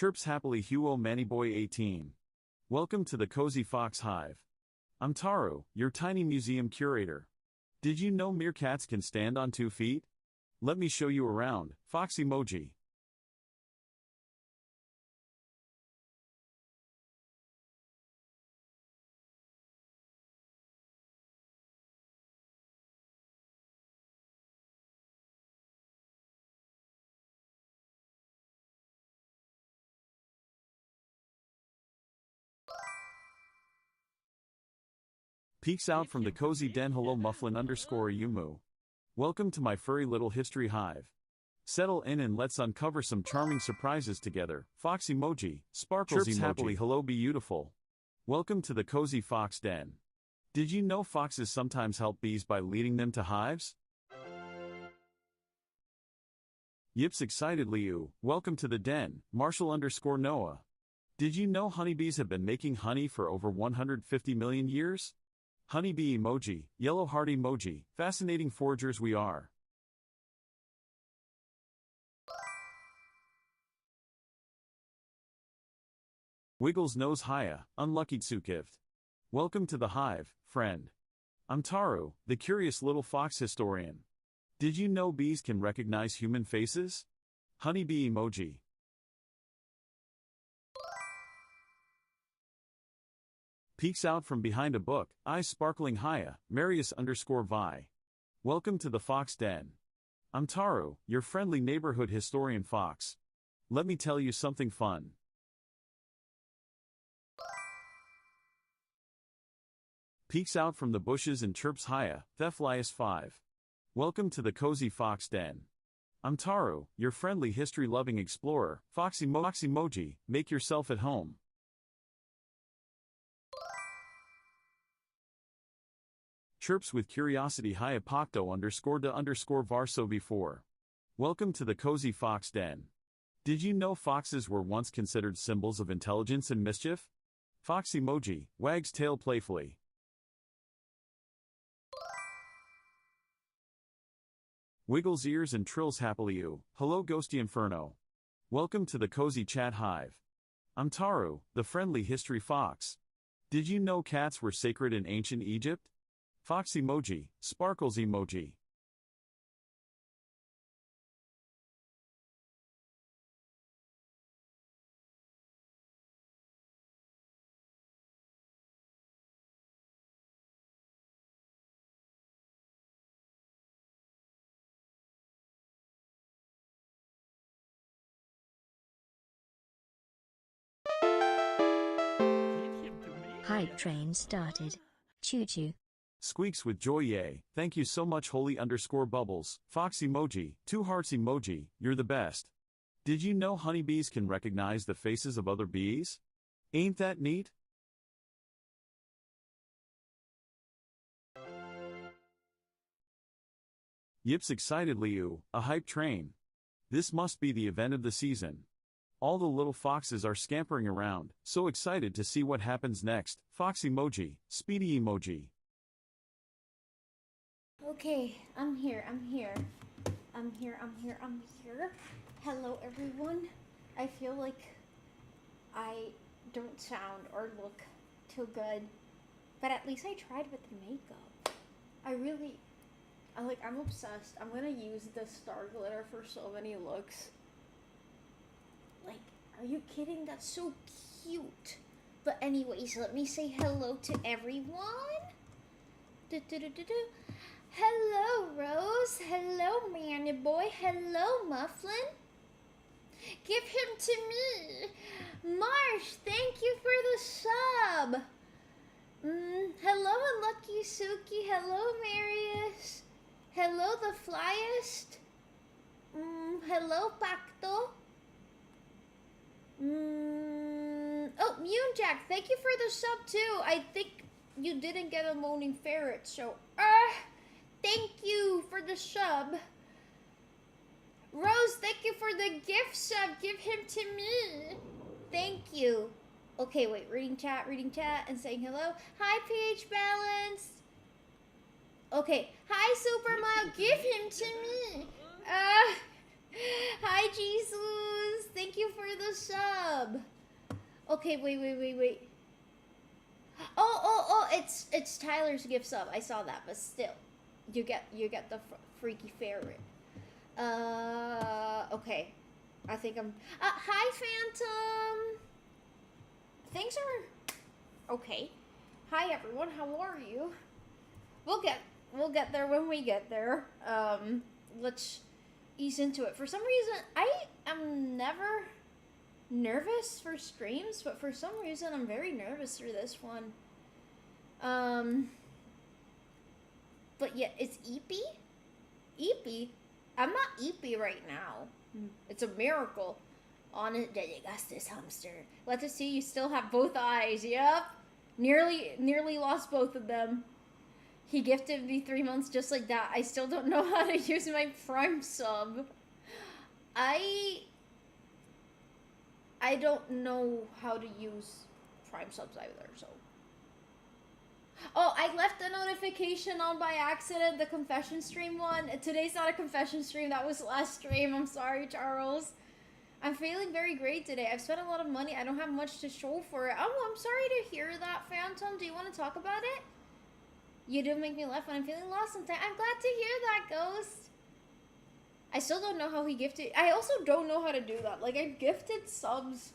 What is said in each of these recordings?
Chirps happily Huo Mannyboy 18. Welcome to the Cozy Fox Hive. I'm Taru, your tiny museum curator. Did you know meerkats can stand on 2 feet? Let me show you around. Fox emoji. Peeks out from the cozy den. Hello Mufflin_Yumu. Welcome to my furry little history hive. Settle in and let's uncover some charming surprises together. Fox emoji, sparkles Chirps emoji. happily. Hello beautiful. Welcome to the cozy fox den. Did you know foxes sometimes help bees by leading them to hives? Yips excitedly. Ooh, welcome to the den. Marshall_Noah. Did you know honeybees have been making honey for over 150 million years? Honeybee emoji, yellow heart emoji, fascinating foragers we are. Wiggles nose haya, unlucky Tsukift. Welcome to the hive, friend. I'm Taru, the curious little fox historian. Did you know bees can recognize human faces? Honeybee emoji. Peeks out from behind a book, eyes sparkling haya, Marius_Vi. Welcome to the fox den. I'm Taru, your friendly neighborhood historian fox. Let me tell you something fun. Peeks out from the bushes and chirps haya, Theflius 5. Welcome to the cozy fox den. I'm Taru, your friendly history-loving explorer, fox emoji, make yourself at home. Chirps with curiosity Hyapocto_de_Varsovi4. Welcome to the cozy fox den. Did you know foxes were once considered symbols of intelligence and mischief? Fox emoji, wags tail playfully. Wiggles ears and trills happily. Ooh, hello ghosty inferno. Welcome to the cozy chat hive. I'm Taru, the friendly history fox. Did you know cats were sacred in ancient Egypt? Fox emoji, sparkles emoji. Hype train started. Choo-choo. Squeaks with joy yay, thank you so much holy_bubbles, fox emoji, 2 hearts emoji, you're the best. Did you know honeybees can recognize the faces of other bees? Ain't that neat? Yips excitedly. Ooh, a hype train. This must be the event of the season. All the little foxes are scampering around, so excited to see what happens next. Fox emoji, speedy emoji. Okay, I'm here. Hello everyone. I feel like I don't sound or look too good, but at least I tried with the makeup. I'm obsessed. I'm gonna use the star glitter for so many looks. Like, are you kidding? That's so cute. But anyways, let me say hello to everyone. Hello, Rose. Hello, Manny Boy. Hello, Mufflin. Give him to me. Marsh, thank you for the sub. Hello, Unlucky Suki. Hello, Marius. Hello, the Flyest. Hello, Pacto. Oh, Moonjack, thank you for the sub too. I think you didn't get a moaning ferret, so thank you for the sub. Rose, thank you for the gift sub. Give him to me. Thank you. Okay, wait, reading chat, and saying hello. Hi, PH Balance. Okay, hi, Supermile. Give him to me. Hi, Jesus. Thank you for the sub. Okay, wait. Oh, it's Tyler's gift sub. I saw that, but still, you get the freaky ferret. Okay. I think I'm. Hi, Phantom. Things are okay. Hi, everyone. How are you? We'll get there when we get there. Let's ease into it. For some reason, I am never nervous for streams, but for some reason, I'm very nervous for this one. But yeah, it's Eepy? Eepy? I'm not Eepy right now. It's a miracle. On it, that you got this hamster. Let us see, you still have both eyes. Yep. Nearly lost both of them. He gifted me 3 months just like that. I still don't know how to use my Prime sub. I don't know how to use Prime subs either, so. Oh, I left the notification on by accident, the confession stream one. Today's not a confession stream, that was last stream. I'm sorry, Charles. I'm feeling very great today. I've spent a lot of money. I don't have much to show for it. Oh, I'm sorry to hear that, Phantom. Do you want to talk about it? You do make me laugh when I'm feeling lost sometimes. I'm glad to hear that, Ghost. I still don't know how he gifted. I also don't know how to do that. Like, I gifted subs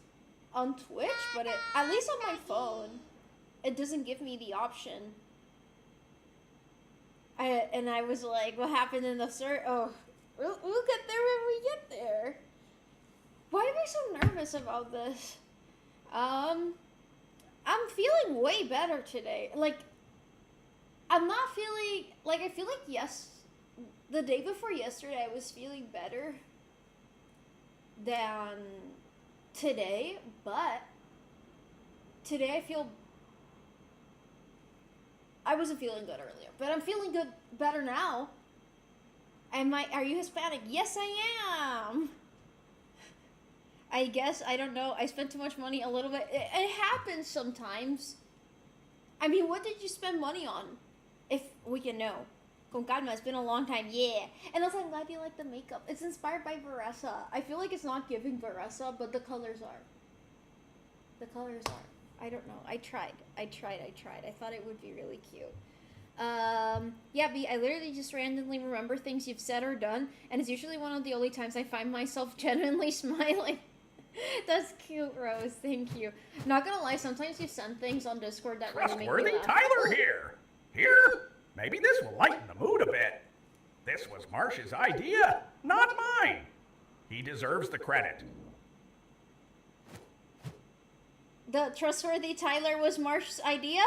on Twitch, but at least on my phone, it doesn't give me the option. And I was like, what happened in the search? Oh, we'll get there when we get there. Why am I so nervous about this? I'm feeling way better today. Like, I'm not feeling, like, I feel like the day before yesterday I was feeling better than today, but today I wasn't feeling good earlier, but I'm feeling better now. Are you Hispanic? Yes, I am. I guess, I don't know, I spent too much money a little bit. It happens sometimes. I mean, what did you spend money on? If we can know. Con calma, it's been a long time, yeah. And also, I'm glad you like the makeup. It's inspired by Veressa. I feel like it's not giving Veressa, but the colors are. The colors are. I don't know. I tried. I thought it would be really cute. Yeah, B, I literally just randomly remember things you've said or done, and it's usually one of the only times I find myself genuinely smiling. That's cute, Rose. Thank you. Not gonna lie, sometimes you send things on Discord that really make me Trustworthy laugh. Tyler here. Maybe this will lighten the mood a bit. This was Marsh's idea, not mine. He deserves the credit. The trustworthy Tyler was Marsh's idea?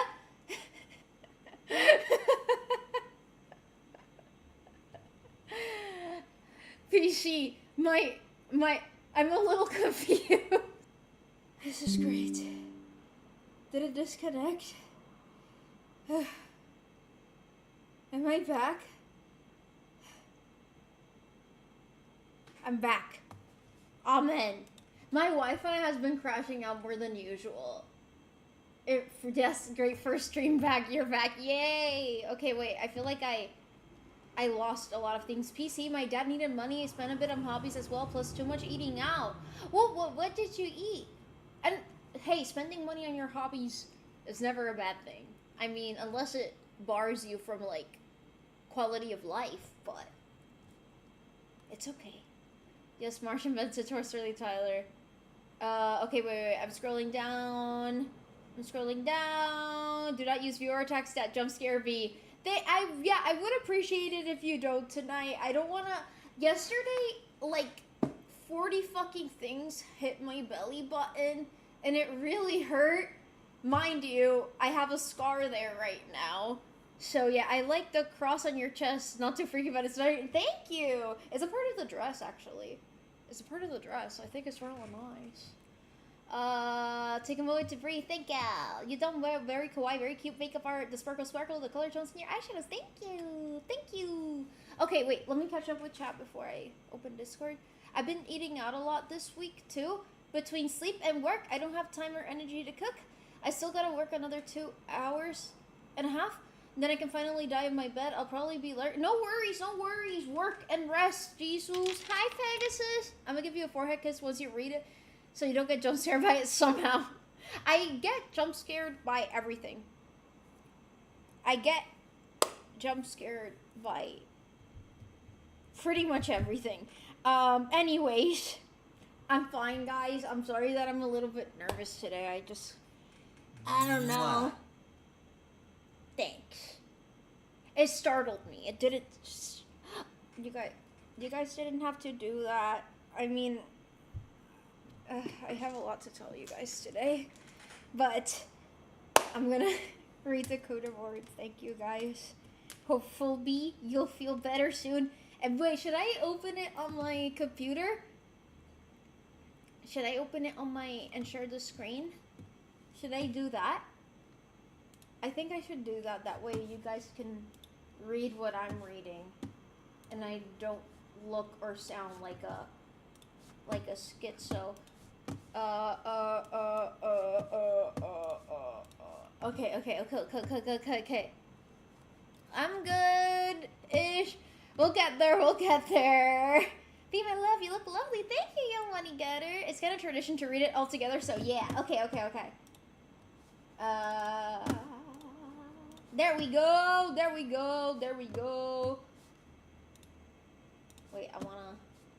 PC, I'm a little confused. This is great. Did it disconnect? Am I back? I'm back. Amen. My Wi-Fi has been crashing out more than usual. Yes, great first stream back. You're back. Yay! Okay, wait. I feel like I lost a lot of things. PC, my dad needed money. I spent a bit on hobbies as well, plus too much eating out. What did you eat? And, hey, spending money on your hobbies is never a bad thing. I mean, unless it bars you from, like, quality of life, but it's okay. Yes, Martian Ventitor, Surly Tyler. Okay, wait. I'm scrolling down. Do not use viewer text at jump scare B. I would appreciate it if you don't tonight. I don't wanna. Yesterday, like, 40 fucking things hit my belly button, and it really hurt. Mind you, I have a scar there right now. So yeah, I like the cross on your chest. Not too freaky, but it's very. Thank you. It's a part of the dress, actually. It's a part of the dress. I think it's really nice. Take a moment to breathe. Thank you. You done very kawaii, very cute makeup art. The sparkle, the color tones in your eyeshadows. Thank you. Okay, wait. Let me catch up with chat before I open Discord. I've been eating out a lot this week too. Between sleep and work, I don't have time or energy to cook. I still gotta work another 2 hours and a half. Then I can finally die in my bed. I'll probably be lurk. No worries, no worries. Work and rest, Jesus. Hi, Pegasus. I'm gonna give you a forehead kiss once you read it, so you don't get jump scared by it somehow. I get jump scared by everything. I get jump scared by pretty much everything. Anyways, I'm fine, guys. I'm sorry that I'm a little bit nervous today. I don't know. Thanks. It startled me. It didn't. You guys didn't have to do that. I mean, I have a lot to tell you guys today, but I'm gonna read the code of words. Thank you, guys. Hopefully, you'll feel better soon. And wait, should I open it on my computer? Should I open it on and share the screen? Should I do that? I think I should do that. That way you guys can read what I'm reading. And I don't look or sound like a schizo. Okay. I'm good-ish. We'll get there. Be my love, you look lovely. Thank you, young money getter. It's kind of tradition to read it all together, so yeah. Okay. There we go. Wait,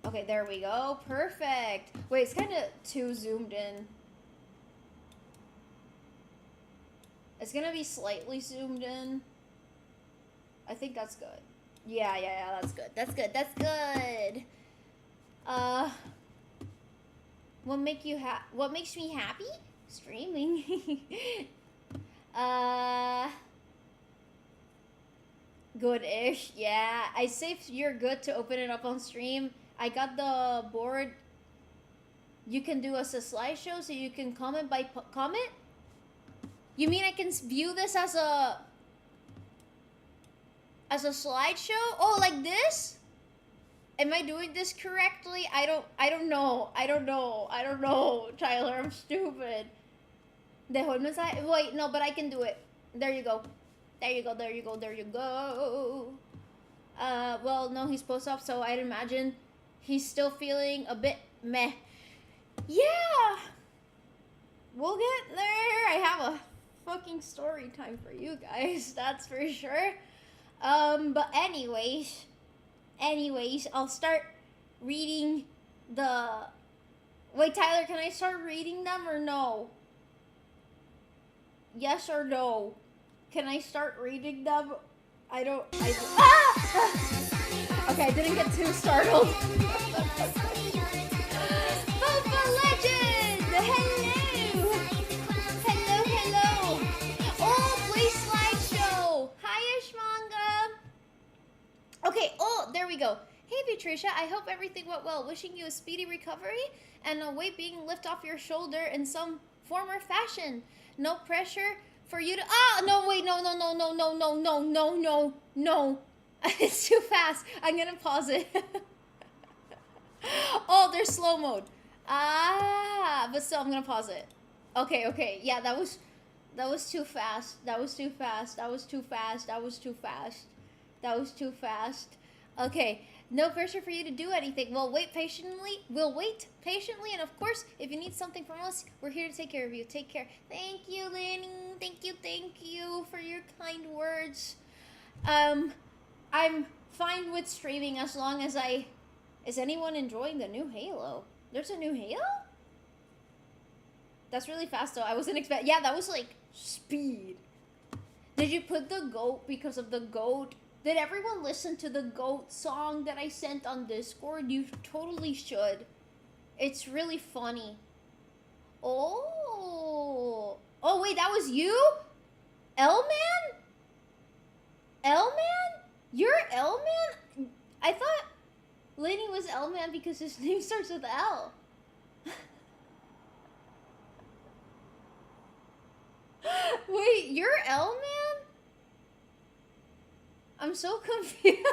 okay, there we go. Perfect. Wait, it's kind of too zoomed in. It's gonna be slightly zoomed in. I think that's good. Yeah, that's good. What makes me happy? Streaming. Good-ish, yeah. I say if you're good to open it up on stream. I got the board. You can do us a slideshow, so you can comment by comment? You mean I can view this as a slideshow? Oh, like this? Am I doing this correctly? I don't know, Tyler, I'm stupid. Dejo el mensaje. Wait, no, but I can do it. There you go. Well, no, he's post op, so I'd imagine he's still feeling a bit meh. Yeah! We'll get there. I have a fucking story time for you guys, that's for sure. But anyways, I'll start reading the... Wait, Tyler, can I start reading them or no? Yes or no? Can I start reading them? Ah! Okay, I didn't get too startled. Boba Legend! Hello! Oh, play slideshow! Hi-ish manga! Okay, there we go. Hey, Patricia, I hope everything went well. Wishing you a speedy recovery and a weight being lifted off your shoulder in some form or fashion. No pressure for you to... no, wait, no. It's too fast. I'm gonna pause it. Oh, there's slow mode. But still, I'm gonna pause it. Okay. Yeah, that was too fast. That was too fast. Okay, no pressure for you to do anything. We'll wait patiently, and of course, if you need something from us, we're here to take care of you. Take care. Thank you, Lenny. Thank you for your kind words. I'm fine with streaming as long as is anyone enjoying the new Halo? There's a new Halo? That's really fast though. I wasn't expecting. Yeah, that was like speed. Did you put the goat because of the goat? Did everyone listen to the goat song that I sent on Discord? You totally should. It's really funny. Oh, wait, that was you? L-Man? You're L-Man? I thought Lenny was L-Man because his name starts with L. Wait, you're L-Man? I'm so confused.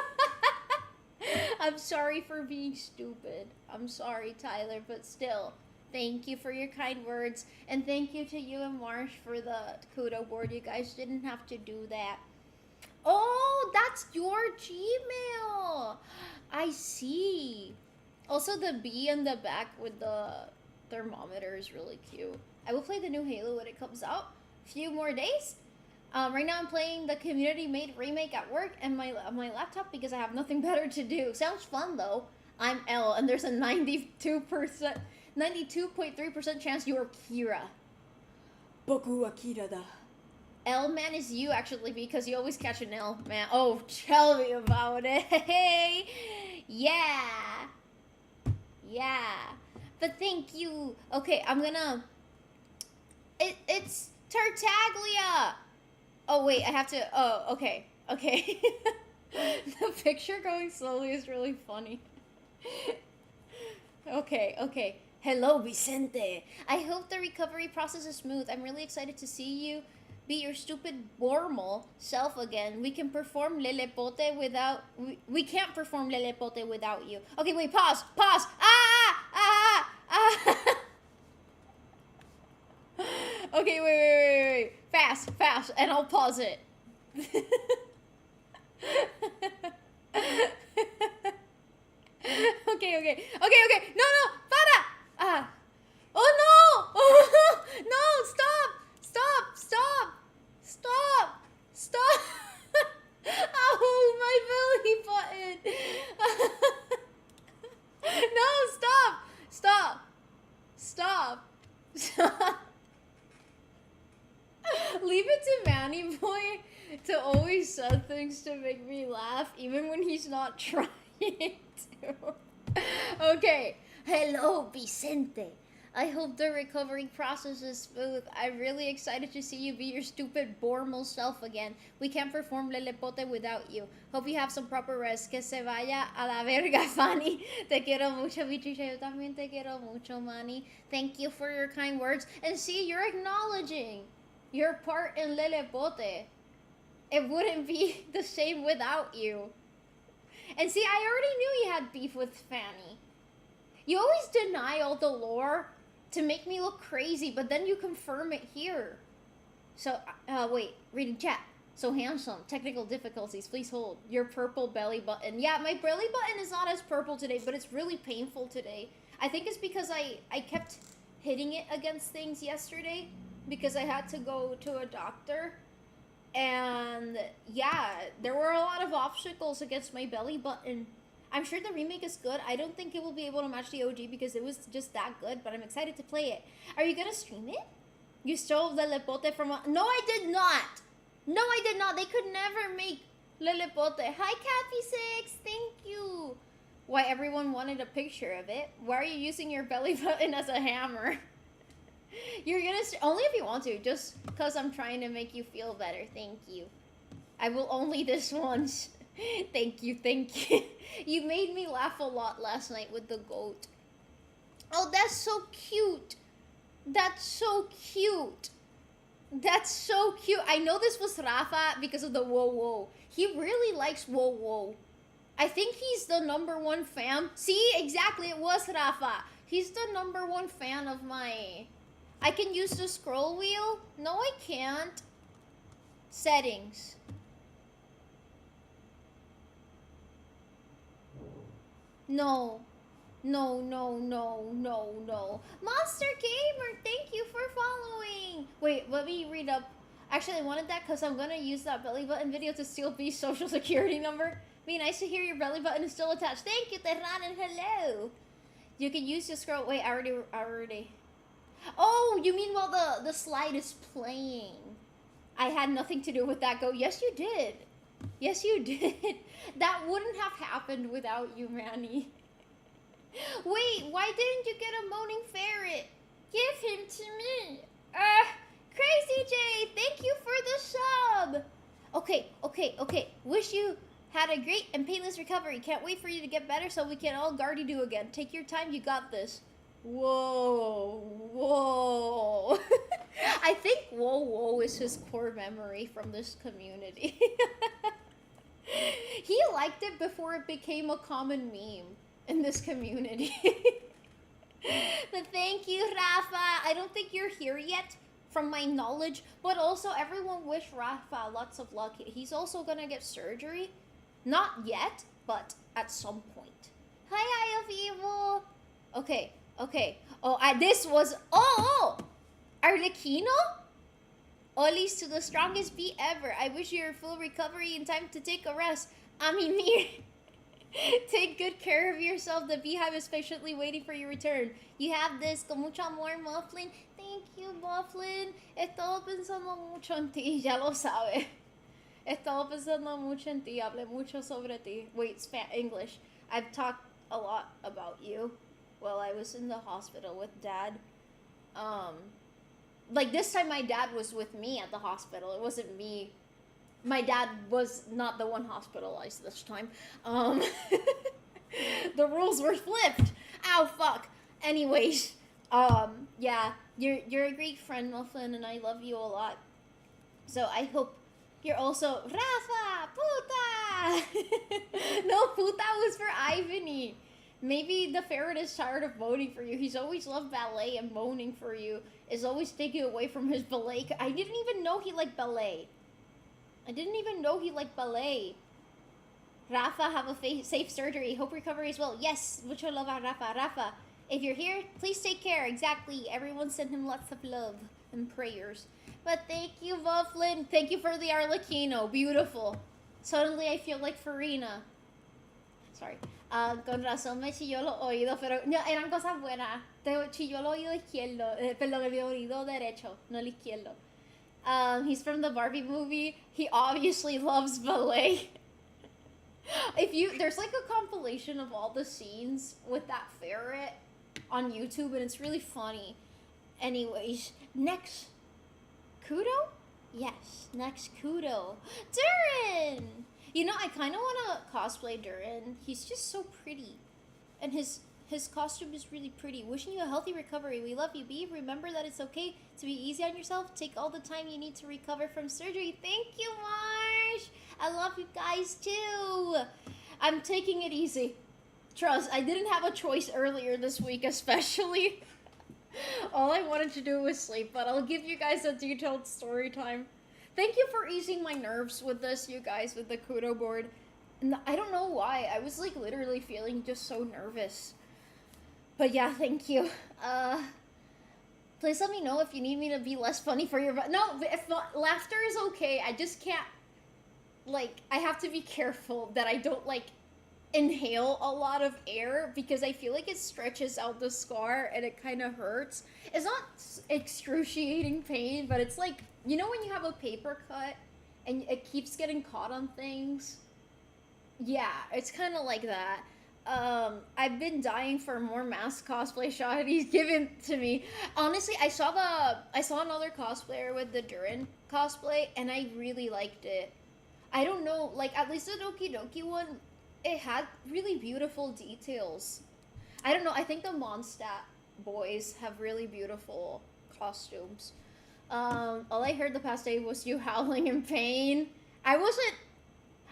I'm sorry for being stupid. I'm sorry, Tyler, but still, thank you for your kind words. And thank you to you and Marsh for the kudo board. You guys didn't have to do that. Oh, that's your Gmail. I see. Also, the bee in the back with the thermometer is really cute. I will play the new Halo when it comes out. Few more days. Right now I'm playing the community-made remake at work and my laptop because I have nothing better to do. Sounds fun though. I'm L and there's a 92.3% chance you are Kira. Boku wa Kira da. L man is you actually because you always catch an L man. Oh, tell me about it. Hey, yeah. But thank you. Okay, I'm gonna. It's Tartaglia. Oh wait, I have to. Oh, okay. The picture going slowly is really funny. Okay. Hello, Vicente. I hope the recovery process is smooth. I'm really excited to see you be your stupid normal self again. We can perform Lelepote without... We can't perform Lelepote without you. Okay, wait, pause. Okay, wait. Fast, and I'll pause it. Okay. No, para! Oh no! No, stop! Oh, my belly button! No, stop! Leave it to Manny Boy to always say things to make me laugh, even when he's not trying to. Okay. Hello, Vicente. I hope the recovery process is smooth. I'm really excited to see you be your stupid normal self again. We can't perform Lelepote without you. Hope you have some proper rest. Que se vaya a la verga, Fanny. Te quiero mucho, Bichucha. Yo también te quiero mucho, Manny. Thank you for your kind words. And see, you're acknowledging your part in Lelepote. It wouldn't be the same without you. And see, I already knew you had beef with Fanny. You always deny all the lore to make me look crazy, but then you confirm it here. So, wait, reading chat. So handsome. Technical difficulties. Please hold. Your purple belly button. Yeah, my belly button is not as purple today, but it's really painful today. I think it's because I kept hitting it against things yesterday because I had to go to a doctor. And yeah, there were a lot of obstacles against my belly button. I'm sure the remake is good. I don't think it will be able to match the OG because it was just that good, but I'm excited to play it. Are you gonna stream it? You stole Lelepote from a... No, I did not! They could never make Lelepote. Hi, Kathy6! Thank you! Why, everyone wanted a picture of it. Why are you using your belly button as a hammer? You're gonna... Only if you want to, just because I'm trying to make you feel better. Thank you. I will only this once. Thank you. You made me laugh a lot last night with the goat. Oh, that's so cute. I know this was Rafa because of the whoa. He really likes whoa. I think he's the #1 fan. See, exactly, it was Rafa. He's the #1 fan of my... I can use the scroll wheel? No, I can't. Settings. No. Monster Gamer, thank you for following. Wait, let me read up. Actually, I wanted that because I'm going to use that belly button video to steal B's social security number. Be nice to hear your belly button is still attached. Thank you, Tehran, and hello. You can use your scroll. Wait, I already. Oh, you mean while the slide is playing? I had nothing to do with that. Go, yes, you did. That wouldn't have happened without you, Manny. Wait, why didn't you get a moaning ferret? Give him to me. Crazy J, thank you for the sub. Okay. Wish you had a great and painless recovery. Can't wait for you to get better so we can all guard you again. Take your time, you got this. Whoa. I think whoa is his core memory from this community. He liked it before it became a common meme in this community. But thank you, Rafa. I don't think you're here yet, from my knowledge. But also, everyone wish Rafa lots of luck. He's also gonna get surgery. Not yet, but at some point. Hi, Eye of Evil! Okay. Oh, this was... Oh! Arlecchino? Olis to the strongest bee ever. I wish you your full recovery in time to take a rest. Mimir. Take good care of yourself. The beehive is patiently waiting for your return. You have this. Con mucho amor, Mufflin. Thank you, Mufflin. He estado pensando mucho en ti. Ya lo sabe. He estado pensando mucho en ti. Hablé mucho sobre ti. Wait, English. I've talked a lot about you while I was in the hospital with Dad. Like, this time my dad was with me at the hospital. It wasn't me. My dad was not the one hospitalized this time. The rules were flipped. Ow, fuck. Anyways, yeah, you're a great friend, Muffin, and I love you a lot. So I hope you're also... Rafa! Puta! No, puta was for Ivany. Maybe the ferret is tired of moaning for you. He's always loved ballet, and moaning for you is always taking away from his ballet. I didn't even know he liked ballet. Rafa, have a safe surgery. Hope recovery as well. Yes, mucho love a Rafa. Rafa, if you're here, please take care. Exactly. Everyone send him lots of love and prayers. But thank you, Mufflin. Thank you for the Arlecchino. Beautiful. Suddenly I feel like Farina. Sorry. Con razón me chilló los oídos, pero no, eran cosas buenas. Te chilló el oído izquierdo, perdón, el oído derecho, no el izquierdo. He's from the Barbie movie. He obviously loves ballet. There's like a compilation of all the scenes with that ferret on YouTube, and it's really funny. Anyways, next, Kudo? Yes, next Kudo. Durin! You know, I kind of want to cosplay Durin. He's just so pretty. And his costume is really pretty. Wishing you a healthy recovery. We love you, Bee. Remember that it's okay to be easy on yourself. Take all the time you need to recover from surgery. Thank you, Marsh. I love you guys, too. I'm taking it easy. Trust, I didn't have a choice earlier this week, especially. All I wanted to do was sleep, but I'll give you guys a detailed story time. Thank you for easing my nerves with this, you guys, with the Kudo board. And I don't know why. I was, like, literally feeling just so nervous. But yeah, thank you. Please let me know if you need me to be less funny for your... No, if laughter is okay. I just can't... Like, I have to be careful that I don't, like, inhale a lot of air because I feel like it stretches out the scar and it kind of hurts. It's not excruciating pain, but it's like... You know when you have a paper cut and it keeps getting caught on things? Yeah, it's kind of like that. I've been dying for more mask cosplay shot he's given to me. Honestly, I saw another cosplayer with the Durin cosplay and I really liked it. I don't know, like at least the Doki Doki one, it had really beautiful details. I don't know, I think the Mondstadt boys have really beautiful costumes. All I heard the past day was you howling in pain. I wasn't...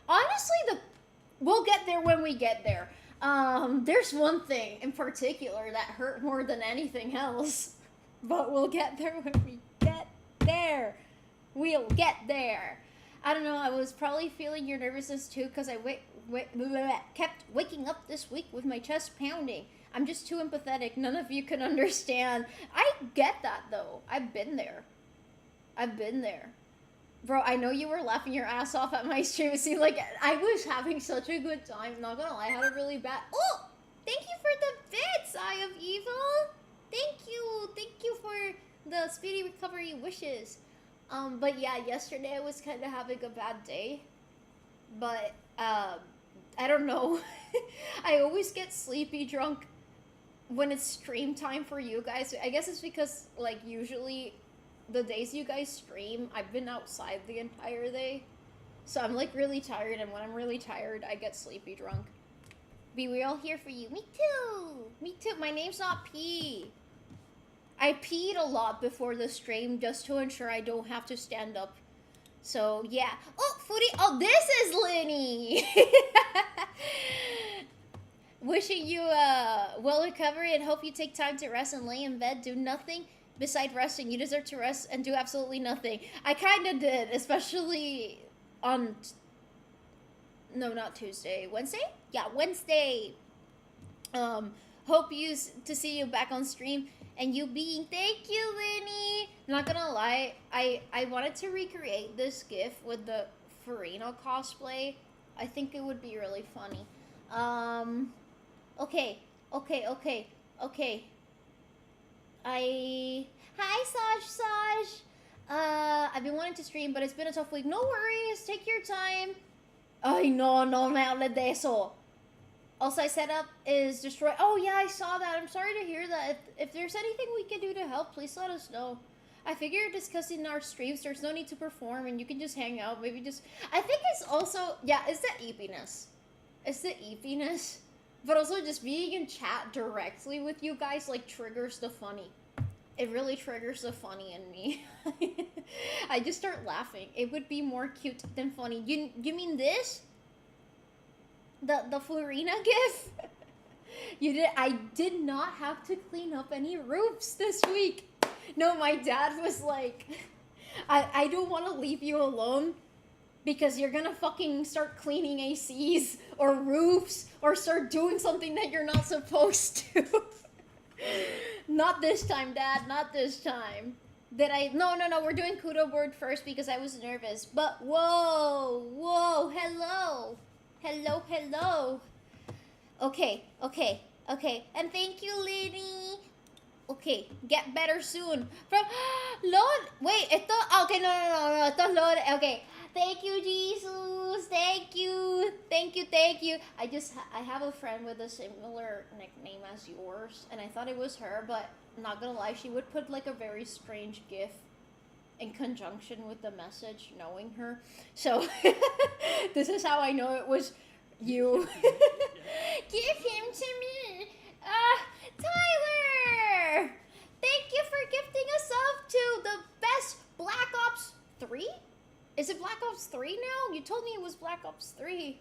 Honestly, we'll get there when we get there. There's one thing in particular that hurt more than anything else. But we'll get there when we get there. We'll get there. I don't know, I was probably feeling your nervousness too because I kept waking up this week with my chest pounding. I'm just too empathetic. None of you can understand. I get that though. I've been there. Bro, I know you were laughing your ass off at my stream. It seemed like I was having such a good time. Not gonna lie, I had a really bad... Oh! Thank you for the bits, Eye of Evil! Thank you for the speedy recovery wishes. But yeah, yesterday I was kind of having a bad day. But, I don't know. I always get sleepy drunk when it's stream time for you guys. I guess it's because, like, usually... The days you guys stream, I've been outside the entire day. So I'm like really tired, and when I'm really tired, I get sleepy drunk. B, we're all here for you. Me too. My name's not P. I peed a lot before the stream just to ensure I don't have to stand up. So yeah. Oh, Foodie. Oh, this is Linny. Wishing you a well recovery and hope you take time to rest and lay in bed, do nothing. Beside resting, you deserve to rest and do absolutely nothing. I kind of did, especially on... No, not Tuesday. Wednesday? Yeah, Wednesday. Hope to see you back on stream. And you being... Thank you, Lenny! Not gonna lie, I wanted to recreate this gif with the Farina cosplay. I think it would be really funny. Okay. Hi, Saj. I've been wanting to stream, but it's been a tough week. No worries, take your time. Ay, no me hables de eso. Also, setup is destroyed. Oh, yeah, I saw that. I'm sorry to hear that. If there's anything we can do to help, please let us know. I figure discussing our streams, there's no need to perform, and you can just hang out. Maybe just... I think it's also... Yeah, it's the eepiness. It's the eepiness. But also just being in chat directly with you guys, like, triggers the funny. It really triggers the funny in me. I just start laughing. It would be more cute than funny. You mean this? The Farina gif? I did not have to clean up any roofs this week. No, my dad was like, I don't want to leave you alone because you're gonna fucking start cleaning ACs or roofs or start doing something that you're not supposed to. Not this time, Dad, not this time. No, we're doing Kudo word first because I was nervous. But whoa, hello. Okay. And thank you, Lenny. Okay, get better soon. From Lord, wait, okay, no, esto es Lord. Okay, thank you, Jesus. Thank you. I have a friend with a similar nickname as yours, and I thought it was her, but I'm not gonna lie, she would put like a very strange gif in conjunction with the message, knowing her. So this is how I know it was you. Give him to me. Tyler! Thank you for gifting a sub to the best Black Ops 3? Is it Black Ops 3 now? You told me it was Black Ops 3.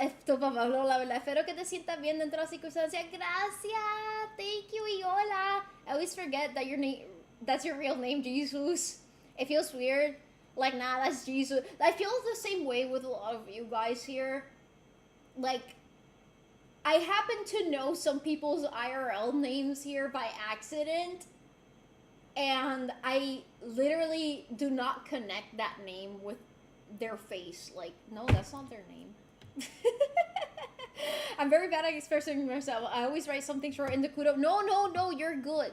Esto, papá, la verdad, espero que te sientas bien dentro de las circunstancias. Gracias. Thank you, y hola. I always forget that that's your real name, Jesus. It feels weird. Like, nah, that's Jesus. I feel the same way with a lot of you guys here. Like, I happen to know some people's IRL names here by accident, and I literally do not connect that name with their face. Like, no, that's not their name. I'm very bad at expressing myself. I always write something short in the Kudo. No, you're good.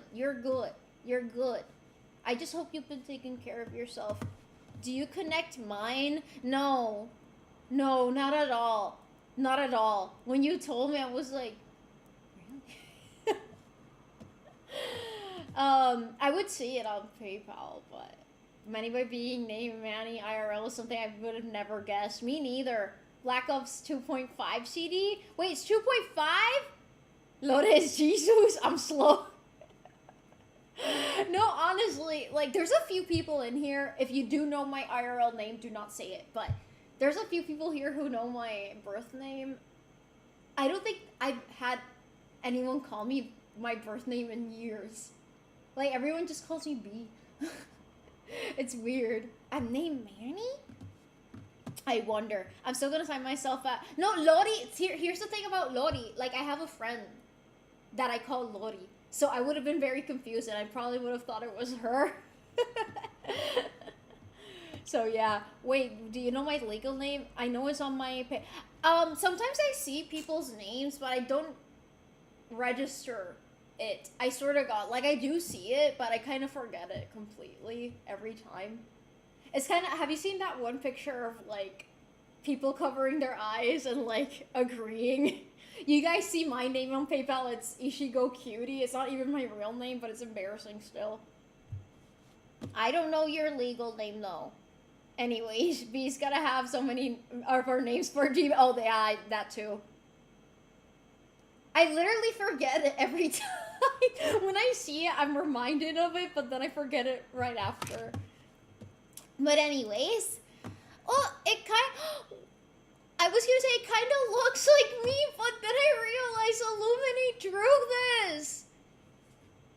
I just hope you've been taking care of yourself. Do you connect mine? No, not at all. Not at all. When you told me, I was like, really? I would see it on PayPal, but Manny by being named Manny IRL is something I would have never guessed. Me neither. Black Ops 2.5 CD? Wait, it's 2.5? Lores Jesus, I'm slow. No, honestly, like, there's a few people in here. If you do know my IRL name, do not say it, but there's a few people here who know my birth name. I don't think I've had anyone call me my birth name in years. Like, everyone just calls me B. It's weird. I'm named Manny? I wonder. I'm still gonna sign myself out. No, Lori, here's the thing about Lori. Like, I have a friend that I call Lori. So I would have been very confused and I probably would have thought it was her. So yeah, wait, do you know my legal name? I know it's on my sometimes I see people's names, but I don't register it. I sort of like, I do see it, but I kind of forget it completely every time. It's kind of, have you seen that one picture of, like, people covering their eyes and, like, agreeing? You guys see my name on PayPal, it's Ishigo Cutie. It's not even my real name, but it's embarrassing still. I don't know your legal name, though. Anyways, B's gotta have so many of our names for Gmail. Oh, yeah, that too. I literally forget it every time. When I see it, I'm reminded of it, but then I forget it right after. But anyways, oh, I was gonna say it kind of looks like me, but then I realized Illumini drew this.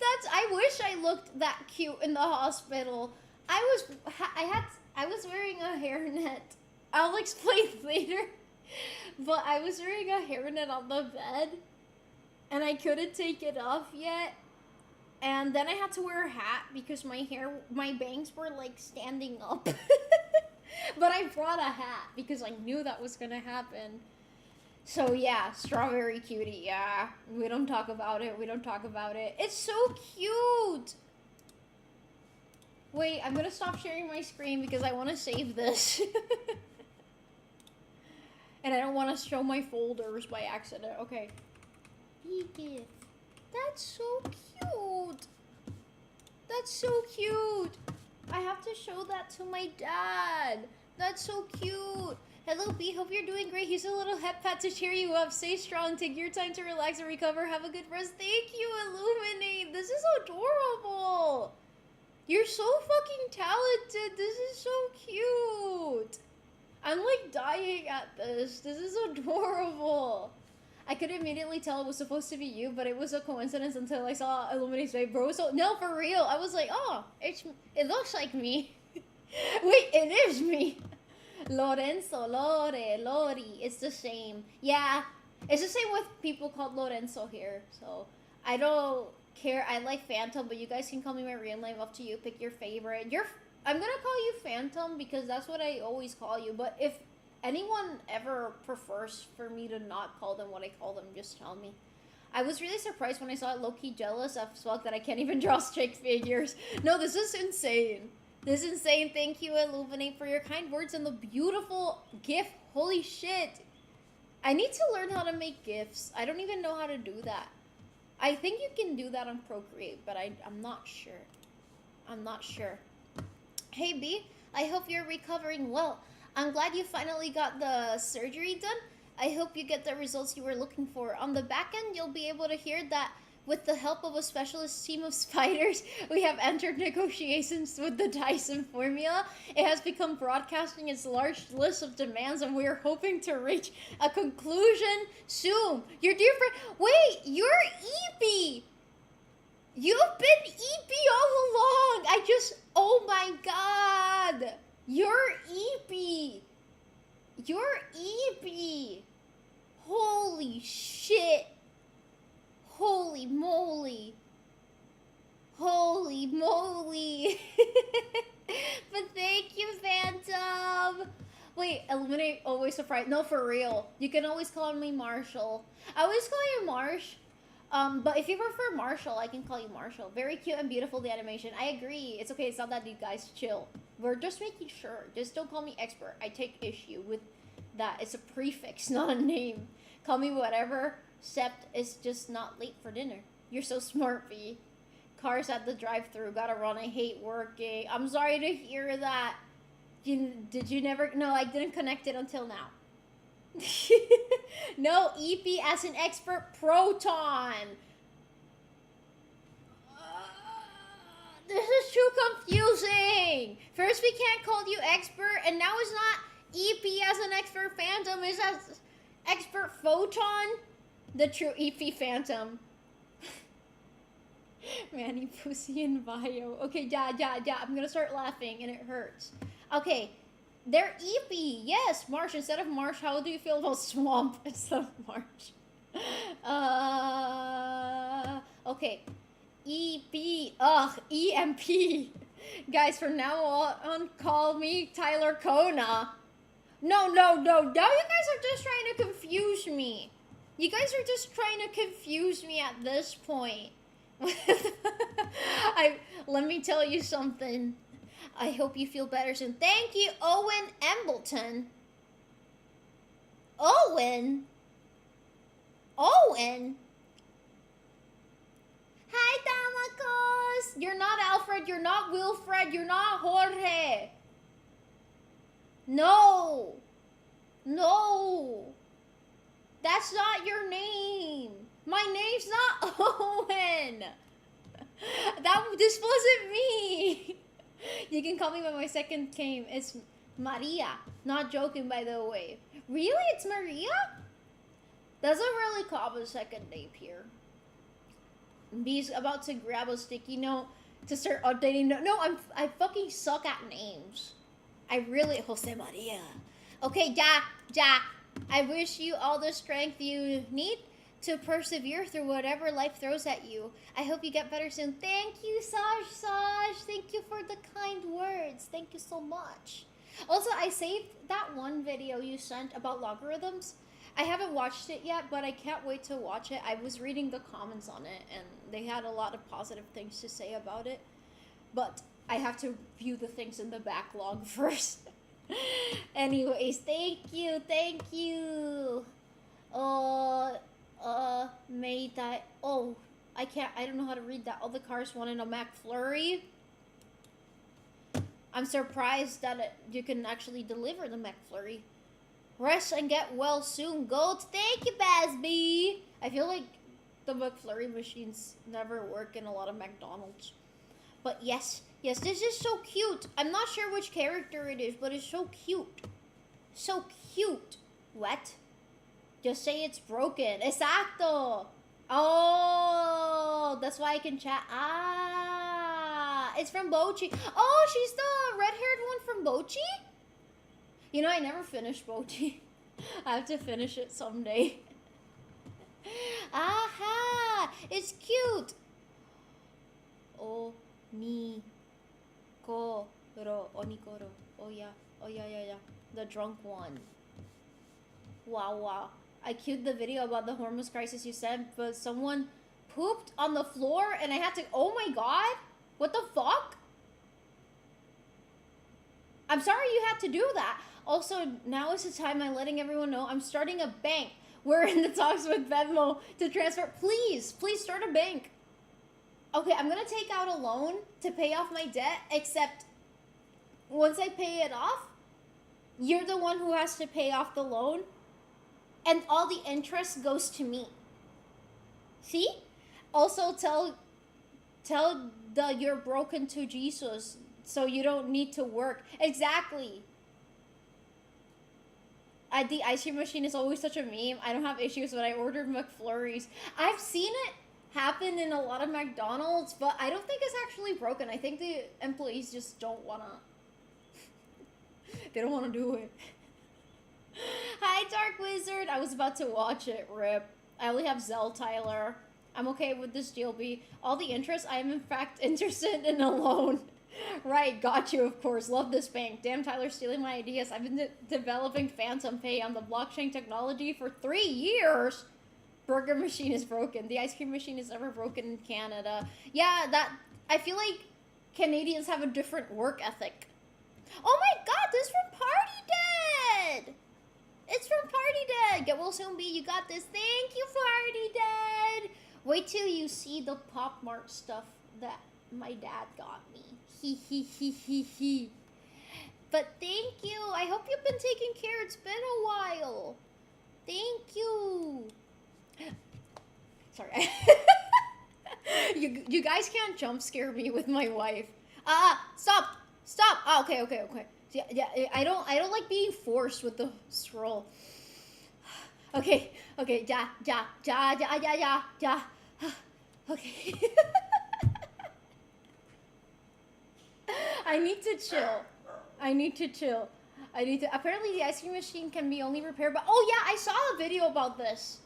I wish I looked that cute in the hospital. I was wearing a hairnet. I'll explain later. But I was wearing a hairnet on the bed, and I couldn't take it off yet. And then I had to wear a hat because my bangs were like standing up. But I brought a hat because I knew that was gonna happen. So yeah, strawberry cutie, yeah. We don't talk about it. It's so cute. Wait, I'm gonna stop sharing my screen because I want to save this. And I don't want to show my folders by accident. Okay. Edith. That's so cute. That's so cute. I have to show that to my dad. That's so cute. Hello, B. Hope you're doing great. Here's a little head pat to cheer you up. Stay strong. Take your time to relax and recover. Have a good rest. Thank you, Illuminate. This is adorable. You're so fucking talented. This is so cute. I'm like dying at this. This is adorable. I could immediately tell it was supposed to be you, but it was a coincidence until I saw Illuminate's face, bro. So no, for real. I was like, oh, it looks like me. Wait, it is me. Lorenzo, Lori. It's the same. Yeah, it's the same with people called Lorenzo here. So I don't care. I like Phantom, but you guys can call me my real name. Up to you. Pick your favorite. I'm gonna call you Phantom because that's what I always call you. But if anyone ever prefers for me to not call them what I call them, just tell me. I was really surprised when I saw it, low-key jealous as fuck that I can't even draw stick figures. No, this is insane. This is insane. Thank you, Illuminate, for your kind words and the beautiful gift. Holy shit. I need to learn how to make gifts. I don't even know how to do that. I think you can do that on Procreate, but I'm not sure. I'm not sure. Hey, B. I hope you're recovering well. I'm glad you finally got the surgery done. I hope you get the results you were looking for. On the back end, you'll be able to hear that with the help of a specialist team of spiders, we have entered negotiations with the Dyson formula. It has become broadcasting its large list of demands, and we are hoping to reach a conclusion soon. Your dear friend... Wait, you're Eepy! You've been Eepy all along! Oh my god! You're Eepy! You're Eepy! Holy shit! Holy moly! Holy moly! But thank you, Phantom! Wait, Illuminate always surprised. No, for real. You can always call me Marshall. I always call you Marsh. But if you prefer Marshall, I can call you Marshall. Very cute and beautiful, the animation. I agree. It's okay. It's not that deep, guys. Chill. We're just making sure. Just don't call me expert. I take issue with that. It's a prefix, not a name. Call me whatever, except it's just not late for dinner. You're so smart, V. Cars at the drive-thru. Gotta run. I hate working. I'm sorry to hear that. Did you never... No, I didn't connect it until now. No, EP as an expert proton. This is too confusing. First we can't call you expert, and now it's not EP as an expert Phantom. It's as expert photon. The true EP Phantom. Manny pussy in bio. Okay, yeah. I'm gonna start laughing, and it hurts. Okay. They're Eepy. Yes, Marsh. Instead of Marsh, how do you feel about Swamp instead of Marsh? Okay. EP. Ugh, EMP. Guys, from now on, call me Tyler Kona. No. Now you guys are just trying to confuse me. You guys are just trying to confuse me at this point. Let me tell you something. I hope you feel better soon. Thank you, Owen Embleton. Owen? Hi, Damacos. You're not Alfred. You're not Wilfred. You're not Jorge. No. That's not your name. My name's not Owen. This wasn't me. You can call me by my second name. It's Maria. Not joking, by the way. Really? It's Maria? That's a really common second name here. B's about to grab a sticky note to start updating. No, I fucking suck at names. I really, Jose Maria. Okay, ja. I wish you all the strength you need to persevere through whatever life throws at you. I hope you get better soon. Thank you, Saj. Thank you for the kind words. Thank you so much. Also, I saved that one video you sent about logarithms. I haven't watched it yet, but I can't wait to watch it. I was reading the comments on it, and they had a lot of positive things to say about it. But I have to view the things in the backlog first. Anyways, thank you. May that. Oh, I don't know how to read that. All the cars wanted a McFlurry. I'm surprised that you can actually deliver the McFlurry. Rest and get well soon, goats. Thank you, Basby. I feel like the McFlurry machines never work in a lot of McDonald's. But yes, this is so cute. I'm not sure which character it is, but it's so cute. So cute. What? Just say it's broken. Exacto. Oh, that's why I can chat. Ah, it's from Bochi. Oh, she's the red-haired one from Bochi? You know, I never finished Bochi. I have to finish it someday. Aha! It's cute! Onikoro. Onikoro. Oh yeah. The drunk one. Wow. I queued the video about the Hormuz crisis you sent, but someone pooped on the floor and I had to... Oh my god! What the fuck? I'm sorry you had to do that. Also, now is the time I'm letting everyone know I'm starting a bank. We're in the talks with Venmo to transfer. Please start a bank. Okay, I'm gonna take out a loan to pay off my debt, except once I pay it off, you're the one who has to pay off the loan, and all the interest goes to me. See? Also, tell the you're broken to Jesus, so you don't need to work. Exactly. The ice cream machine is always such a meme. I don't have issues when I ordered McFlurries. I've seen it happen in a lot of McDonald's, but I don't think it's actually broken. I think the employees just don't wanna... they don't wanna do it. Hi, Dark Wizard. I was about to watch it, rip. I only have Zell Tyler. I'm okay with this deal, B. All the interest, I am in fact interested in a loan. Right, got you, of course. Love this bank. Damn, Tyler's stealing my ideas. I've been developing Phantom Pay on the blockchain technology for 3 years. Burger machine is broken. The ice cream machine is never broken in Canada. Yeah, I feel like Canadians have a different work ethic. Oh my god, this is from Party Dead! It's from Party Dead! Get well soon, B. You got this. Thank you, Party Dead! Wait till you see the Pop Mart stuff that my dad got me. He. But thank you. I hope you've been taking care. It's been a while. Thank you. Sorry. You guys can't jump scare me with my wife. Stop. Oh, okay. Yeah, I don't like being forced with the scroll. Okay. Ja. Okay. I need to chill. Apparently the ice cream machine can be only repaired, but oh yeah, I saw a video about this.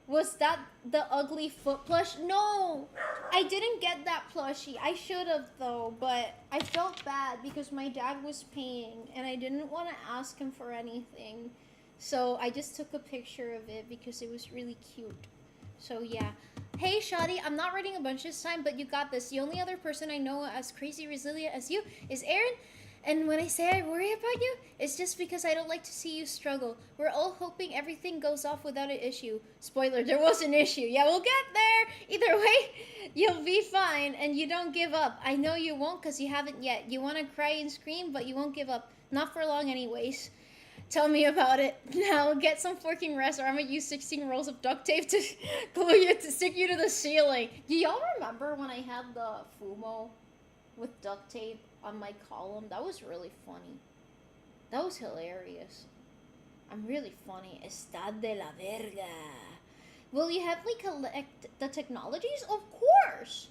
Was that the ugly foot plush? No, I didn't get that plushie. I should have though, but I felt bad because my dad was paying and I didn't want to ask him for anything. So I just took a picture of it because it was really cute. So yeah. Hey Shadi, I'm not writing a bunch this time, but you got this. The only other person I know as crazy resilient as you is Aaron. And when I say I worry about you, it's just because I don't like to see you struggle. We're all hoping everything goes off without an issue. Spoiler, there was an issue. Yeah, we'll get there. Either way, you'll be fine and you don't give up. I know you won't because you haven't yet. You want to cry and scream, but you won't give up. Not for long anyways. Tell me about it. Now get some fucking rest or I'm gonna use 16 rolls of duct tape to glue you to stick you to the ceiling. Do y'all remember when I had the Fumo with duct tape on my column? That was really funny. That was hilarious. I'm really funny. Está de la verga. Will you heavily collect the technologies? Of course.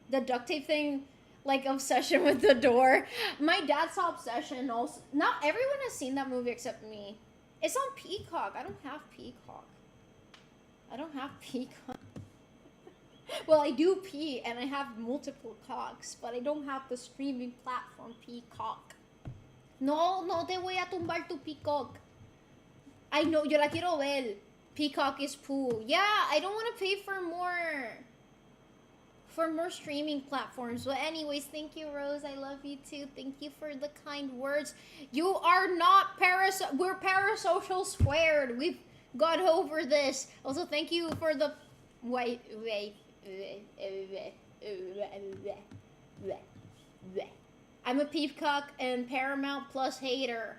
The duct tape thing, like obsession with the door. My dad saw Obsession also. Not everyone has seen that movie except me. It's on Peacock. I don't have Peacock. Well, I do pee and I have multiple cocks, but I don't have the streaming platform Peacock. No te voy a tumbar tu Peacock. I know, yo la quiero ver. Peacock is poo. Yeah, I don't want to pay for more streaming platforms. But anyways, thank you, Rose. I love you too. Thank you for the kind words. You are not we're parasocial squared. We've got over this. Also, thank you for the wait. I'm a Peacock and Paramount Plus hater.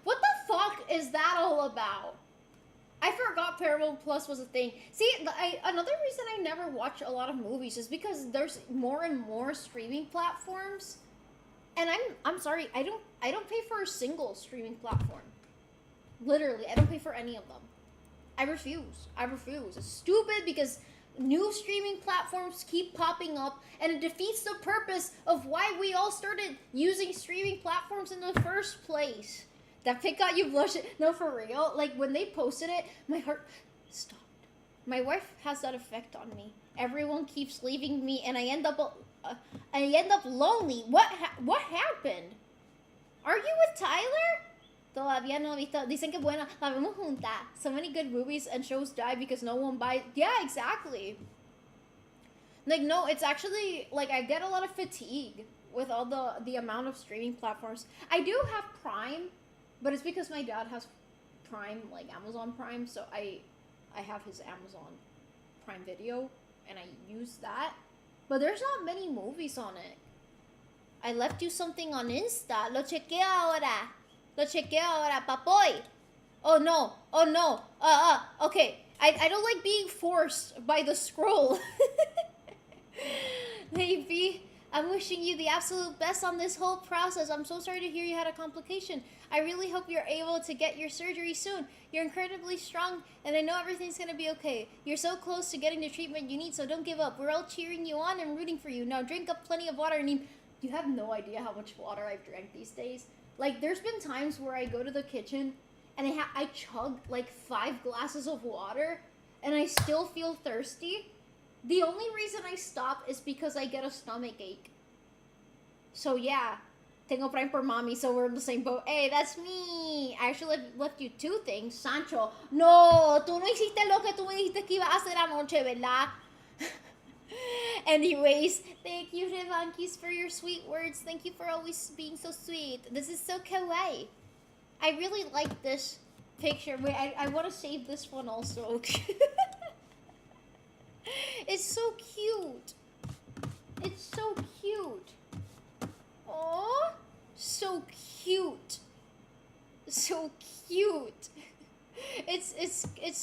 What the fuck is that all about? I forgot Paramount Plus was a thing. See, another reason I never watch a lot of movies is because there's more and more streaming platforms, and I'm sorry, I don't pay for a single streaming platform. Literally, I don't pay for any of them. I refuse. It's stupid because new streaming platforms keep popping up, and it defeats the purpose of why we all started using streaming platforms in the first place. That pic got you blushing. No, for real. Like, when they posted it, my heart stopped. My wife has that effect on me. Everyone keeps leaving me, and I end up lonely. What happened? Are you with Tyler? Todavía no visto. Dicen que buena. La vemos junta. So many good movies and shows die because no one buys. Yeah, exactly. Like, no, it's actually, like, I get a lot of fatigue with all the amount of streaming platforms. I do have Prime, but it's because my dad has Prime, like Amazon Prime, so I have his Amazon Prime Video, and I use that. But there's not many movies on it. I left you something on Insta. Lo chequeo ahora, papoy. Oh no. Okay. I don't like being forced by the scroll. Maybe. I'm wishing you the absolute best on this whole process. I'm so sorry to hear you had a complication. I really hope you're able to get your surgery soon. You're incredibly strong, and I know everything's gonna be okay. You're so close to getting the treatment you need, so don't give up. We're all cheering you on and rooting for you. Now drink up plenty of water, and you have no idea how much water I've drank these days. Like, there's been times where I go to the kitchen, and I chug like 5 glasses of water, and I still feel thirsty. The only reason I stop is because I get a stomach ache. So yeah, tengo Prime por mommy, so we're in the same boat. Hey, that's me. I actually left you 2 things. Sancho, no, tú no hiciste lo que tú me dijiste que ibas a hacer anoche, ¿verdad? Anyways, thank you, Revankis, for your sweet words. Thank you for always being so sweet. This is so kawaii. I really like this picture. Wait, I want to save this one also. It's so cute. It's so cute. Aww. So cute. So cute. It's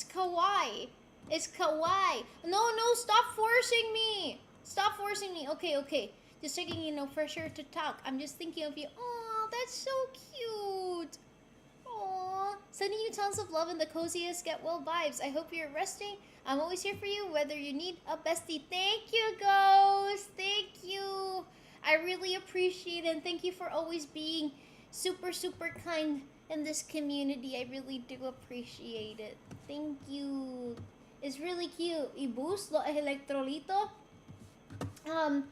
kawaii. It's kawaii. No, stop forcing me. Stop forcing me. Okay. Just taking you, no pressure to talk. I'm just thinking of you. Aw, that's so cute. Aw. Sending you tons of love and the coziest get well vibes. I hope you're resting. I'm always here for you, whether you need a bestie. Thank you, Ghost. Thank you. I really appreciate it. And thank you for always being super, super kind in this community. I really do appreciate it. Thank you. It's really cute. Y boost lo electrolito. I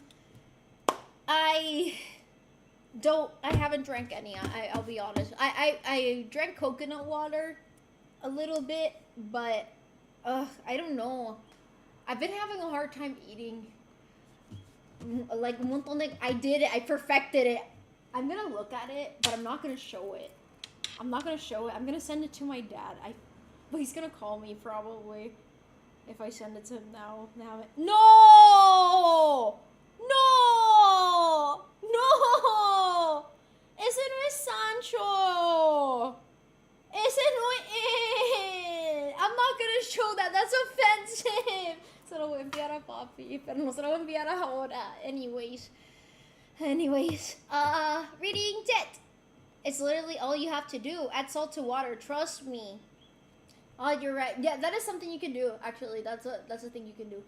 haven't drank any. I'll be honest. I drank coconut water a little bit, but I don't know. I've been having a hard time eating. Like, I did it. I perfected it. I'm gonna look at it, but I'm not gonna show it. I'm gonna send it to my dad. But he's gonna call me probably if I send it to him now. No! Ese no es Sancho. Ese no es. I'm not gonna show that. That's offensive. Se lo voy a enviar a papi, pero no se lo voy a enviar ahora. Anyways, reading debt. It's literally all you have to do. Add salt to water. Trust me. Oh, you're right. Yeah, that is something you can do. Actually, that's a thing you can do.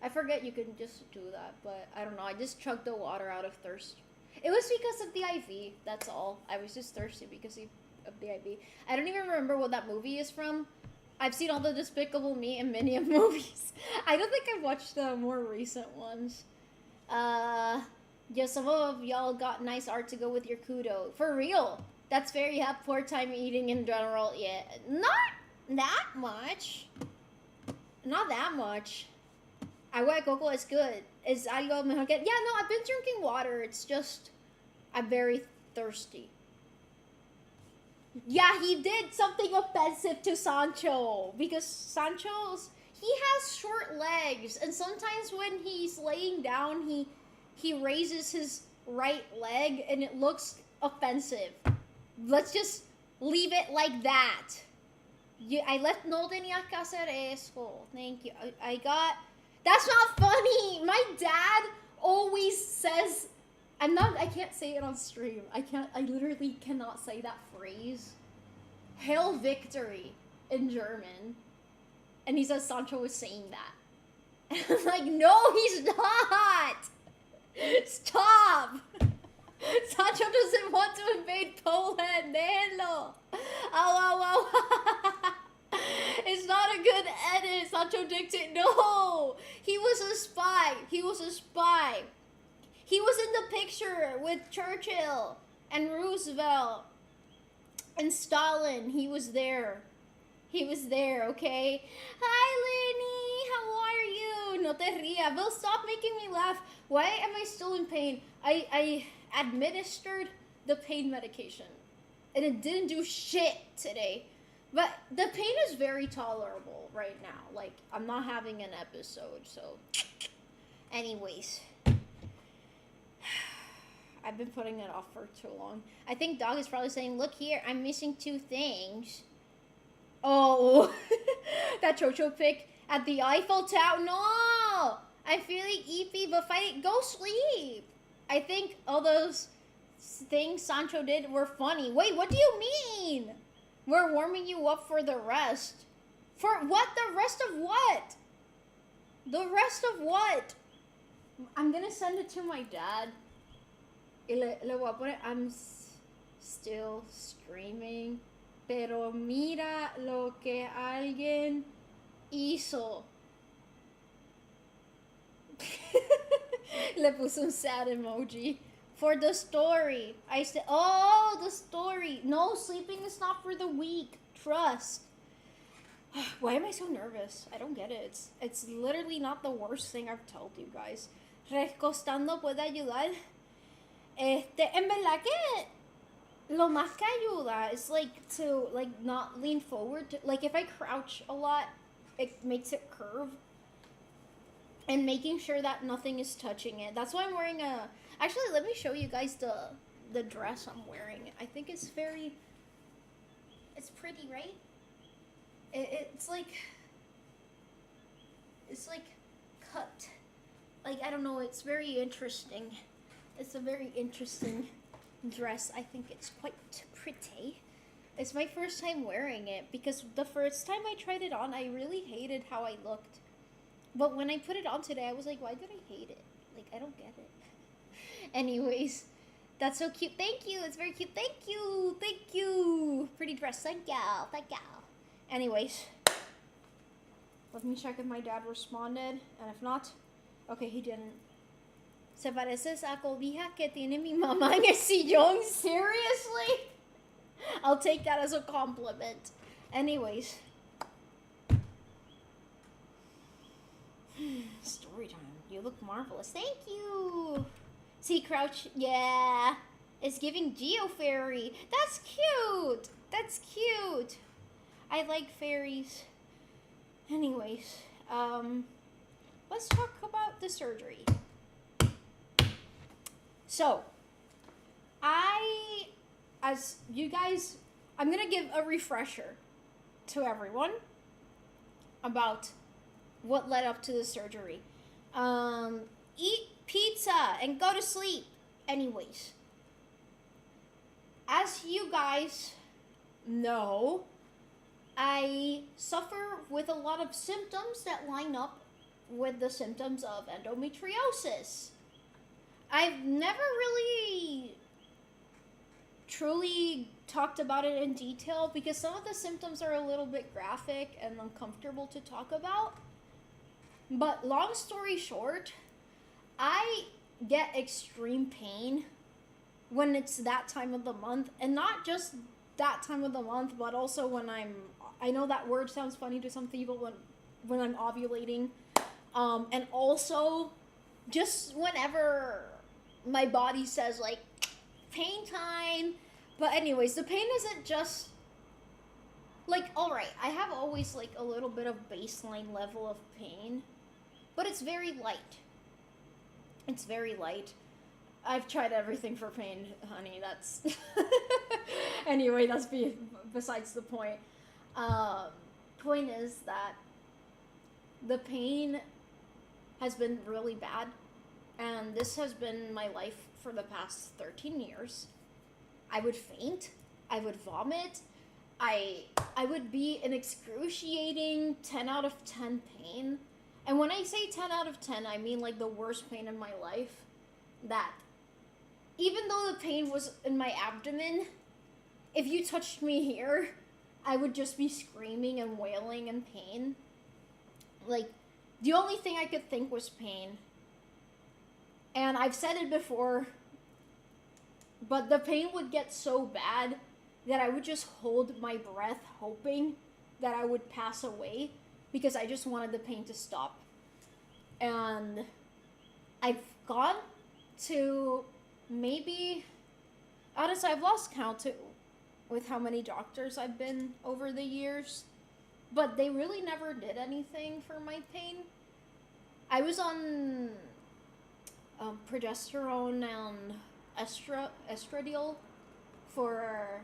I forget you can just do that, but I don't know. I just chugged the water out of thirst. It was because of the IV. That's all. I was just thirsty because of the IV. I don't even remember what that movie is from. I've seen all the Despicable Me and Minion movies. I don't think I've watched the more recent ones. Yeah, some of y'all got nice art to go with your kudo. For real. That's very poor time eating in general. Yeah, not that much. Not that much. Agua de coco is good. Es algo mejor que... Yeah, no, I've been drinking water. It's just... I'm very thirsty. Yeah, he did something offensive to Sancho. Because Sancho's... He has short legs. And sometimes when he's laying down, he raises his right leg. And it looks offensive. Let's just leave it like that. No tenía que hacer eso. Thank you. I got... That's not funny. My dad always says... I can't say it on stream. I literally cannot say that phrase. Hail victory in German. And he says Sancho was saying that. And I'm like, no, he's not. Stop. Sancho doesn't want to invade Poland. Déjenlo. Ow. It's not a good edit. Sancho dictated. No. He was a spy. He was in the picture with Churchill and Roosevelt and Stalin. He was there, okay? Hi, Lenny. How are you? No te rías. Bill, stop making me laugh. Why am I still in pain? I administered the pain medication, and it didn't do shit today. But the pain is very tolerable right now. Like, I'm not having an episode, so... Anyways... I've been putting it off for too long. I think Dog is probably saying, look here, I'm missing 2 things. Oh, that Chocho pic at the Eiffel Tower. No! I'm feeling eepy, but go sleep. I think all those things Sancho did were funny. Wait, what do you mean? We're warming you up for the rest. For what? The rest of what? The rest of what? I'm gonna send it to my dad. Le voy a poner, I'm still streaming, pero mira lo que alguien hizo. Le puse un sad emoji. For the story. I said, oh, the story. No, sleeping is not for the weak. Trust. Why am I so nervous? I don't get it. It's literally not the worst thing I've told you guys. Recostando puede ayudar. En verdad que lo más que ayuda is to not lean forward. Like if I crouch a lot, it makes it curve. And making sure that nothing is touching it. That's why I'm wearing a... Actually, let me show you guys the dress I'm wearing. I think it's very... It's pretty, right? It's like cut. Like, I don't know, it's very interesting. It's a very interesting dress. I think it's quite pretty. It's my first time wearing it because the first time I tried it on, I really hated how I looked. But when I put it on today, I was like, why did I hate it? Like, I don't get it. Anyways, that's so cute. Thank you. It's very cute. Thank you. Thank you. Pretty dress. Thank y'all. Thank y'all. Anyways, let me check if my dad responded. And if not, okay, he didn't. Se pareces a cobija que tiene mi mamá en el sillón. Seriously? I'll take that as a compliment. Anyways. Storytime. You look marvelous. Thank you. See, Crouch. Yeah. It's giving Geo Fairy. That's cute. That's cute. I like fairies. Anyways. Let's talk about the surgery. So, as you guys, I'm going to give a refresher to everyone about what led up to the surgery. Eat pizza and go to sleep. Anyways, as you guys know, I suffer with a lot of symptoms that line up with the symptoms of endometriosis. I've never really truly talked about it in detail because some of the symptoms are a little bit graphic and uncomfortable to talk about. But long story short, I get extreme pain when it's that time of the month, and not just that time of the month, but also when I know that word sounds funny to some people, when I'm ovulating, and also just whenever my body says like pain time. But anyways, the pain isn't just like, all right, I have always like a little bit of baseline level of pain, but it's very light. It's very light. I've tried everything for pain, honey. That's anyway. That's besides the point. Point is that the pain has been really bad, and this has been my life for the past 13 years. I would faint. I would vomit. I would be in excruciating 10 out of 10 pain. And when I say 10 out of 10, I mean like the worst pain in my life. That even though the pain was in my abdomen, if you touched me here, I would just be screaming and wailing in pain. Like, the only thing I could think was pain. And I've said it before, but the pain would get so bad that I would just hold my breath hoping that I would pass away because I just wanted the pain to stop. And I've gone to maybe, honestly, I've lost count with how many doctors I've been over the years, but they really never did anything for my pain. I was on progesterone and estradiol for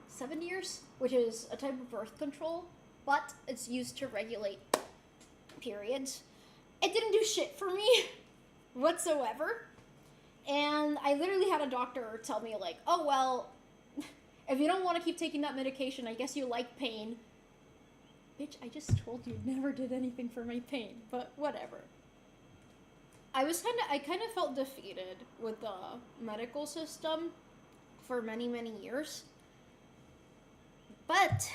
7 years, which is a type of birth control, but it's used to regulate periods. It didn't do shit for me whatsoever. And I literally had a doctor tell me like, oh, well, if you don't want to keep taking that medication, I guess you like pain. Bitch, I just told you never did anything for my pain, but whatever. I kind of felt defeated with the medical system for many, many years. But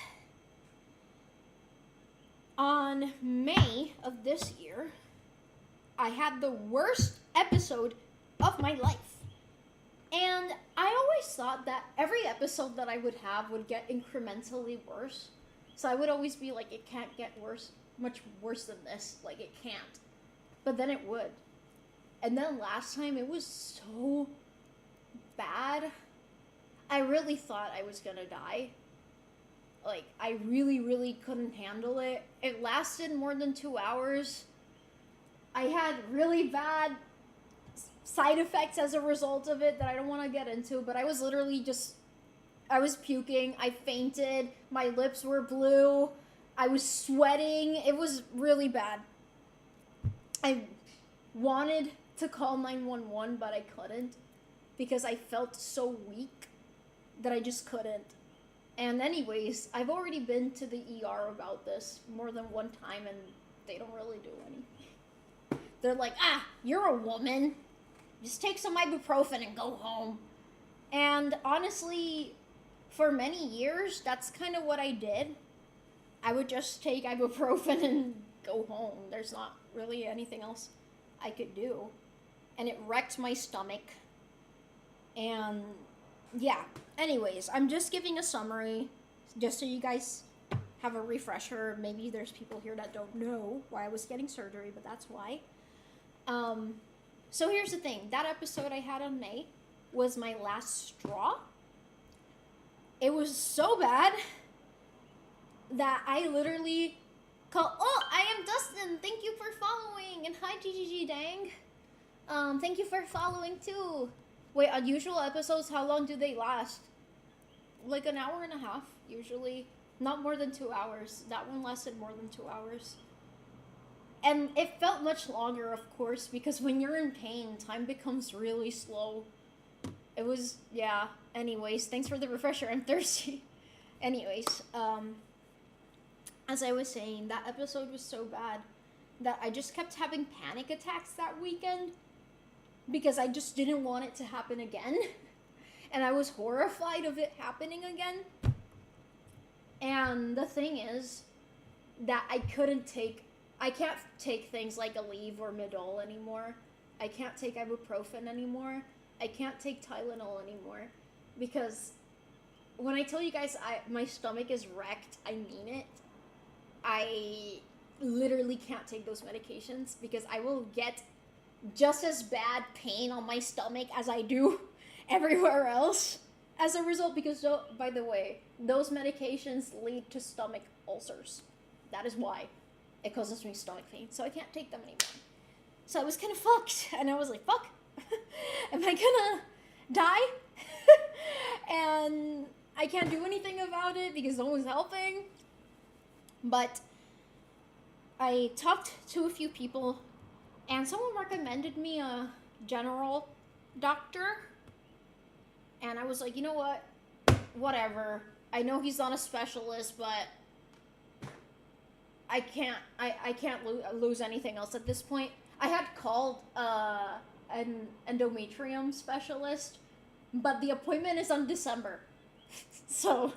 on May of this year, I had the worst episode of my life. And I always thought that every episode that I would have would get incrementally worse. So I would always be like, it can't get worse, much worse than this. Like, it can't. But then it would. And then last time, it was so bad. I really thought I was gonna die. Like, I really, really couldn't handle it. It lasted more than 2 hours. I had really bad side effects as a result of it that I don't want to get into, but I was literally I was puking, I fainted, my lips were blue, I was sweating, it was really bad. I wanted to call 911, but I couldn't because I felt so weak that I just couldn't. And anyways, I've already been to the ER about this more than one time, and they don't really do anything. They're like, you're a woman. Just take some ibuprofen and go home. And honestly, for many years, that's kind of what I did. I would just take ibuprofen and go home. There's not really anything else I could do. And it wrecked my stomach. And yeah, anyways, I'm just giving a summary just so you guys have a refresher. Maybe there's people here that don't know why I was getting surgery, but that's why. So here's the thing. That episode I had on May was my last straw. It was so bad that I literally called, I am Dustin. Thank you for following. And hi, GGG Dang. Thank you for following too. Wait, unusual episodes, how long do they last? Like an hour and a half, usually. Not more than 2 hours. That one lasted more than 2 hours. And it felt much longer, of course, because when you're in pain, time becomes really slow. It was, yeah. Anyways, thanks for the refresher. I'm thirsty. Anyways, as I was saying, that episode was so bad that I just kept having panic attacks that weekend because I just didn't want it to happen again. And I was horrified of it happening again. And the thing is that I can't take things like Aleve or Midol anymore. I can't take ibuprofen anymore. I can't take Tylenol anymore. Because when I tell you guys my stomach is wrecked, I mean it. I literally can't take those medications because I will get just as bad pain on my stomach as I do everywhere else as a result, because by the way, those medications lead to stomach ulcers. That is why it causes me stomach pain, so I can't take them anymore. So I was kind of fucked, and I was like, fuck, am I gonna die? And I can't do anything about it because no one's helping. But I talked to a few people, and someone recommended me a general doctor. And I was like, you know what? Whatever. I know he's not a specialist, but I can't lose anything else at this point. I had called an endometrium specialist, but the appointment is on December. So,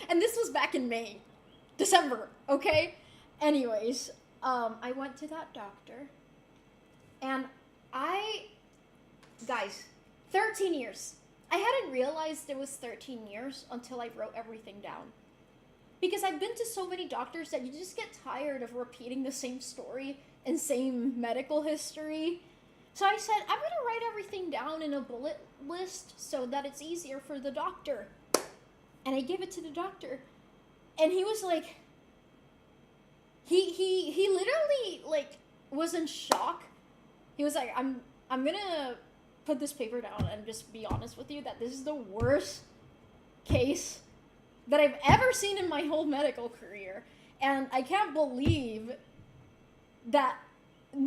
and this was back in May. December, okay? Anyways, I went to that doctor, and guys, 13 years. I hadn't realized it was 13 years until I wrote everything down. Because I've been to so many doctors that you just get tired of repeating the same story and same medical history. So I said, I'm gonna write everything down in a bullet list so that it's easier for the doctor. And I gave it to the doctor. And he was like, he literally like was in shock. He was like, I'm gonna put this paper down and just be honest with you that this is the worst case that I've ever seen in my whole medical career. And I can't believe that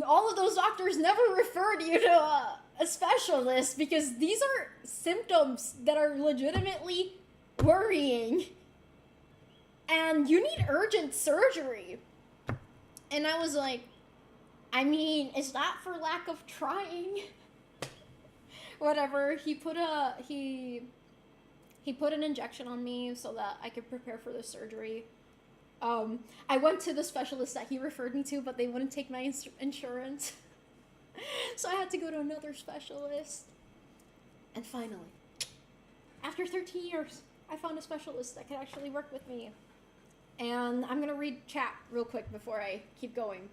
all of those doctors never referred you to a specialist, because these are symptoms that are legitimately worrying. And you need urgent surgery. And I was like, I mean, it's not for lack of trying. Whatever. He put an injection on me so that I could prepare for the surgery. I went to the specialist that he referred me to, but they wouldn't take my insurance. So I had to go to another specialist. And finally, after 13 years, I found a specialist that could actually work with me. And I'm gonna read chat real quick before I keep going.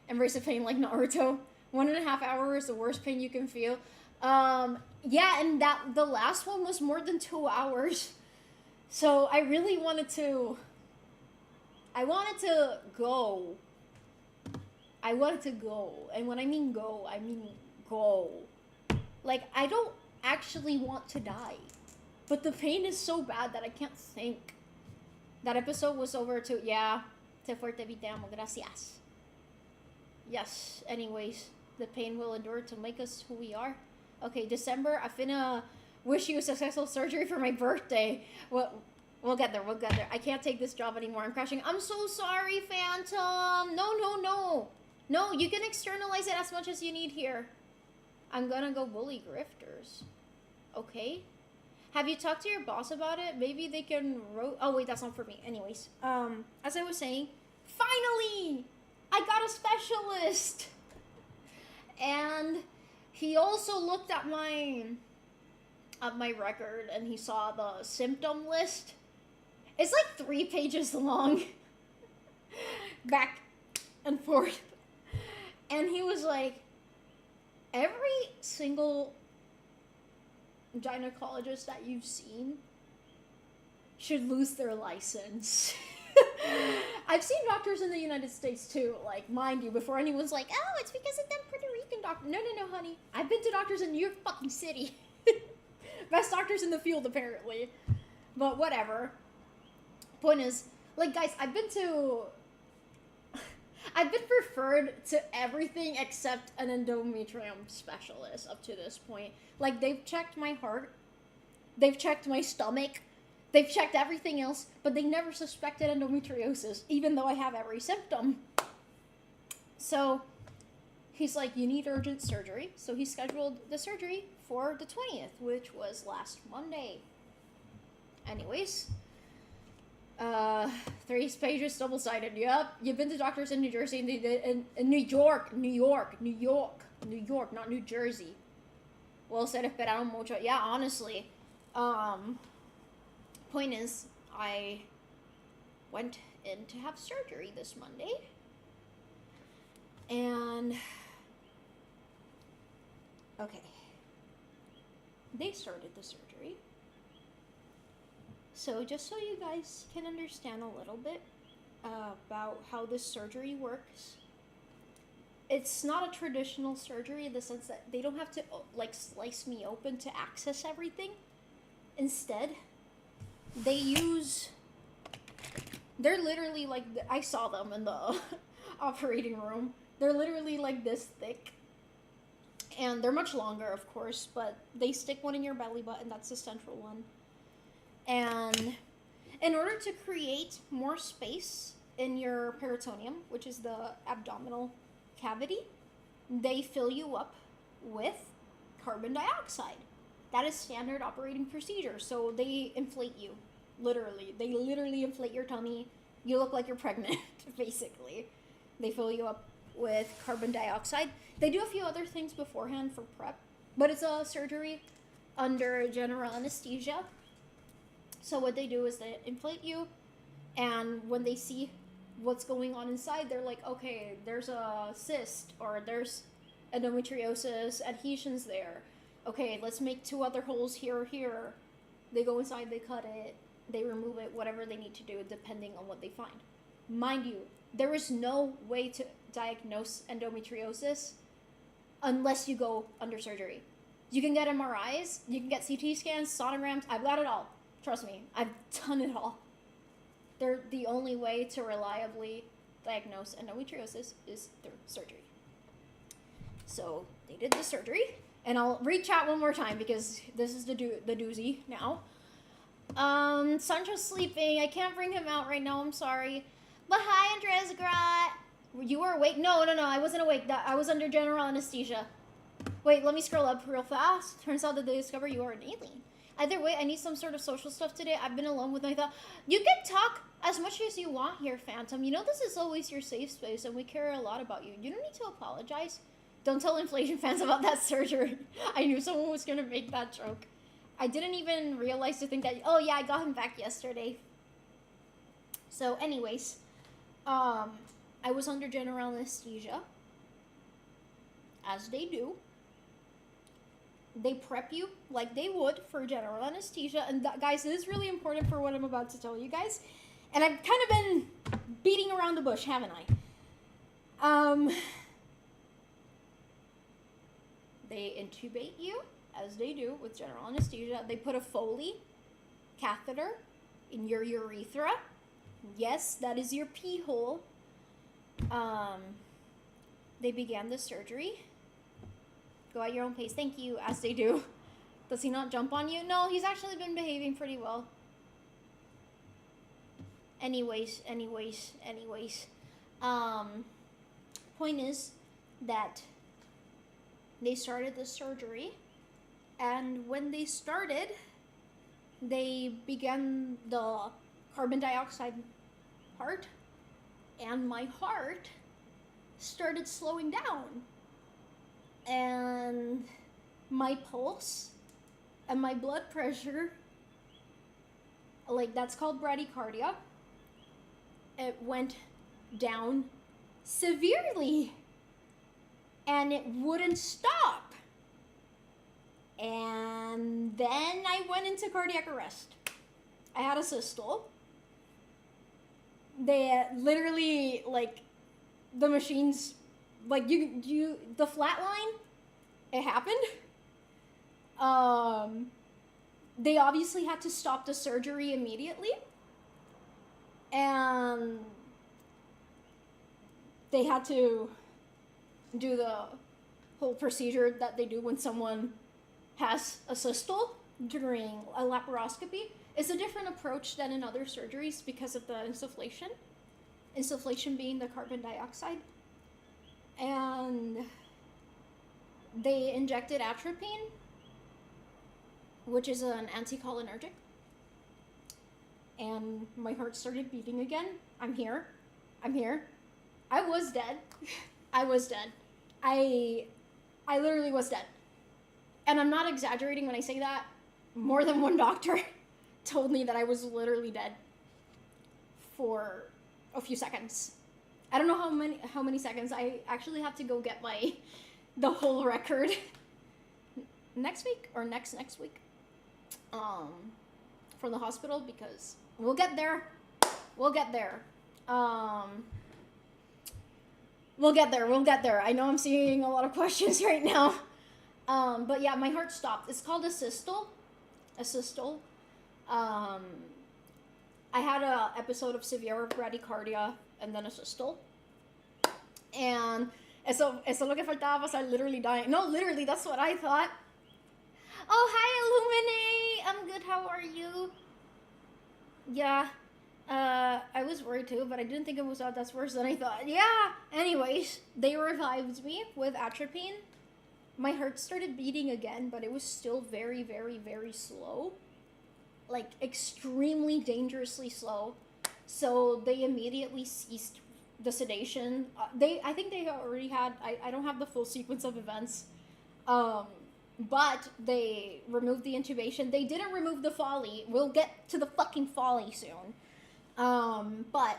Embrace the pain like Naruto. 1.5 hours is the worst pain you can feel. Yeah, and the last one was more than 2 hours. So I really wanted to go. And when I mean go, I mean go. Like, I don't actually want to die. But the pain is so bad that I can't think. That episode was over too. Yeah. Te fuerte evitamos. Gracias. Yes. Anyways, the pain will endure to make us who we are. Okay, December, I finna wish you a successful surgery for my birthday. We'll get there. I can't take this job anymore. I'm crashing. I'm so sorry, Phantom. No. No, you can externalize it as much as you need here. I'm gonna go bully grifters. Okay? Have you talked to your boss about it? Maybe they can oh wait, that's not for me. Anyways, as I was saying, finally, I got a specialist. And he also looked at my record and he saw the symptom list. It's like 3 pages long. Back and forth. And he was like, every single gynecologist that you've seen should lose their license. I've seen doctors in the United States too, like, mind you, before anyone's like, oh, it's because of them Puerto Rican doctors. No, honey. I've been to doctors in New York fucking City. Best doctors in the field, apparently. But whatever. Point is, like, guys, I've been referred to everything except an endometrium specialist up to this point. Like, they've checked my heart. They've checked my stomach. They've checked everything else, but they never suspected endometriosis, even though I have every symptom. So he's like, you need urgent surgery. So he scheduled the surgery for the 20th, which was last Monday. Anyways, 3 pages, double-sided. Yep, you've been to doctors in New Jersey, in New York, not New Jersey. Well, se esperaron mucho. Yeah, honestly. Point is, I went in to have surgery this Monday. And, okay. They started the surgery. So just so you guys can understand a little bit about how this surgery works, it's not a traditional surgery in the sense that they don't have to like slice me open to access everything. Instead, they're literally like, I saw them in the operating room. They're literally like this thick. And they're much longer, of course, but they stick one in your belly button. That's the central one. And in order to create more space in your peritoneum, which is the abdominal cavity, they fill you up with carbon dioxide. That is standard operating procedure. So they inflate you, literally. They literally inflate your tummy. You look like you're pregnant, basically. They fill you up with carbon dioxide. They do a few other things beforehand for prep, but it's a surgery under general anesthesia. So what they do is they inflate you, and when they see what's going on inside, they're like, okay, there's a cyst, or there's endometriosis, adhesions there. Okay, let's make 2 other holes here or here. They go inside, they cut it, they remove it, whatever they need to do, depending on what they find. Mind you, there is no way to diagnose endometriosis unless you go under surgery. You can get MRIs, you can get CT scans, sonograms. I've got it all. Trust me, I've done it all. They're the only way to reliably diagnose endometriosis is through surgery. So they did the surgery, and I'll read chat one more time because this is the doozy now. Sancho's sleeping. I can't bring him out right now. I'm sorry. But hi, Andres Grat. You were awake? No, I wasn't awake. I was under general anesthesia. Wait, let me scroll up real fast. Turns out that they discover you are an alien. Either way, I need some sort of social stuff today. I've been alone with my thought. You can talk as much as you want here, Phantom. You know this is always your safe space, and we care a lot about you. You don't need to apologize. Don't tell inflation fans about that surgery. I knew someone was going to make that joke. I didn't even realize to think that, oh yeah, I got him back yesterday. So anyways, I was under general anesthesia, as they do. They prep you like they would for general anesthesia. And that, guys, this is really important for what I'm about to tell you guys. And I've kind of been beating around the bush, haven't I? They intubate you, as they do with general anesthesia. They put a Foley catheter in your urethra. Yes, that is your pee hole. They began the surgery. Go at your own pace. Thank you, as they do. Does he not jump on you? No, he's actually been behaving pretty well. Anyways. Point is that they started the surgery, and when they started, they began the carbon dioxide part, and my heart started slowing down. And my pulse and my blood pressure, like that's called bradycardia, it went down severely. And it wouldn't stop. And then I went into cardiac arrest. I had a systole. They literally, like, the machines, like, the flat line, it happened. They obviously had to stop the surgery immediately. And they had to do the whole procedure that they do when someone has a systole. during a laparoscopy. It's a different approach than in other surgeries because of the insufflation. Insufflation being the carbon dioxide. And they injected atropine, which is an anticholinergic. And my heart started beating again. I'm here. I was dead. I was dead. I literally was dead. And I'm not exaggerating when I say that. More than one doctor told me that I was literally dead for a few seconds. I don't know how many seconds. I actually have to go get the whole record next week or next week from the hospital, because we'll get there. We'll get there. I know I'm seeing a lot of questions right now. But yeah, my heart stopped. It's called a systole. I had a episode of severe bradycardia and then a systole. And eso lo que faltaba pasar, literally dying. No, literally, that's what I thought. Oh, hi, Illuminate. I'm good. How are you? Yeah. I was worried too, but I didn't think it was that's worse than I thought. Yeah. Anyways, they revived me with atropine. My heart started beating again, but it was still very, very, very slow. Like, extremely dangerously slow. So they immediately ceased the sedation. I think they already had, I don't have the full sequence of events. But they removed the intubation. They didn't remove the Foley. We'll get to the fucking Foley soon. But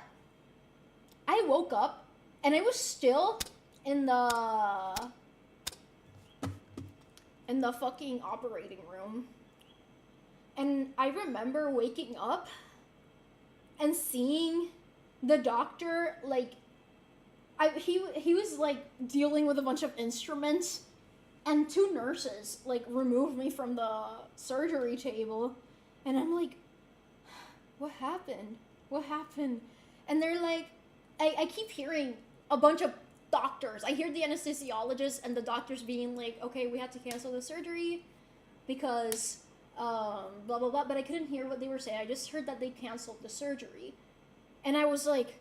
I woke up and I was still in the fucking operating room. And I remember waking up and seeing the doctor, like, he was like dealing with a bunch of instruments, and two nurses like removed me from the surgery table, and I'm like, what happened? And they're like, I keep hearing a bunch of doctors. I hear the anesthesiologist and the doctors being like, okay, we had to cancel the surgery because blah blah blah, but I couldn't hear what they were saying. I just heard that they canceled the surgery. And I was like,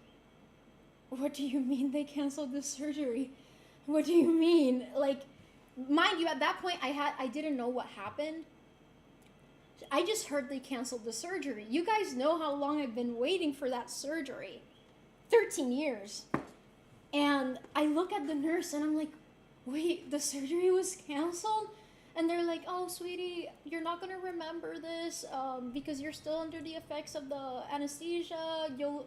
what do you mean they canceled the surgery? What do you mean? Like, mind you, at that point I didn't know what happened. I just heard they canceled the surgery. You guys know how long I've been waiting for that surgery. 13 years. And I look at the nurse and I'm like, wait, the surgery was canceled? And they're like, oh, sweetie, you're not going to remember this because you're still under the effects of the anesthesia. They'll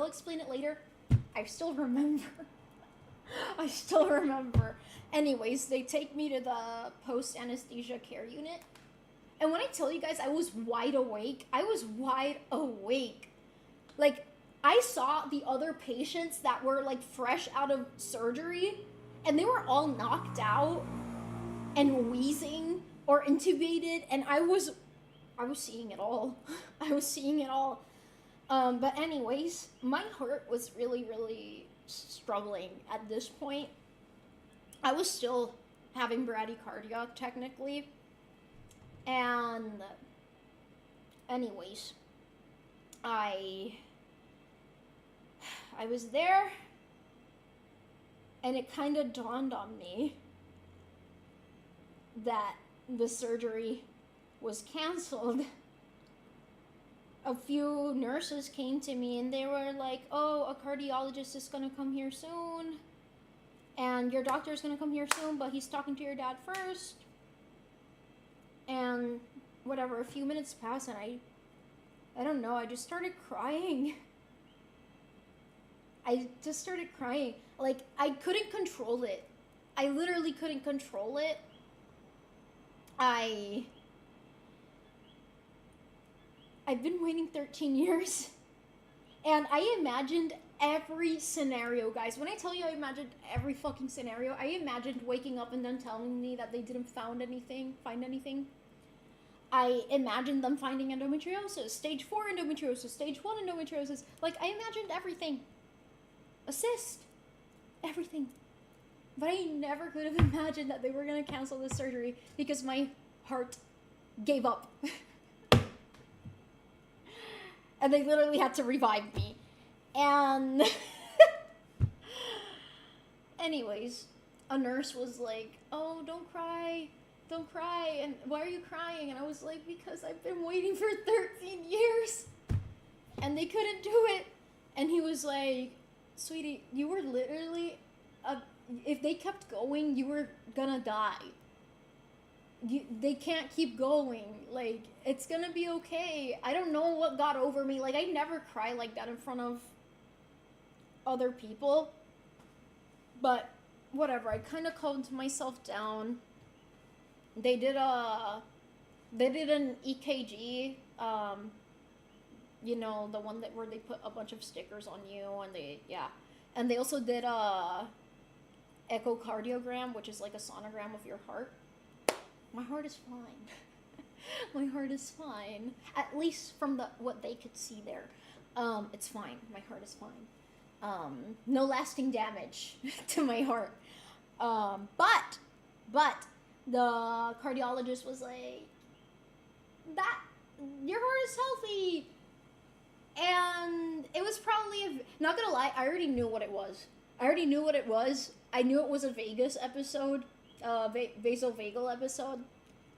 explain it later. I still remember. Anyways, they take me to the post-anesthesia care unit. And when I tell you guys I was wide awake, Like, I saw the other patients that were, like, fresh out of surgery, and they were all knocked out and wheezing or intubated, and I was seeing it all. But anyways, my heart was really, really struggling at this point. I was still having bradycardia, technically. And anyways, I was there, and it kind of dawned on me that the surgery was canceled. A few nurses came to me and they were like, oh, a cardiologist is gonna come here soon, and your doctor's gonna come here soon, but he's talking to your dad first. And whatever, a few minutes passed, and I don't know, I just started crying. Like, I couldn't control it. I literally couldn't control it. I've been waiting 13 years. And I imagined every scenario, guys. When I tell you I imagined every fucking scenario, I imagined waking up and then telling me that they didn't find anything. I imagined them finding endometriosis, stage 4 endometriosis, stage 1 endometriosis. Like, I imagined everything. A cyst. Everything. But I never could have imagined that they were going to cancel this surgery because my heart gave up. And they literally had to revive me. And anyways, a nurse was like, oh, don't cry, and why are you crying? And I was like, because I've been waiting for 13 years and they couldn't do it. And he was like, sweetie, you were literally if they kept going, you were gonna die. They can't keep going. Like, it's gonna be okay. I don't know what got over me. Like, I never cry like that in front of other people. But whatever. I kind of calmed myself down. They did an EKG. You know, the one where they put a bunch of stickers on you, and they also did a echocardiogram, which is like a sonogram of your heart. My heart is fine. My heart is fine. At least from what they could see there. It's fine. My heart is fine. No lasting damage to my heart. But the cardiologist was like, that your heart is healthy. And it was probably not gonna lie, I already knew what it was. I knew it was a vagus episode, vasovagal episode,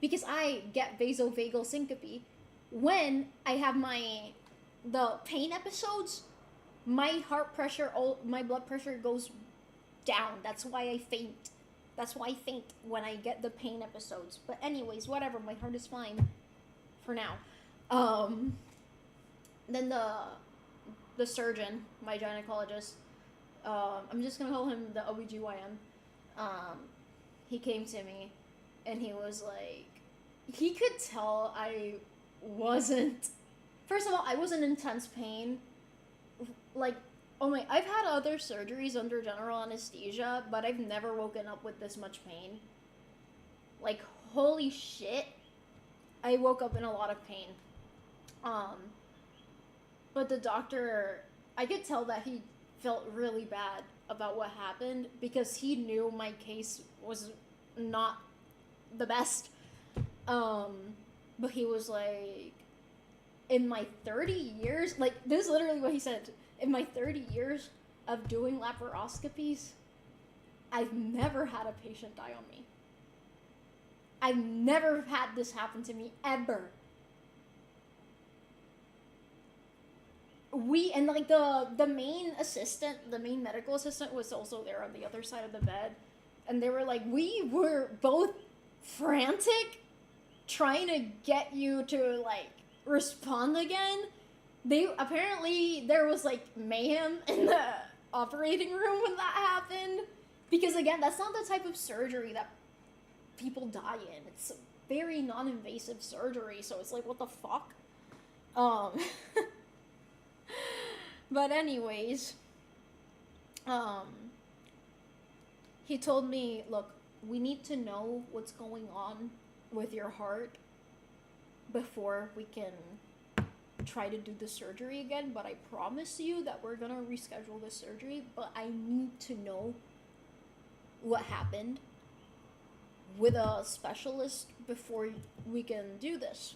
because I get vasovagal syncope when I have the pain episodes. My heart pressure, my blood pressure goes down. That's why I faint. When I get the pain episodes. But anyways, whatever. My heart is fine for now. Then the surgeon, my gynecologist, I'm just gonna call him the OBGYN. He came to me, and he was like, he could tell I wasn't. First of all, I was in intense pain. Like, oh my, I've had other surgeries under general anesthesia, but I've never woken up with this much pain. Like, holy shit. I woke up in a lot of pain. But the doctor, I could tell that he felt really bad about what happened because he knew my case was not the best. But he was like, in my 30 years, like, this is literally what he said. In my 30 years of doing laparoscopies, I've never had a patient die on me. I've never had this happen to me, ever. And like the main medical assistant was also there on the other side of the bed. And they were like, we were both frantic trying to get you to like respond again. Apparently there was like mayhem in the operating room when that happened. Because again, that's not the type of surgery that people die in. It's very non-invasive surgery, so it's like, what the fuck? But anyways, he told me, look, we need to know what's going on with your heart before we can try to do the surgery again, but I promise you that we're gonna reschedule the surgery, but I need to know what happened with a specialist before we can do this.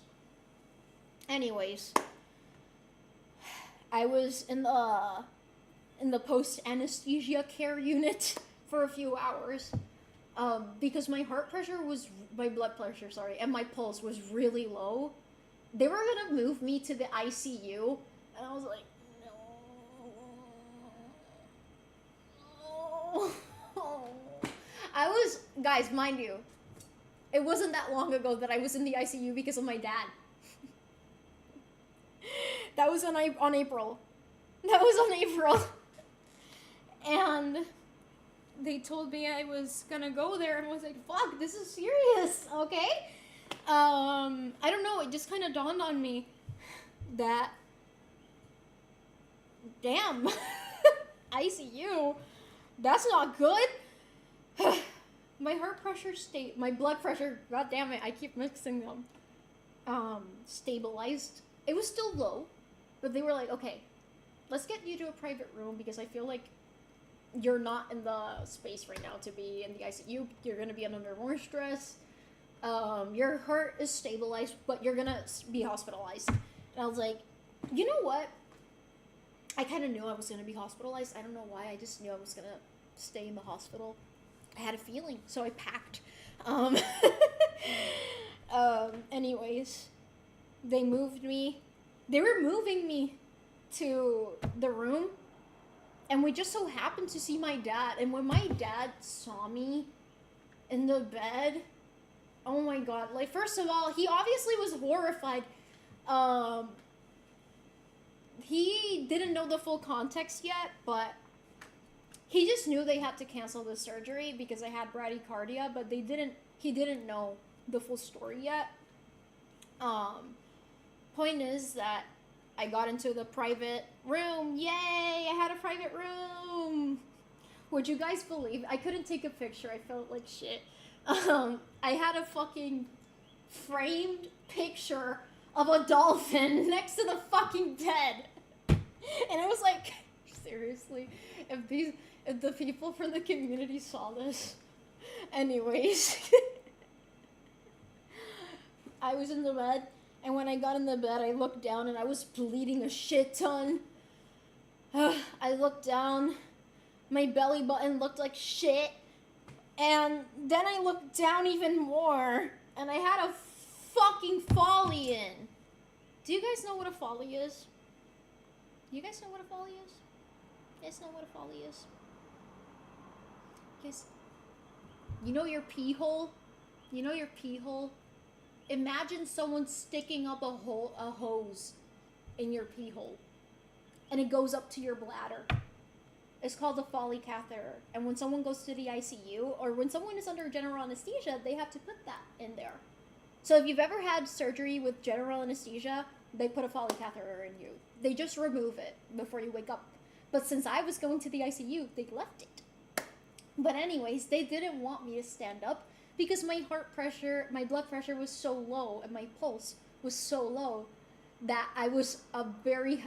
Anyways, I was in the post-anesthesia care unit for a few hours because my blood pressure, and my pulse was really low. They were gonna move me to the ICU, and I was like, no. Guys, mind you, it wasn't that long ago that I was in the ICU because of my dad. That was on April. And they told me I was gonna go there, and I was like, fuck, this is serious, okay? I don't know, it just kind of dawned on me that, damn, ICU, that's not good. My blood pressure, god damn it, I keep mixing them, stabilized. It was still low, but they were like, okay, let's get you to a private room because I feel like you're not in the space right now to be in the ICU. You're going to be under more stress. Your heart is stabilized, but you're gonna be hospitalized. And I was like, you know what? I kind of knew I was gonna be hospitalized. I don't know why. I just knew I was gonna stay in the hospital. I had a feeling, so I packed. Anyways, they moved me. They were moving me to the room, and we just so happened to see my dad. And when my dad saw me in the bed, oh my god, like, first of all, he obviously was horrified. He didn't know the full context yet, but he just knew they had to cancel the surgery because I had bradycardia, but he didn't know the full story yet. Point is that I got into the private room. Yay, I had a private room. Would you guys believe? I couldn't take a picture. I felt like shit. I had a fucking framed picture of a dolphin next to the fucking bed. And I was like, seriously, if the people from the community saw this. Anyways. I was in the bed, and when I got in the bed, I looked down and I was bleeding a shit ton. I looked down, my belly button looked like shit. And then I looked down even more, and I had a fucking folly in. Do you guys know what a folly is? You guys know what a folly is? You guys know what a folly is? Guys, you know your pee hole? You know your pee hole? Imagine someone sticking up a hose in your pee hole, and it goes up to your bladder. It's called a Foley catheter. And when someone goes to the ICU, or when someone is under general anesthesia, they have to put that in there. So if you've ever had surgery with general anesthesia, they put a Foley catheter in you. They just remove it before you wake up. But since I was going to the ICU, they left it. But anyways, they didn't want me to stand up because my heart pressure, my blood pressure was so low, and my pulse was so low that I was at very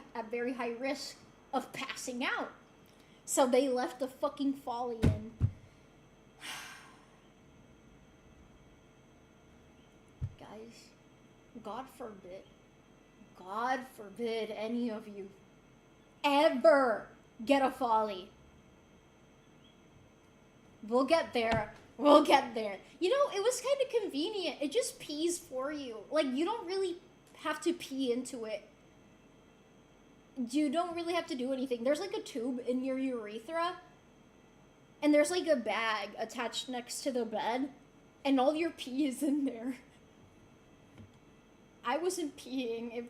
high risk of passing out. So they left the fucking Foley in. Guys, God forbid any of you ever get a Foley. We'll get there. You know, it was kind of convenient. It just pees for you. Like, you don't really have to pee into it. You don't really have to do anything. There's like a tube in your urethra, and there's like a bag attached next to the bed, and all your pee is in there. I wasn't peeing.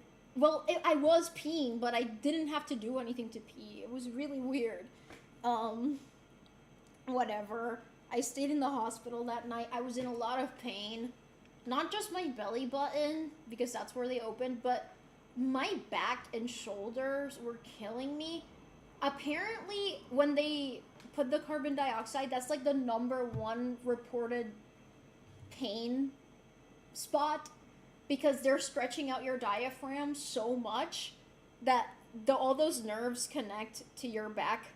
I was peeing, but I didn't have to do anything to pee. It was really weird. Whatever. I stayed in the hospital that night. I was in a lot of pain. Not just my belly button, because that's where they opened, but my back and shoulders were killing me. Apparently, when they put the carbon dioxide, that's like the #1 reported pain spot, because they're stretching out your diaphragm so much that all those nerves connect to your back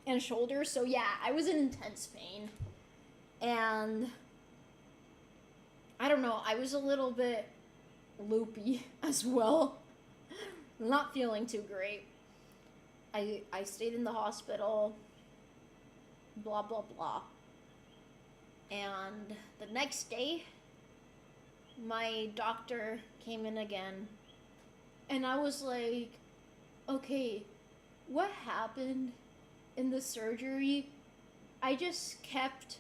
and shoulders. So yeah, I was in intense pain. And I don't know, I was a little bit loopy as well. Not feeling too great. I stayed in the hospital, blah blah blah. And the next day, my doctor came in again, and I was like, okay, what happened in the surgery? I just kept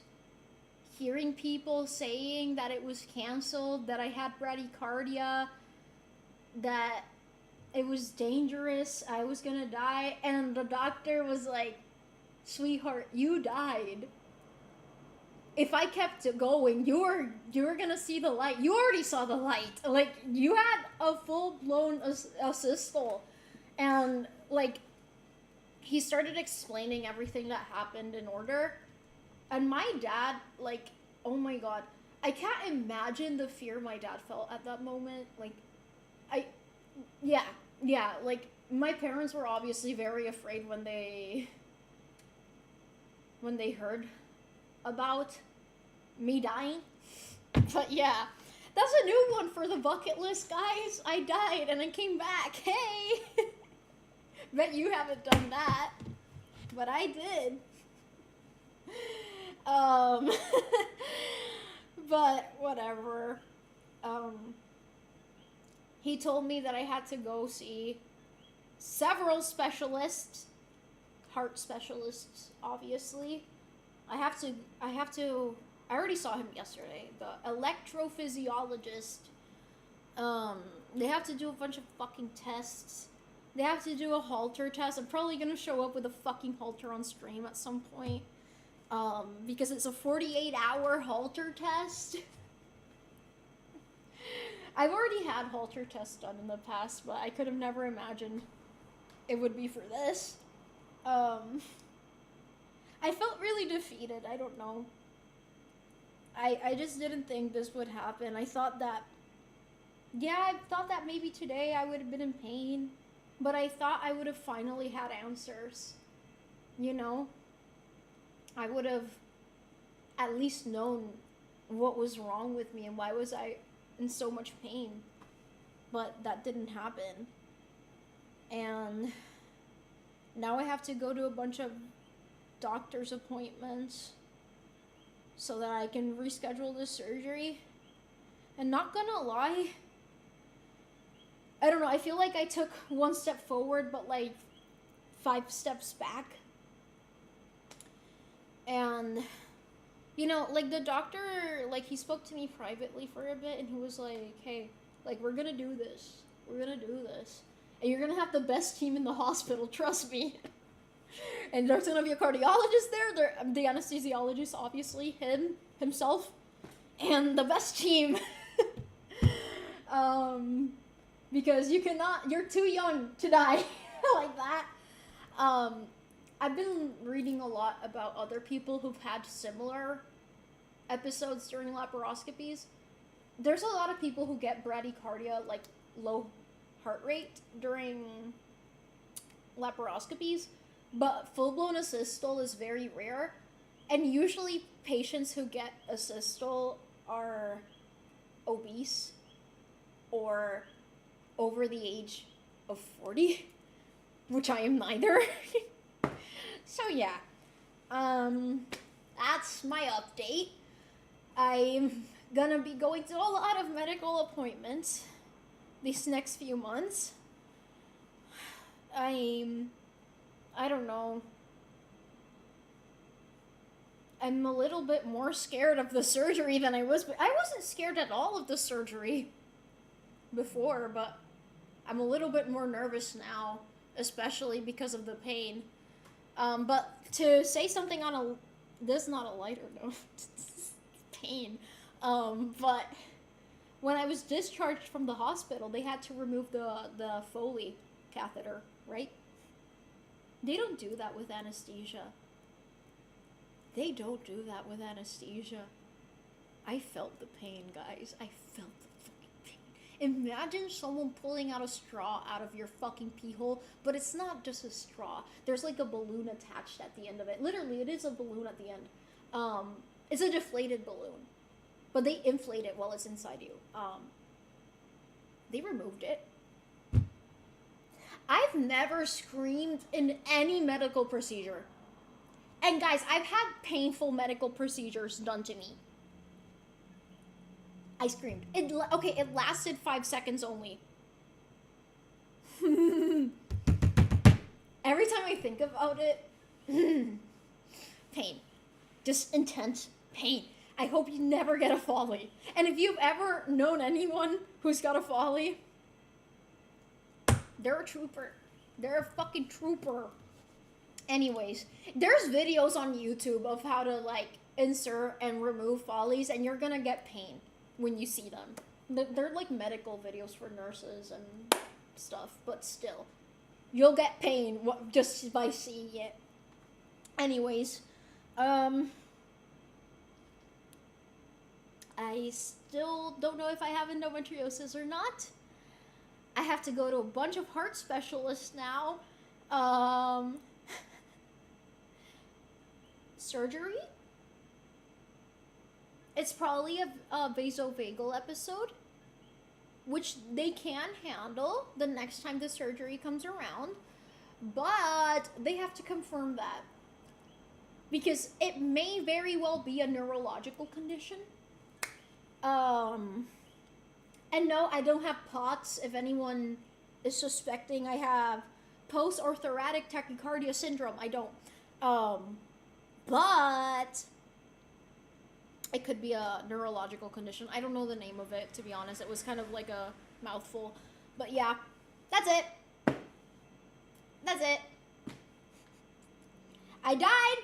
hearing people saying that it was canceled, that I had bradycardia, that it was dangerous, I was gonna die, and the doctor was like, sweetheart, you died. If I kept going, you were gonna see the light. You already saw the light. Like, you had a full-blown asystole. And, like, he started explaining everything that happened in order. And my dad, like, oh my god, I can't imagine the fear my dad felt at that moment. Like, yeah, like, my parents were obviously very afraid when they heard about me dying. But yeah, that's a new one for the bucket list, guys. I died and I came back. Hey! Bet you haven't done that. But I did. Um, but whatever. He told me that I had to go see several specialists, heart specialists, obviously. I already saw him yesterday. The electrophysiologist. They have to do a bunch of fucking tests. They have to do a halter test. I'm probably gonna show up with a fucking halter on stream at some point. Because it's a 48-hour halter test. I've already had halter tests done in the past, but I could have never imagined it would be for this. I felt really defeated. I don't know. I just didn't think this would happen. I thought that maybe today I would have been in pain, but I thought I would have finally had answers. You know? I would have at least known what was wrong with me and why was I in so much pain. But that didn't happen. And now I have to go to a bunch of doctor's appointments so that I can reschedule this surgery. And not gonna lie, I don't know, I feel like I took one step forward but like 5 steps back. And, you know, like the doctor, like he spoke to me privately for a bit and he was like, hey, like we're gonna do this. We're gonna do this. And you're gonna have the best team in the hospital, trust me. And there's gonna be a cardiologist there, the anesthesiologist, obviously, himself, and the best team. Because you're too young to die like that. I've been reading a lot about other people who've had similar episodes during laparoscopies. There's a lot of people who get bradycardia, like low heart rate, during laparoscopies, but full-blown asystole is very rare, and usually patients who get asystole are obese or over the age of 40, which I am neither. So yeah, that's my update. I'm gonna be going to a lot of medical appointments these next few months. I don't know. I'm a little bit more scared of the surgery than I was, but I wasn't scared at all of the surgery before, but I'm a little bit more nervous now, especially because of the pain. But to say something on this is not a lighter note, pain. But when I was discharged from the hospital, they had to remove the Foley catheter, right? They don't do that with anesthesia. They don't do that with anesthesia. I felt the pain, guys. I felt the fucking pain. Imagine someone pulling out a straw out of your fucking pee hole, but it's not just a straw. There's like a balloon attached at the end of it. Literally, it is a balloon at the end. It's a deflated balloon, but they inflate it while it's inside you. They removed it. I've never screamed in any medical procedure. And guys, I've had painful medical procedures done to me. I screamed. It lasted 5 seconds only. Every time I think about it, pain. Just intense pain. I hope you never get a Foley. And if you've ever known anyone who's got a Foley, they're a trooper. They're a fucking trooper. Anyways, there's videos on YouTube of how to like insert and remove Follies, and you're gonna get pain when you see them. They're like medical videos for nurses and stuff, but still, you'll get pain just by seeing it. Anyways, I still don't know if I have endometriosis or not. I have to go to a bunch of heart specialists now. Surgery? It's probably a vasovagal episode, which they can handle the next time the surgery comes around, but they have to confirm that. Because it may very well be a neurological condition. And no, I don't have POTS. If anyone is suspecting I have post-orthostatic tachycardia syndrome, I don't. But it could be a neurological condition. I don't know the name of it, to be honest. It was kind of like a mouthful. But yeah, that's it. That's it. I died,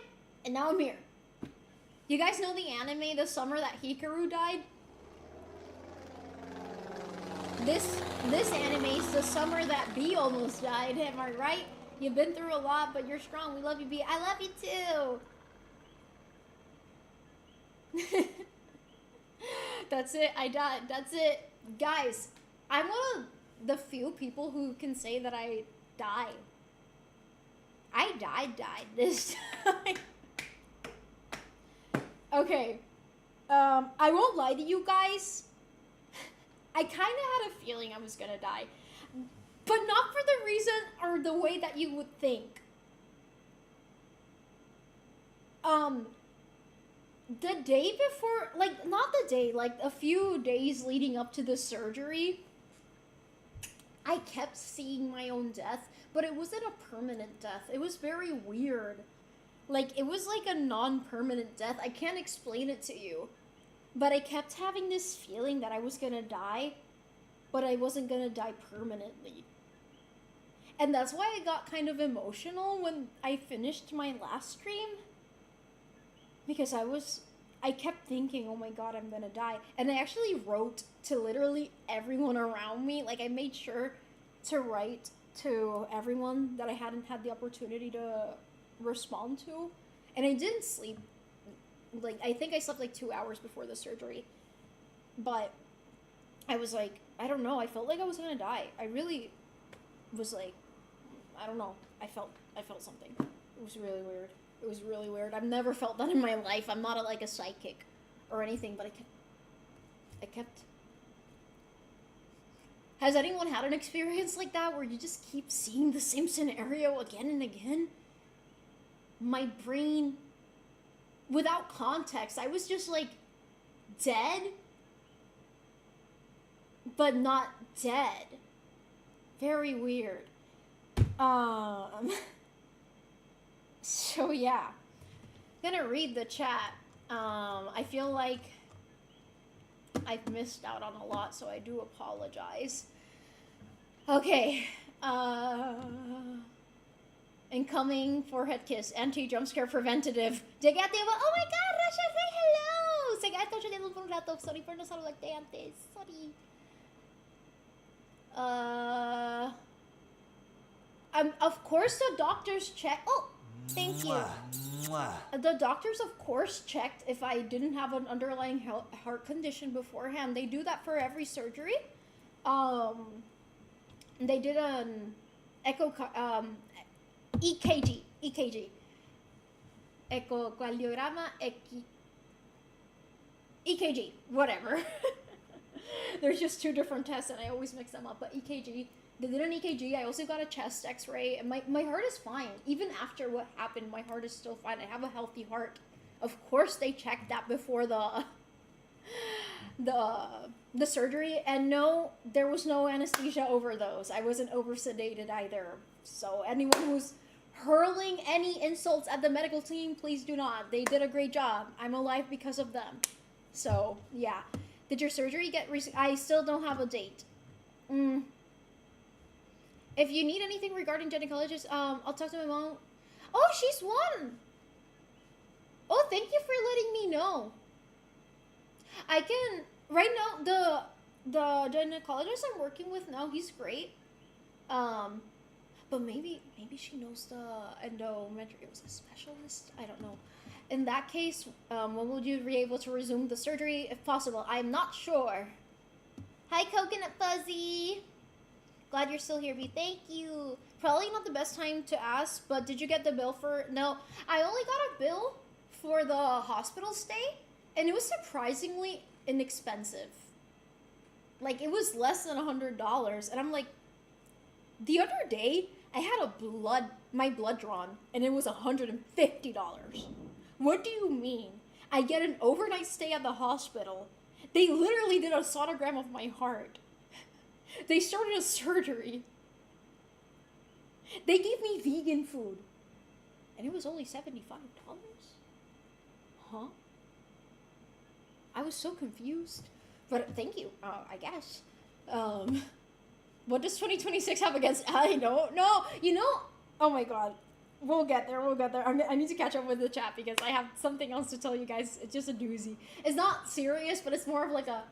and now I'm here. You guys know the anime The Summer That Hikaru Died? This anime is The Summer That Bee Almost Died. Am I right? You've been through a lot, but you're strong. We love you, Bee. I love you too. That's it. I died. That's it. Guys, I'm one of the few people who can say that I died. I died this time. Okay. I won't lie to you guys. I kind of had a feeling I was gonna die. But not for the reason or the way that you would think. The day before, like, not the day, like a few days leading up to the surgery, I kept seeing my own death, but it wasn't a permanent death. It was very weird. Like, it was like a non-permanent death. I can't explain it to you. But I kept having this feeling that I was gonna die, but I wasn't gonna die permanently. And that's why I got kind of emotional when I finished my last stream. Because I kept thinking, oh my god, I'm gonna die. And I actually wrote to literally everyone around me. Like, I made sure to write to everyone that I hadn't had the opportunity to respond to. And I didn't sleep. Like, I think I slept like 2 hours before the surgery. But I was like, I don't know. I felt like I was gonna die. I really was like, I don't know. I felt something. It was really weird. It was really weird. I've never felt that in my life. I'm not like a psychic or anything, but I kept. Has anyone had an experience like that where you just keep seeing the same scenario again and again? My brain, without context, I was just like dead, but not dead. Very weird. So yeah, I'm gonna read the chat. I feel like I've missed out on a lot, so I do apologize. Okay, incoming forehead kiss, anti-jump scare preventative. Negativo. Oh my god, Rasha, say hello! Say, I thought you did por un rato. Sorry por no saludarte antes. Sorry. Of course the doctors check. Oh, thank you. The doctors, of course, checked if I didn't have an underlying heart condition beforehand. They do that for every surgery. They did an EKG, echocardiograma, EKG, whatever. There's just two different tests, and I always mix them up. But EKG. They did an EKG. I also got a chest x-ray, and my heart is fine. Even after what happened, my heart is still fine. I have a healthy heart. Of course, they checked that before the surgery, and no, there was no anesthesia overdose. I wasn't over-sedated either. So anyone who's hurling any insults at the medical team, please do not. They did a great job. I'm alive because of them. So, yeah. Did your surgery get I still don't have a date. If you need anything regarding gynecologist, I'll talk to my mom. Oh, she's won! Oh, thank you for letting me know. I can, right now, the gynecologist I'm working with now, he's great. But maybe she knows the endometriosis specialist. I don't know. In that case, when will you be able to resume the surgery, if possible? I'm not sure. Hi, Coconut Fuzzy. Glad you're still here, B. Thank you. Probably not the best time to ask, but did you get the bill for... No, I only got a bill for the hospital stay, And it was surprisingly inexpensive. Like, it was less than $100. And I'm like, the other day, I had my blood drawn, and it was $150. What do you mean? I get an overnight stay at the hospital. They literally did a sonogram of my heart. They started a surgery. They gave me vegan food. And it was only $75. Huh? I was so confused. But thank you, I guess. What does 2026 have against... I don't know. You know... Oh my god. We'll get there. I need to catch up with the chat because I have something else to tell you guys. It's just a doozy. It's not serious, but it's more of like a...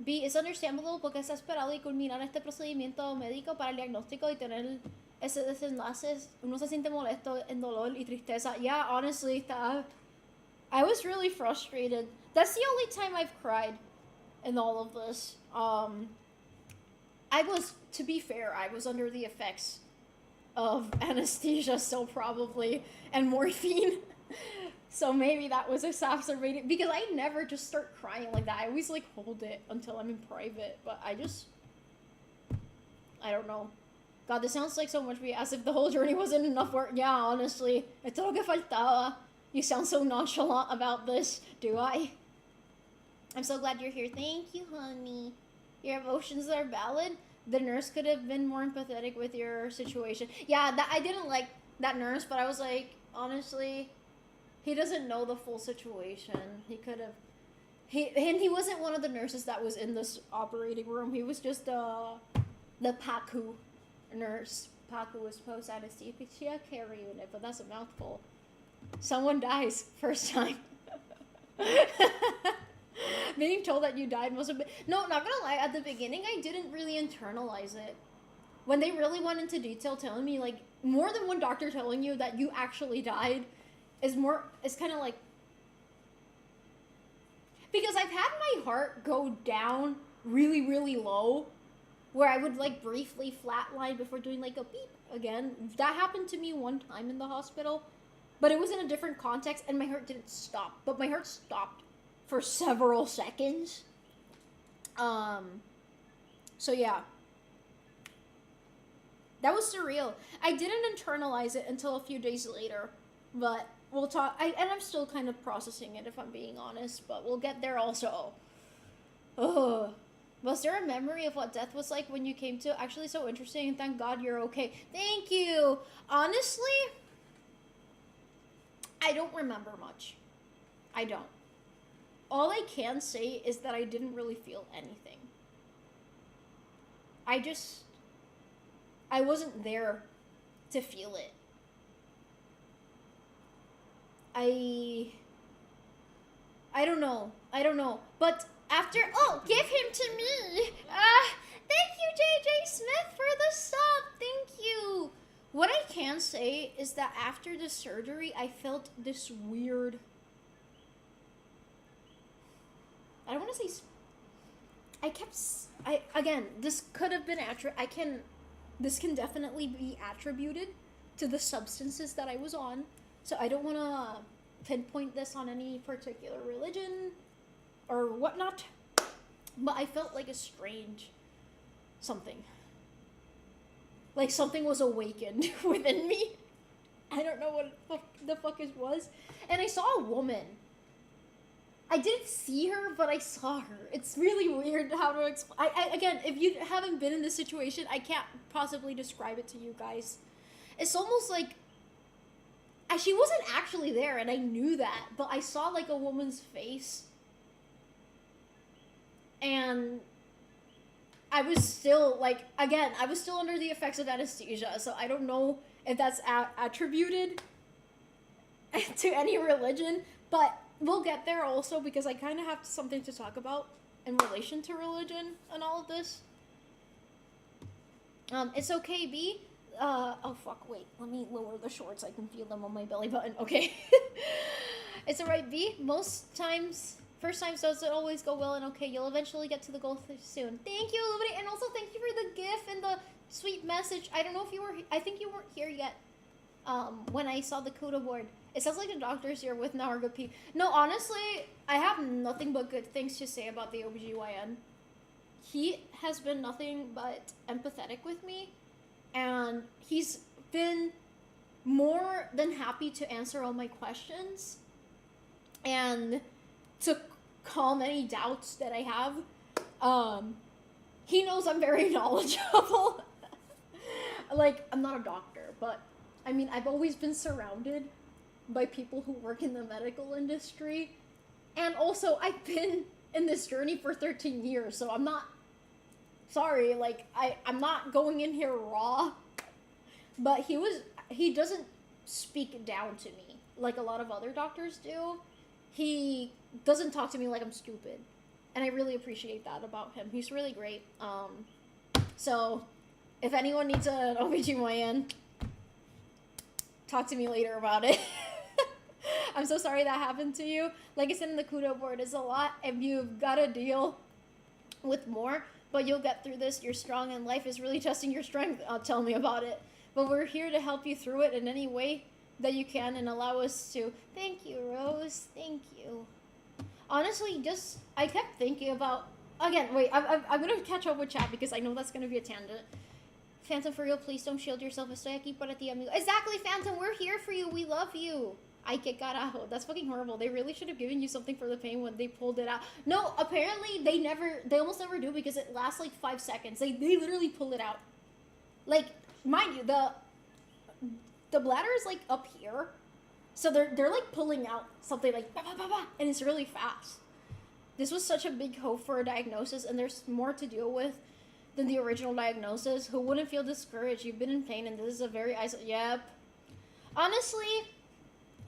B, es understandable porque se ha esperado y culminar este procedimiento médico para el diagnóstico y tener ese desenlace. Uno se siente molesto, en dolor y tristeza. Yeah, honestly, I was really frustrated. That's the only time I've cried in all of this. To be fair, I was under the effects of anesthesia, so probably, and morphine. So maybe that was exacerbated, because I never just start crying like that. I always like hold it until I'm in private, but I don't know. God, this sounds like so much as if the whole journey wasn't enough work. Yeah, honestly, it's lo que faltaba. You sound so nonchalant about this. Do I? I'm so glad you're here. Thank you, honey. Your emotions are valid. The nurse could have been more empathetic with your situation. Yeah, I didn't like that nurse, but I was like, honestly, he doesn't know the full situation. He could have... He wasn't one of the nurses that was in this operating room. He was just the PACU nurse. PACU was post-anesthesia care unit, but that's a mouthful. Someone dies first time. Being told that you died must have been... No, not gonna lie, at the beginning I didn't really internalize it. When they really went into detail telling me, like, more than one doctor telling you that you actually died is kind of like... Because I've had my heart go down really, really low, where I would, like, briefly flatline before doing, like, a beep again. That happened to me one time in the hospital, but it was in a different context, and my heart didn't stop. But my heart stopped for several seconds. So yeah. That was surreal. I didn't internalize it until a few days later, but we'll talk. And I'm still kind of processing it, if I'm being honest, but we'll get there also. Ugh. Was there a memory of what death was like when you came to? Actually, so interesting, and thank God you're okay. Thank you. Honestly, I don't remember much. I don't. All I can say is that I didn't really feel anything. I wasn't there to feel it. I don't know. But after... Oh, give him to me! Thank you, JJ Smith, for the sub! Thank you! What I can say is that after the surgery, I felt this weird... I don't want to say... Again, this could have been... This can definitely be attributed to the substances that I was on. So I don't want to pinpoint this on any particular religion or whatnot. But I felt like a strange something. Like something was awakened within me. I don't know what the fuck it was. And I saw a woman. I didn't see her, but I saw her. It's really weird how to explain. Again, if you haven't been in this situation, I can't possibly describe it to you guys. It's almost like she wasn't actually there, and I knew that, but I saw like a woman's face, and I was still like, again, I was still under the effects of anesthesia, so I don't know if that's attributed to any religion, but we'll get there also, because I kind of have something to talk about in relation to religion and all of this. It's okay, B. Oh fuck, wait, let me lower the shorts, I can feel them on my belly button, okay. It's alright, B. First times doesn't always go well, and okay, you'll eventually get to the goal soon. Thank you, Illuminate, and also thank you for the gif and the sweet message. I don't know if you were, I think you weren't here yet when I saw the CUDA board. It sounds like a doctor's here with Nargapi. No, honestly, I have nothing but good things to say about the OBGYN. He has been nothing but empathetic with me, and he's been more than happy to answer all my questions and to calm any doubts that I have. He knows I'm very knowledgeable. Like, I'm not a doctor, but I mean, I've always been surrounded by people who work in the medical industry, and also I've been in this journey for 13 years, so I'm not sorry, like, I'm not going in here raw, but he doesn't speak down to me like a lot of other doctors do. He doesn't talk to me like I'm stupid, and I really appreciate that about him. He's really great. So if anyone needs an OBGYN, talk to me later about it. I'm so sorry that happened to you. Like I said in the CUDA board, it's a lot, and you've got to deal with more, but you'll get through this. You're strong, and life is really testing your strength. Tell me about it. But we're here to help you through it in any way that you can and allow us to. Thank you, Rose. Thank you. Honestly, I kept thinking about, again, wait, I'm going to catch up with chat because I know that's going to be a tangent. Phantom, for real, please don't shield yourself. Estoy aquí para ti, amigo. Exactly, Phantom, we're here for you. We love you. Ay, que carajo. That's fucking horrible. They really should have given you something for the pain when they pulled it out. No, apparently they almost never do because it lasts like 5 seconds. They literally pull it out. Like, mind you, the bladder is like up here. So they're like pulling out something like bah, bah, bah, bah, and it's really fast. This was such a big hope for a diagnosis, and there's more to deal with than the original diagnosis. Who wouldn't feel discouraged? You've been in pain, and this is a very Yep. Honestly,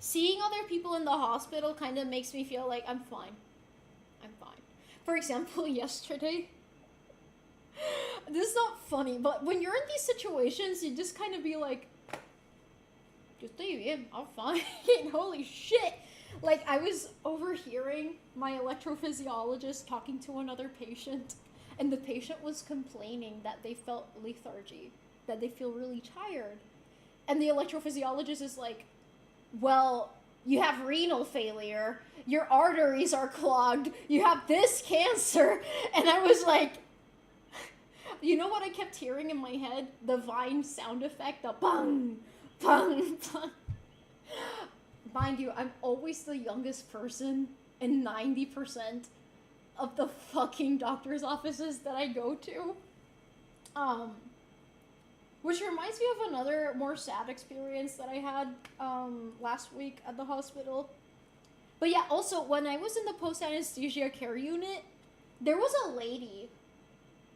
seeing other people in the hospital kind of makes me feel like I'm fine. I'm fine. For example, yesterday, this is not funny, but when you're in these situations, you just kind of be like, just estoy bien, I'm fine. Holy shit. Like, I was overhearing my electrophysiologist talking to another patient, and the patient was complaining that they felt lethargy, that they feel really tired. And the electrophysiologist is like, well, you have renal failure, your arteries are clogged, you have this cancer. And I was like, you know what I kept hearing in my head? The Vine sound effect, the bang, bang, bang. Mind you, I'm always the youngest person in 90% of the fucking doctor's offices that I go to. Which reminds me of another more sad experience that I had last week at the hospital. But yeah, also, when I was in the post-anesthesia care unit, there was a lady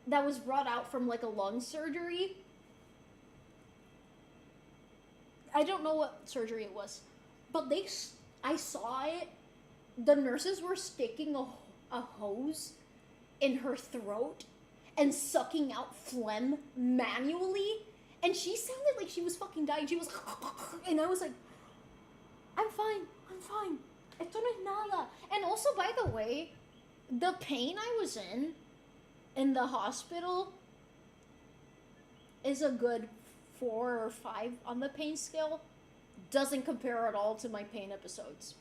that was brought out from like a lung surgery. I don't know what surgery it was, but I saw it. The nurses were sticking a hose in her throat and sucking out phlegm manually. And she sounded like she was fucking dying. She was, and I was like, I'm fine. Esto no es nada. And also, by the way, the pain I was in the hospital is a good 4 or 5 on the pain scale. Doesn't compare at all to my pain episodes.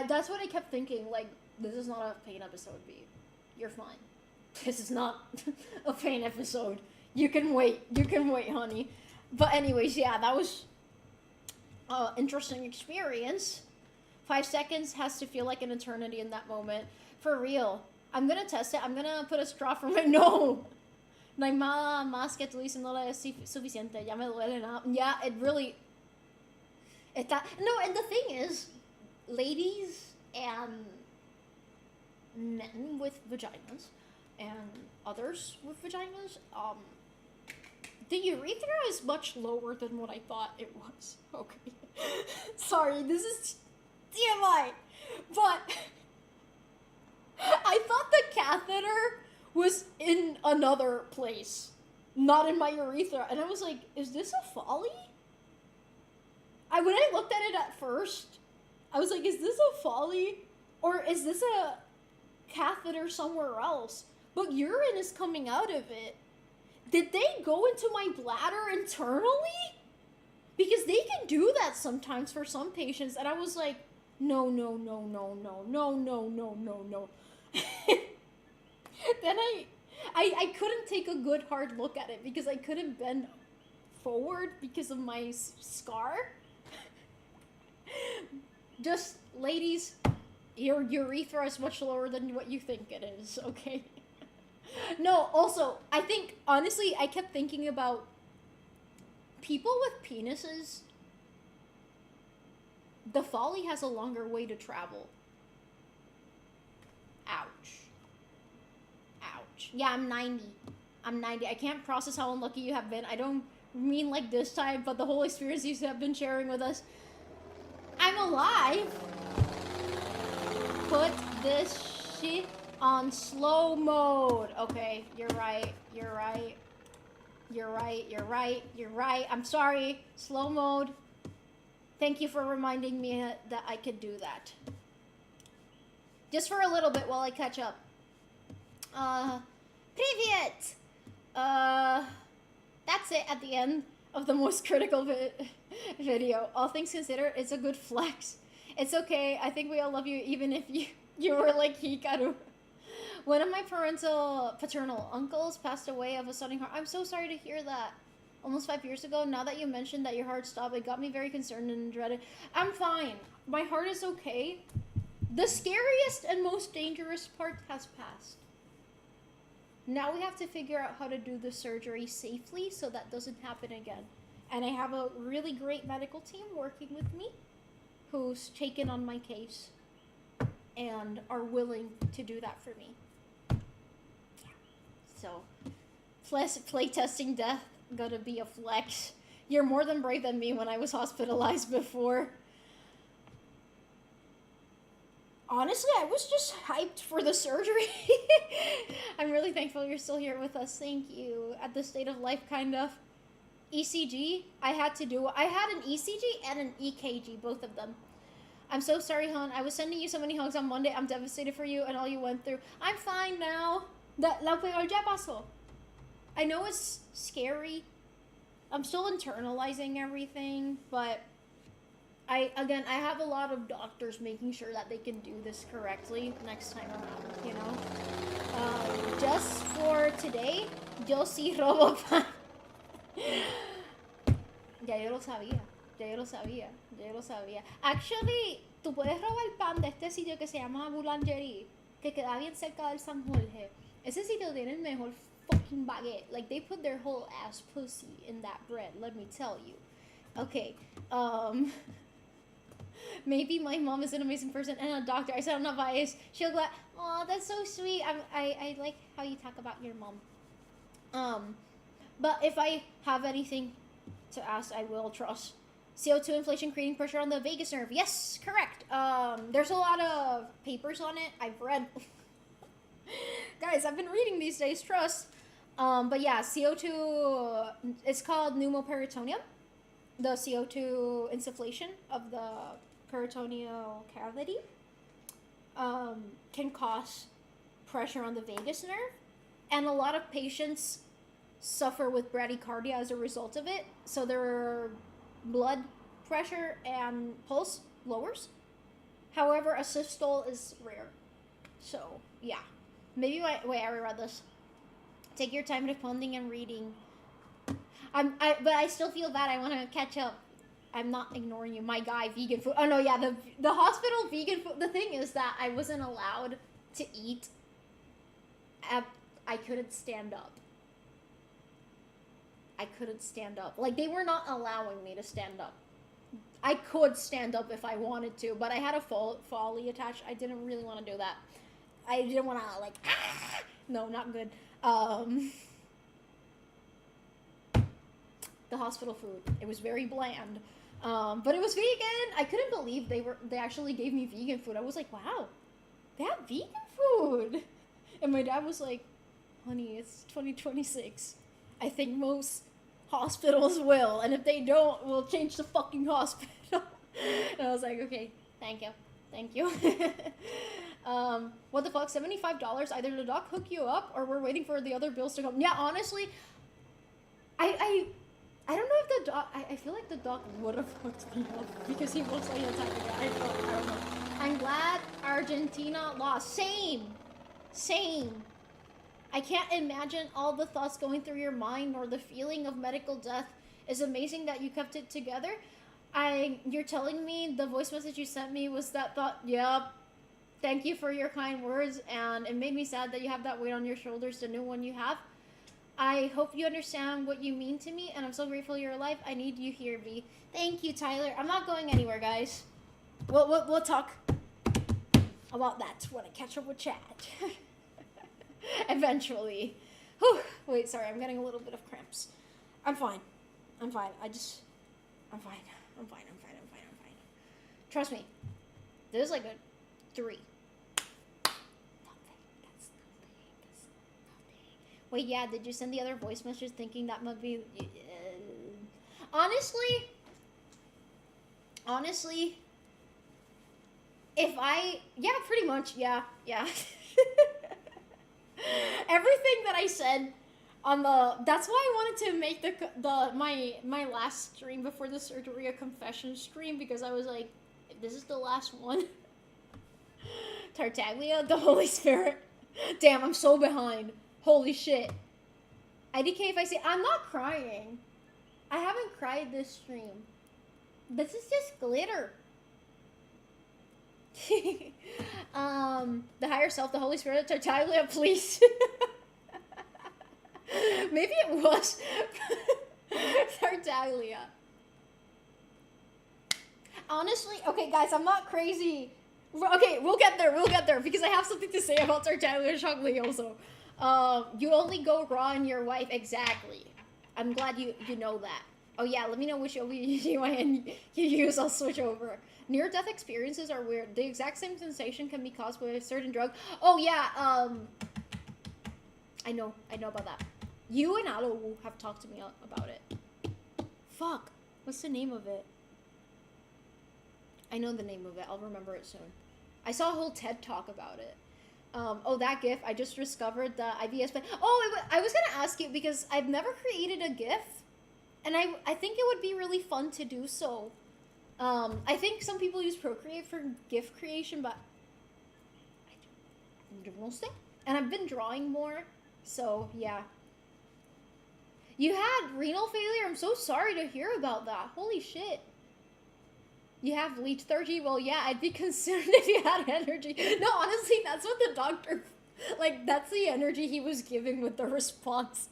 That's what I kept thinking, like, this is not a pain episode, B. You're fine. This is not a pain episode. You can wait, honey. But anyways, yeah, that was an interesting experience. 5 seconds has to feel like an eternity in that moment. For real. I'm gonna test it. I'm gonna put a straw for my... No! No hay más que tú dices, no le es suficiente. Ya me duele nada. Yeah, it really... No, and the thing is, ladies and men with vaginas and others with vaginas, the urethra is much lower than what I thought it was. Okay. Sorry, this is TMI. But I thought the catheter was in another place, not in my urethra. And I was like, is this a folly? When I looked at it at first, I was like, is this a folly? Or is this a catheter somewhere else? But urine is coming out of it. Did they go into my bladder internally? Because they can do that sometimes for some patients, and I was like, no, no, no, no, no, no, no, no, no, no. Then I couldn't take a good hard look at it because I couldn't bend forward because of my scar. Just, ladies, your urethra is much lower than what you think it is, okay? No, also, I think, honestly, I kept thinking about people with penises. The folly has a longer way to travel. Ouch. Ouch. Yeah, I'm 90. I'm 90. I can't process how unlucky you have been. I don't mean like this time, but the whole experience you have been sharing with us. I'm alive. Put this shit on slow mode. Okay, you're right. You're right. You're right. You're right. You're right. I'm sorry. Slow mode. Thank you for reminding me that I could do that. Just for a little bit while I catch up. Привет! That's it at the end of the most critical video. All things considered, it's a good flex. It's okay. I think we all love you, even if you were like Hikaru. One of my paternal uncles passed away of a sudden heart. I'm so sorry to hear that. Almost 5 years ago. Now that you mentioned that your heart stopped, it got me very concerned and dreaded. I'm fine. My heart is okay. The scariest and most dangerous part has passed. Now we have to figure out how to do the surgery safely so that doesn't happen again. And I have a really great medical team working with me who's taken on my case and are willing to do that for me. So, playtesting death gonna be a flex. You're more than brave than me when I was hospitalized before. Honestly, I was just hyped for the surgery. I'm really thankful you're still here with us. Thank you. At the state of life, kind of. ECG, I had an ECG and an EKG, both of them. I'm so sorry, hon. I was sending you so many hugs on Monday. I'm devastated for you and all you went through. I'm fine now. La peor ya pasó. I know it's scary. I'm still internalizing everything, but I have a lot of doctors making sure that they can do this correctly next time around, you know? Just for today, yo sí robo pan. Ya yo lo sabía. Actually, tú puedes robar pan de este sitio que se llama Boulangerie, que queda bien cerca del San Jorge. Ese sitio tiene el mejor fucking baguette. Like, they put their whole ass pussy in that bread, let me tell you. Okay, maybe my mom is an amazing person and a doctor. I said I'm not biased. She'll go, oh, that's so sweet. I like how you talk about your mom. But if I have anything to ask, I will trust. CO2 inflation creating pressure on the vagus nerve. Yes, correct. There's a lot of papers on it. I've read. Guys, I've been reading these days, trust. But yeah, CO2, it's called pneumoperitoneum. The CO2 insufflation of the peritoneal cavity can cause pressure on the vagus nerve. And a lot of patients suffer with bradycardia as a result of it. So their blood pressure and pulse lowers. However, a systole is rare. So, yeah. Maybe, wait, I read this. Take your time responding and reading. But I still feel bad. I want to catch up. I'm not ignoring you. My guy, vegan food. Oh, no, yeah, the hospital vegan food. The thing is that I wasn't allowed to eat. I couldn't stand up. Like, they were not allowing me to stand up. I could stand up if I wanted to, but I had a folly attached. I didn't really want to do that. I didn't want to, like, no, not good. The hospital food, it was very bland. But it was vegan. I couldn't believe they actually gave me vegan food. I was like, wow, they have vegan food. And my dad was like, honey, it's 2026. I think most hospitals will, and if they don't, we'll change the fucking hospital. And I was like, okay, thank you. What the fuck, $75? Either the doc hook you up, or we're waiting for the other bills to come. Yeah, honestly, I I don't know if the dog. I feel like the dog would have hooked me up because he looks like the type of guy. I don't know. I'm glad Argentina lost. Same. I can't imagine all the thoughts going through your mind or the feeling of medical death. It's amazing that you kept it together. You're telling me the voice message you sent me was that thought. Yep. Thank you for your kind words, and it made me sad that you have that weight on your shoulders, the new one you have. I hope you understand what you mean to me, and I'm so grateful you're alive. I need you here, V. Thank you, Tyler. I'm not going anywhere, guys. We'll talk about that when I catch up with Chad. Eventually. Whew. Wait, sorry, I'm getting a little bit of cramps. I'm fine. I'm fine. I'm fine. Trust me. This is like a 3. Wait, yeah, did you send the other voice message thinking that might be... Honestly, if I... Yeah, pretty much, yeah. Everything that I said on the... That's why I wanted to make my last stream before the surgery a confession stream, because I was like, if this is the last one... Tartaglia, the Holy Spirit. Damn, I'm so behind. Holy shit. IDK if I say, I'm not crying. I haven't cried this stream. This is just glitter. The higher self, the Holy Spirit, Tartaglia, please. Maybe it was Tartaglia. Honestly, okay guys, I'm not crazy. Okay, we'll get there, because I have something to say about Tartaglia and Shockley also. You only go raw in your wife, exactly. I'm glad you know that. Oh yeah, let me know which OBGYN you use, I'll switch over. Near-death experiences are weird. The exact same sensation can be caused by a certain drug. Oh yeah, I know about that. You and Alo have talked to me about it. Fuck, what's the name of it? I know the name of it, I'll remember it soon. I saw a whole TED talk about it. Oh, that GIF, I just discovered the IBS plan. Oh, I was gonna ask you, because I've never created a GIF, and I think it would be really fun to do so. I think some people use Procreate for GIF creation, but I don't know. And I've been drawing more, so yeah. You had renal failure? I'm so sorry to hear about that. Holy shit. You have lethargy? Well, yeah, I'd be concerned if you had energy. No, honestly, that's what the doctor... Like, that's the energy he was giving with the response.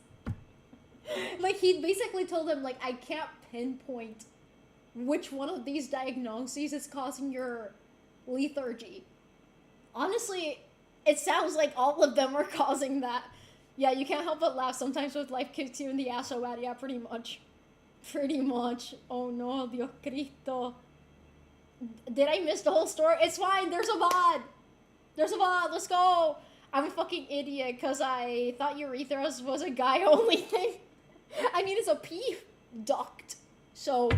Like, he basically told him, like, I can't pinpoint which one of these diagnoses is causing your lethargy. Honestly, it sounds like all of them are causing that. Yeah, you can't help but laugh. Sometimes with life kicks you in the ass so bad. Yeah, pretty much. Pretty much. Oh no, Dios Cristo. Did I miss the whole story? It's fine. There's a VOD. Let's go. I'm a fucking idiot because I thought urethra was a guy-only thing. I mean, it's a pee duct. So,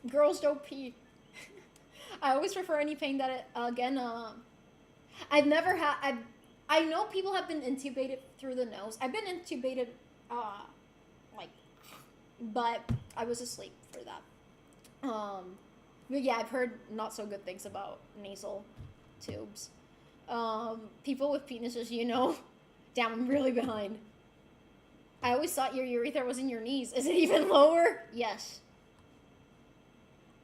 girls don't pee. I always prefer any pain that it, again, I've never had... I know people have been intubated through the nose. I've been intubated, but I was asleep for that. But yeah, I've heard not so good things about nasal tubes. People with penises, you know. Damn, I'm really behind. I always thought your urethra was in your knees. Is it even lower? Yes.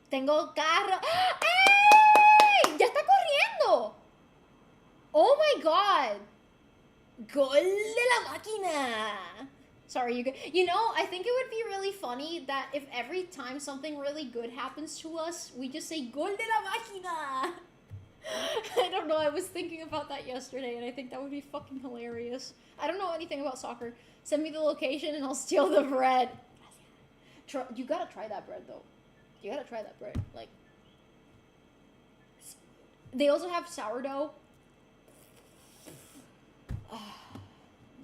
Tengo carro. ¡Ey! ¡Ya está corriendo! Oh my god! Gol de la máquina! Sorry, you know, I think it would be really funny that if every time something really good happens to us, we just say Gol de la máquina! I don't know, I was thinking about that yesterday and I think that would be fucking hilarious. I don't know anything about soccer. Send me the location and I'll steal the bread. You gotta try that bread though. You gotta try that bread. Like, they also have sourdough.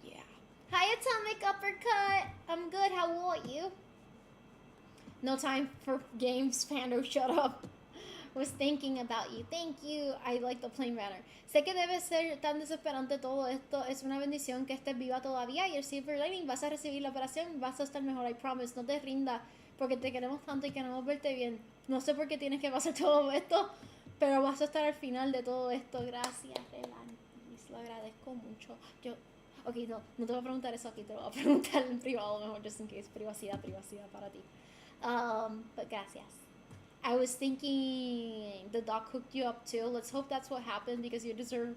Yeah. Hi, Atomic Uppercut. I'm good. How are you? No time for games, Pando. Shut up. Was thinking about you. Thank you. I like the plain manner. Sé que debe ser tan desesperante todo esto. Es una bendición que estés viva todavía. Y el silver lining, vas a recibir la operación. Vas a estar mejor. I promise. No te rinda. porque te queremos tanto y queremos verte bien. No sé por qué tienes que pasar todo esto, pero vas a estar al final de todo esto. Gracias, Relantis, lo agradezco mucho. Ok, no te voy a preguntar eso aquí, te lo voy a preguntar en privado mejor, just in case. Privacidad para ti. But gracias. I was thinking the doc hooked you up too. Let's hope that's what happened because you deserve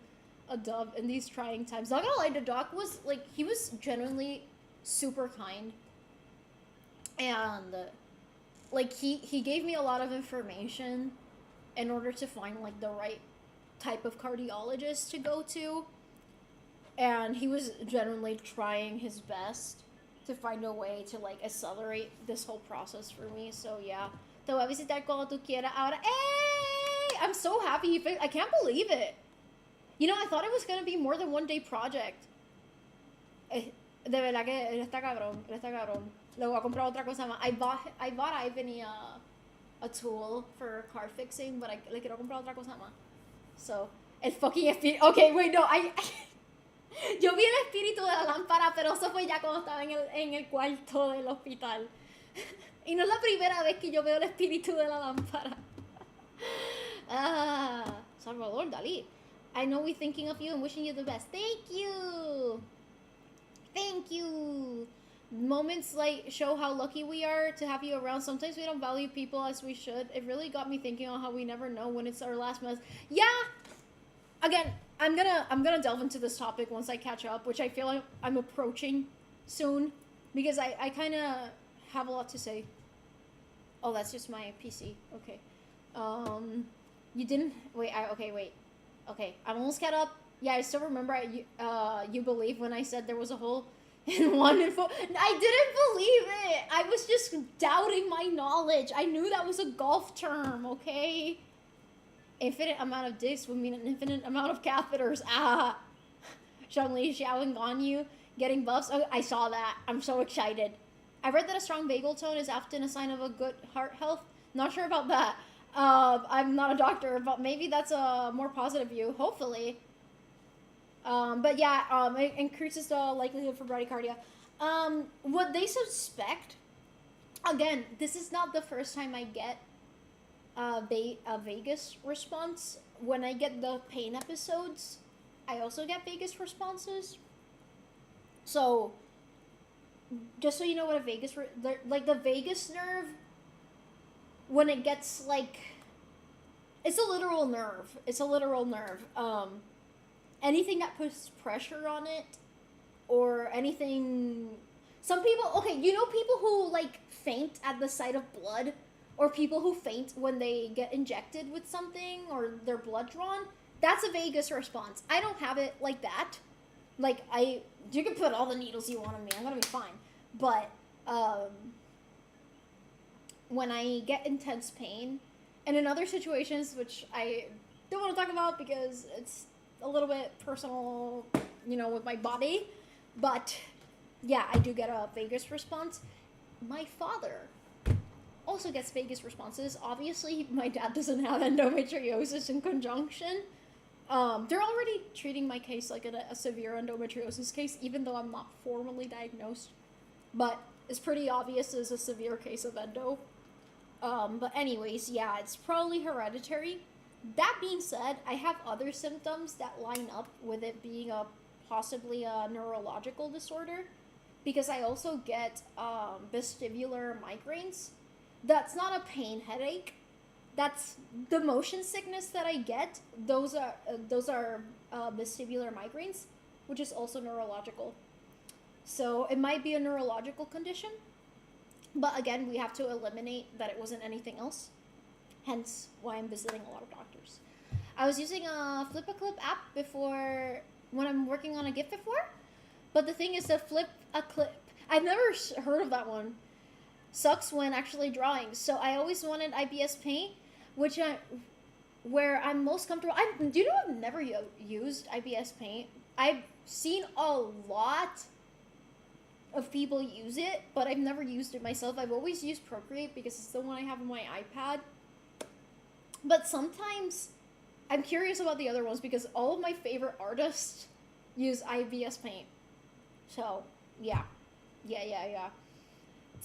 a dub in these trying times. Not gonna lie, the doc was like, he was genuinely super kind. And like he gave me a lot of information in order to find like the right type of cardiologist to go to. And he was genuinely trying his best to find a way to like accelerate this whole process for me. So yeah. Te voy a visitar cuando tú quieras ahora. Hey! I'm so happy I can't believe it. You know, I thought it was going to be more than one day project. De verdad que él está cabrón. Le voy a comprar otra cosa más. I bought Ivan a tool for car fixing, but le quiero comprar otra cosa más. So, el fucking espíritu. Okay, wait, no, yo vi el espíritu de la lámpara, pero eso fue ya cuando estaba en el cuarto del hospital. Y no es la primera vez que yo veo el espíritu de la lámpara. Salvador Dalí. I know we're thinking of you and wishing you the best. Thank you. Moments like show how lucky we are to have you around. Sometimes we don't value people as we should. It really got me thinking on how we never know when it's our last mess. Yeah. Again, I'm gonna delve into this topic once I catch up, which I feel like I'm approaching soon, because I kind of have a lot to say. Oh, that's just my PC. Okay. You didn't wait. Okay, I'm almost caught up. Yeah, I still remember you believe when I said there was a hole in 1 and 4. I didn't believe it. I was just doubting my knowledge. I knew that was a golf term, okay? Infinite amount of discs would mean an infinite amount of catheters. Zhongli, Xiao, and Ganyu getting buffs. Oh, I saw that. I'm so excited. I read that a strong vagal tone is often a sign of a good heart health. Not sure about that. I'm not a doctor, but maybe that's a more positive view. Hopefully. But yeah, it increases the likelihood for bradycardia. What they suspect, again, this is not the first time I get a vagus response. When I get the pain episodes, I also get vagus responses. So, just so you know what a vagus, like the vagus nerve, when it gets like, it's a literal nerve. Anything that puts pressure on it, or anything, some people, okay, you know people who like faint at the sight of blood, or people who faint when they get injected with something, or their blood drawn, that's a vagus response. I don't have it like that. Like, you can put all the needles you want on me, I'm gonna be fine. But, when I get intense pain, and in other situations, which I don't want to talk about because it's a little bit personal, you know, with my body, but yeah, I do get a vagus response. My father also gets vagus responses. Obviously, my dad doesn't have endometriosis in conjunction. They're already treating my case like a severe endometriosis case, even though I'm not formally diagnosed. But it's pretty obvious as a severe case of endo. But anyways, yeah, it's probably hereditary. That being said, I have other symptoms that line up with it being possibly a neurological disorder, because I also get vestibular migraines. That's not a pain headache. That's the motion sickness that I get. Those are vestibular migraines, which is also neurological. So it might be a neurological condition, but again, we have to eliminate that it wasn't anything else. Hence why I'm visiting a lot of doctors. I was using a Flip-A-Clip app before, when I'm working on a GIF before, but the thing is to Flip-A-Clip, I've never heard of that one, sucks when actually drawing. So I always wanted IBS Paint, where I'm most comfortable. Do you know I've never used IBS Paint? I've seen a lot of people use it, but I've never used it myself. I've always used Procreate because it's the one I have on my iPad. But sometimes I'm curious about the other ones because all of my favorite artists use IBS Paint. So, yeah.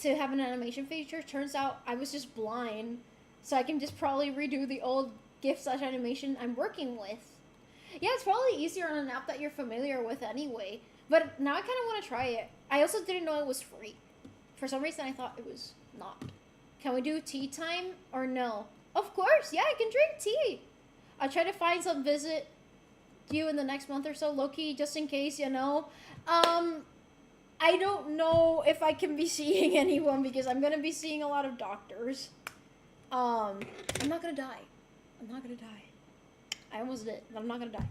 to have an animation feature. Turns out I was just blind, so I can just probably redo the old GIF/animation I'm working with. Yeah, it's probably easier on an app that you're familiar with anyway. But now I kind of want to try it. I also didn't know it was free. For some reason, I thought it was not. Can we do tea time or no? Of course, yeah, I can drink tea. I'll try to find some visit you in the next month or so, low-key, just in case, you know. I don't know if I can be seeing anyone because I'm gonna be seeing a lot of doctors. I'm not gonna die. I'm not gonna die. I almost did, but I'm not gonna die.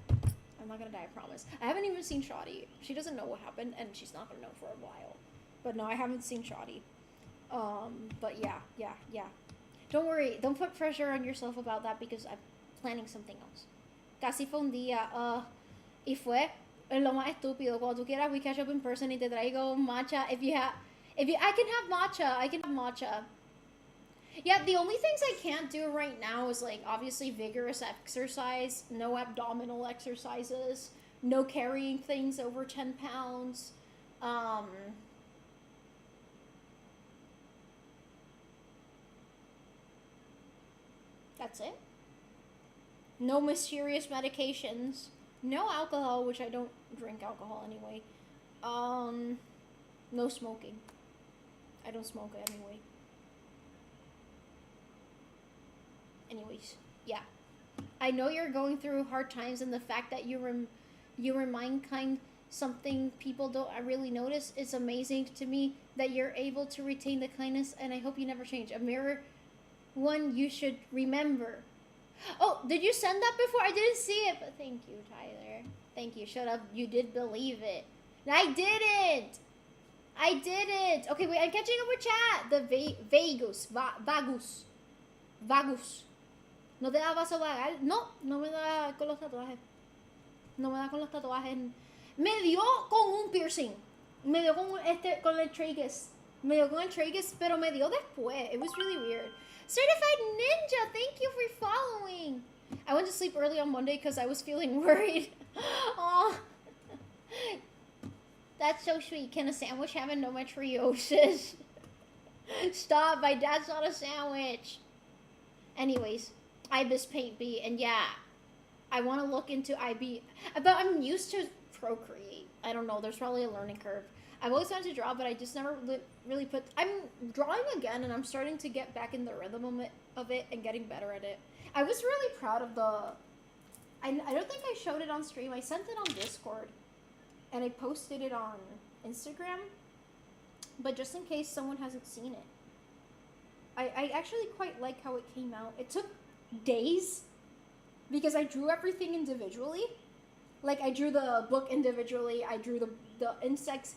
I'm not gonna die, I promise. I haven't even seen Shoddy. She doesn't know what happened, and she's not gonna know for a while. But no, I haven't seen Shoddy. But yeah. Don't worry, don't put pressure on yourself about that because I'm planning something else. Casi fue un día, y fue lo más estúpido. Cuando tú quieras, we catch up in person y te traigo matcha. I can have matcha. Yeah, the only things I can't do right now is like obviously vigorous exercise, no abdominal exercises, no carrying things over 10 pounds. That's it. No mysterious medications. No alcohol, which I don't drink alcohol anyway. No smoking. I don't smoke anyway. Anyways, yeah. I know you're going through hard times, and the fact that you remind kind something people don't really notice is amazing to me, that you're able to retain the kindness, and I hope you never change. A mirror, one you should remember. Oh, did you send that before? I didn't see it, but thank you, Tyler. Thank you. Shut up. You did believe it. I didn't. Okay, wait. I'm catching up with chat. The vagus. ¿No te da vaso vagal? No me da con los tatuajes. Me dio con un piercing. Me dio con con el tragus. Me dio con el tragus, pero me dio después. It was really weird. Certified Ninja, thank you for following. I went to sleep early on Monday because I was feeling worried. Aw. That's so sweet. Can a sandwich have endometriosis? Stop, my dad's not a sandwich. Anyways, IBIS Paint B, and yeah, I want to look into IB, but I'm used to Procreate. I don't know, there's probably a learning curve. I've always wanted to draw, but I just never really put... I'm drawing again, and I'm starting to get back in the rhythm of it and getting better at it. I was really proud of the... I don't think I showed it on stream. I sent it on Discord, and I posted it on Instagram, but just in case someone hasn't seen it. I actually quite like how it came out. It took days, because I drew everything individually. Like, I drew the book individually, I drew the insects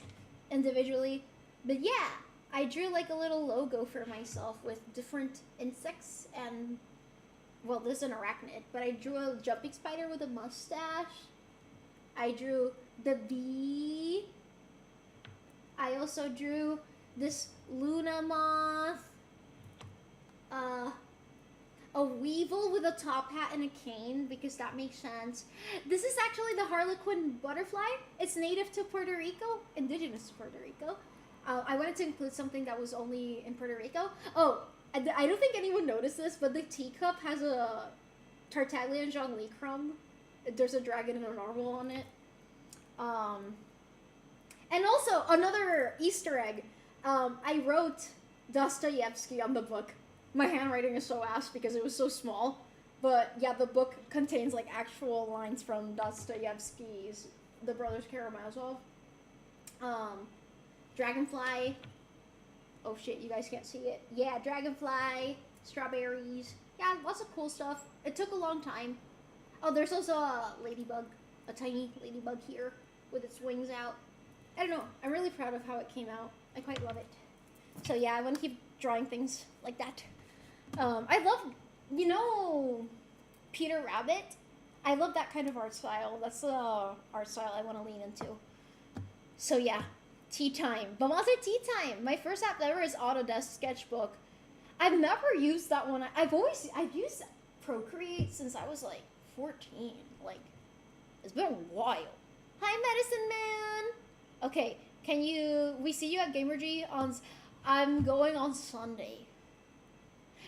individually, but yeah, I drew like a little logo for myself with different insects, and well, this is an arachnid, but I drew a jumping spider with a mustache. I drew the bee. I also drew this Luna moth, a weevil with a top hat and a cane, because that makes sense. This is actually the Harlequin butterfly. It's native to Puerto Rico, indigenous to Puerto Rico. I wanted to include something that was only in Puerto Rico. Oh, I don't think anyone noticed this, but the teacup has a Tartaglia and Jean Lee crumb. There's a dragon and a narwhal on it. And also, another Easter egg. I wrote Dostoevsky on the book. My handwriting is so ass because it was so small. But yeah, the book contains like actual lines from Dostoevsky's The Brothers Karamazov. Dragonfly. Oh shit, you guys can't see it. Yeah, dragonfly, strawberries. Yeah, lots of cool stuff. It took a long time. Oh, there's also a ladybug. A tiny ladybug here with its wings out. I don't know. I'm really proud of how it came out. I quite love it. So yeah, I want to keep drawing things like that. I love, you know, Peter Rabbit. I love that kind of art style. That's the art style I want to lean into. So yeah, tea time. Vamos a hacer tea time. My first app ever is Autodesk Sketchbook. I've never used that one. I've used Procreate since I was like 14. Like, it's been a while. Hi, Medicine Man. Okay, we see you at GamerG on... I'm going on Sunday.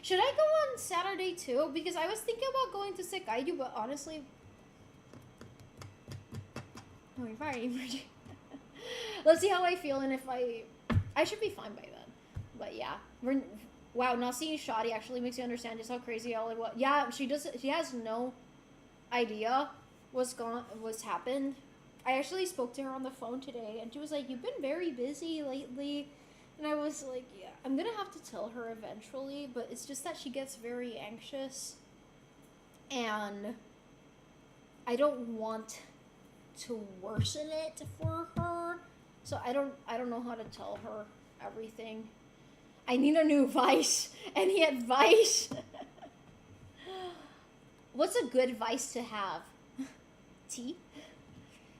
Should I go on Saturday too? Because I was thinking about going to Sekaidu, but honestly... Oh, you're fine. Let's see how I feel, and if I should be fine by then. But yeah. Wow, not seeing Shadi actually makes you understand just how crazy all it was. Yeah, she has no idea what's happened. I actually spoke to her on the phone today, and she was like, "You've been very busy lately." And I was like, "Yeah, I'm gonna have to tell her eventually, but it's just that she gets very anxious, and I don't want to worsen it for her, so I don't know how to tell her everything. I need a new vice. Any advice?" What's a good vice to have? Tea?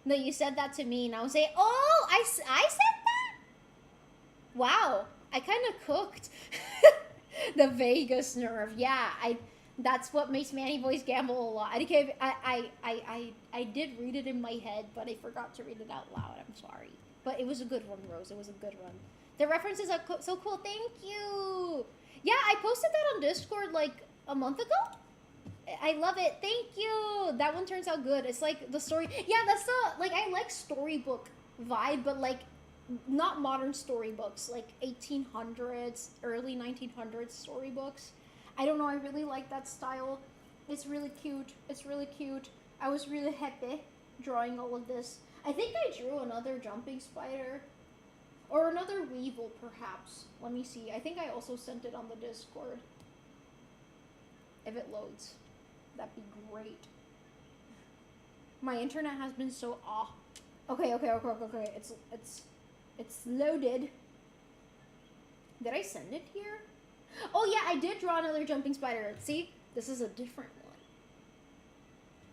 No, you said that to me, and I was saying, oh, I said that? Wow, I kind of cooked. The Vegas nerve. Yeah, that's what makes Manny Boys gamble a lot. I did read it in my head, but I forgot to read it out loud. I'm sorry. But it was a good one, Rose. It was a good one. The references are so cool. Thank you. Yeah, I posted that on Discord like a month ago. I love it. Thank you. That one turns out good. It's like the story. Yeah, that's I like storybook vibe, but like not modern storybooks, like 1800s, early 1900s storybooks. I don't know. I really like that style. It's really cute. It's really cute. I was really happy drawing all of this. I think I drew another jumping spider. Or another weevil, perhaps. Let me see. I think I also sent it on the Discord. If it loads. That'd be great. My internet has been so off. Okay. It's loaded. Did I send it here? Oh yeah, I did draw another jumping spider. See? This is a different one.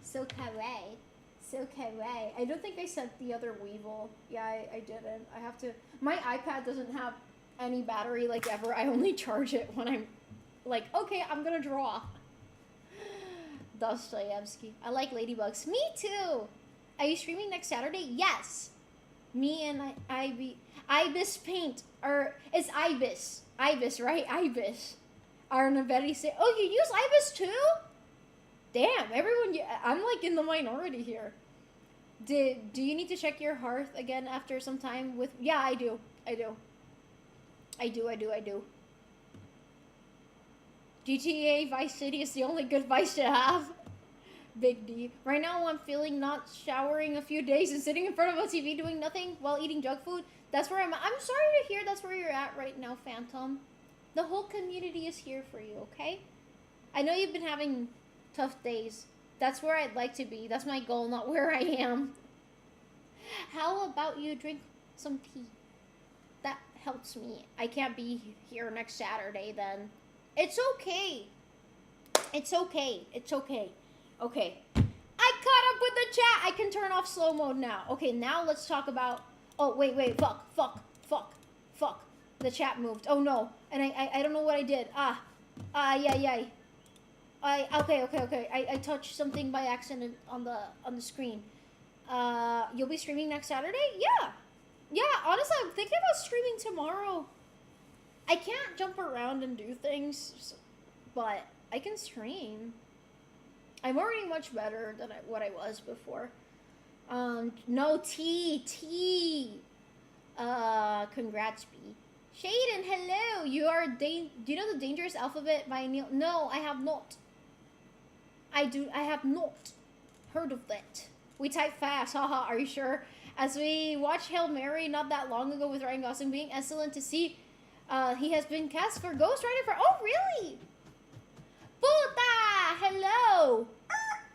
So kawaii. So kawaii. I don't think I sent the other weevil. Yeah, I didn't. I have to... My iPad doesn't have any battery like ever. I only charge it when I'm like, okay, I'm gonna draw. Dostoevsky. I like ladybugs. Me too. Are you streaming next Saturday? Yes. Me and Ibis Paint. Or it's Ibis. Ibis, right? Ibis. Are in a very say. Oh, you use Ibis too? Damn, everyone. I'm like in the minority here. Do you need to check your hearth again after some time with... Yeah, I do. GTA Vice City is the only good vice to have. Big D. Right now I'm feeling not showering a few days and sitting in front of a TV doing nothing while eating junk food. That's where I'm sorry to hear that's where you're at right now, Phantom. The whole community is here for you, okay? I know you've been having tough days. That's where I'd like to be. That's my goal, not where I am. How about you drink some tea? That helps me. I can't be here next Saturday then. It's okay. It's okay. Okay. I caught up with the chat. I can turn off slow mode now. Okay, now let's talk about... Oh, wait. Fuck. The chat moved. Oh, no. And I don't know what I did. Yeah. Okay. I touched something by accident on the screen. You'll be streaming next Saturday? Yeah, honestly, I'm thinking about streaming tomorrow. I can't jump around and do things, but I can stream. I'm already much better than what I was before. No, T. Congrats, B. Shaden, hello. You are do you know the Dangerous Alphabet by Neil? No, I have not. I have not heard of that. We type fast, haha, are you sure? As we watched Hail Mary not that long ago with Ryan Gosling being excellent to see, he has been cast for Ghost Rider for... Oh, really? Puta! Hello!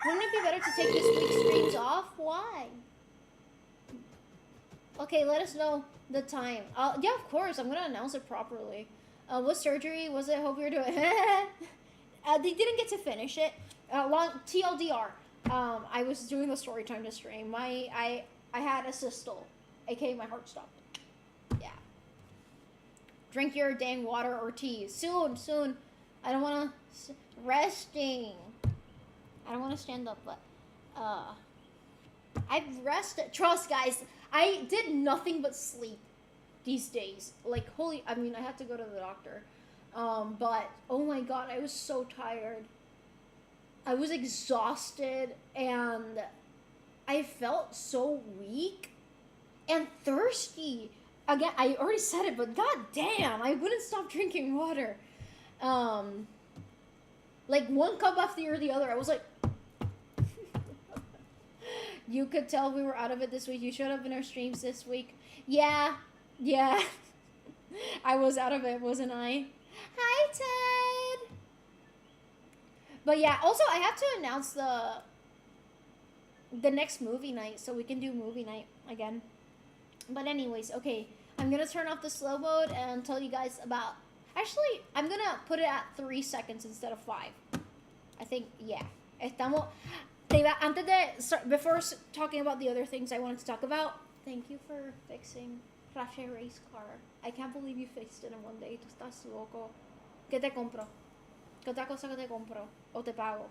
Wouldn't it be better to take this week's streams off? Why? Okay, let us know the time. Yeah, of course. I'm gonna announce it properly. What surgery was it? Hope you're doing... they didn't get to finish it. Long TLDR. I was doing the Storytime to stream. I had a systole, aka my heart stopped. Yeah. Drink your dang water or tea. Soon. I don't want to... Resting. I don't want to stand up, but... I've rested. Trust, guys. I did nothing but sleep. these days. Like, holy, I mean, I had to go to the doctor. But, oh my god, I was so tired. I was exhausted, and I felt so weak and thirsty. Again, I already said it, but god damn, I wouldn't stop drinking water. Like, one cup after the other, I was like... You could tell we were out of it this week. You showed up in our streams this week. Yeah. I was out of it, wasn't I? Hi, Ted! But yeah, also, I have to announce the next movie night, so we can do movie night again. But anyways, okay. I'm gonna turn off the slow mode and tell you guys about... Actually, I'm gonna put it at 3 seconds instead of 5. I think, yeah. Estamos... Antes de... Before talking about the other things I wanted to talk about, thank you for fixing Rache Ray's car. I can't believe you fixed it in one day. Tú estás loco. ¿Qué te compro? ¿Qué otra cosa que te compro? ¿O te pago?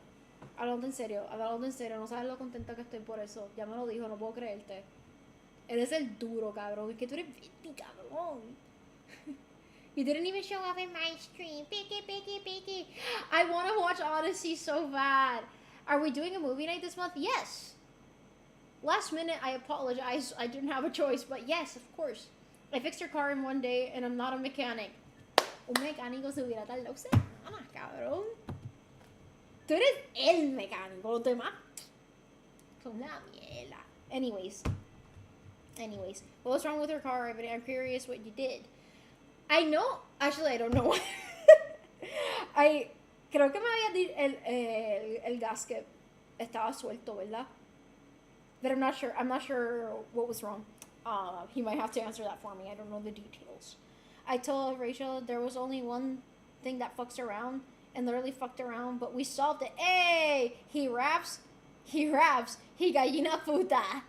Hablando en serio. No sabes lo contenta que estoy por eso. Ya me lo dijo, no puedo creerte. Eres el duro, cabrón. Es que tú eres 20, cabrón. You didn't even show up in my stream. Picky. I want to watch Odyssey so bad. Are we doing a movie night this month? Yes. Last minute, I apologize. I didn't have a choice, but yes, of course. I fixed your car in one day, and I'm not a mechanic. Un mecánico se hubiera tardado semanas, cabrón. Tú eres el mecánico, los demás son una mierda. Anyways, what was wrong with your car? I'm curious what you did. I know, actually, I don't know. Creo que me había dicho el gasket estaba suelto, ¿verdad? But I'm not sure what was wrong. He might have to answer that for me. I don't know the details. I told Rachel there was only one thing that fucks around, and literally fucked around, but we solved it. Hey! He raps. He gallina puta.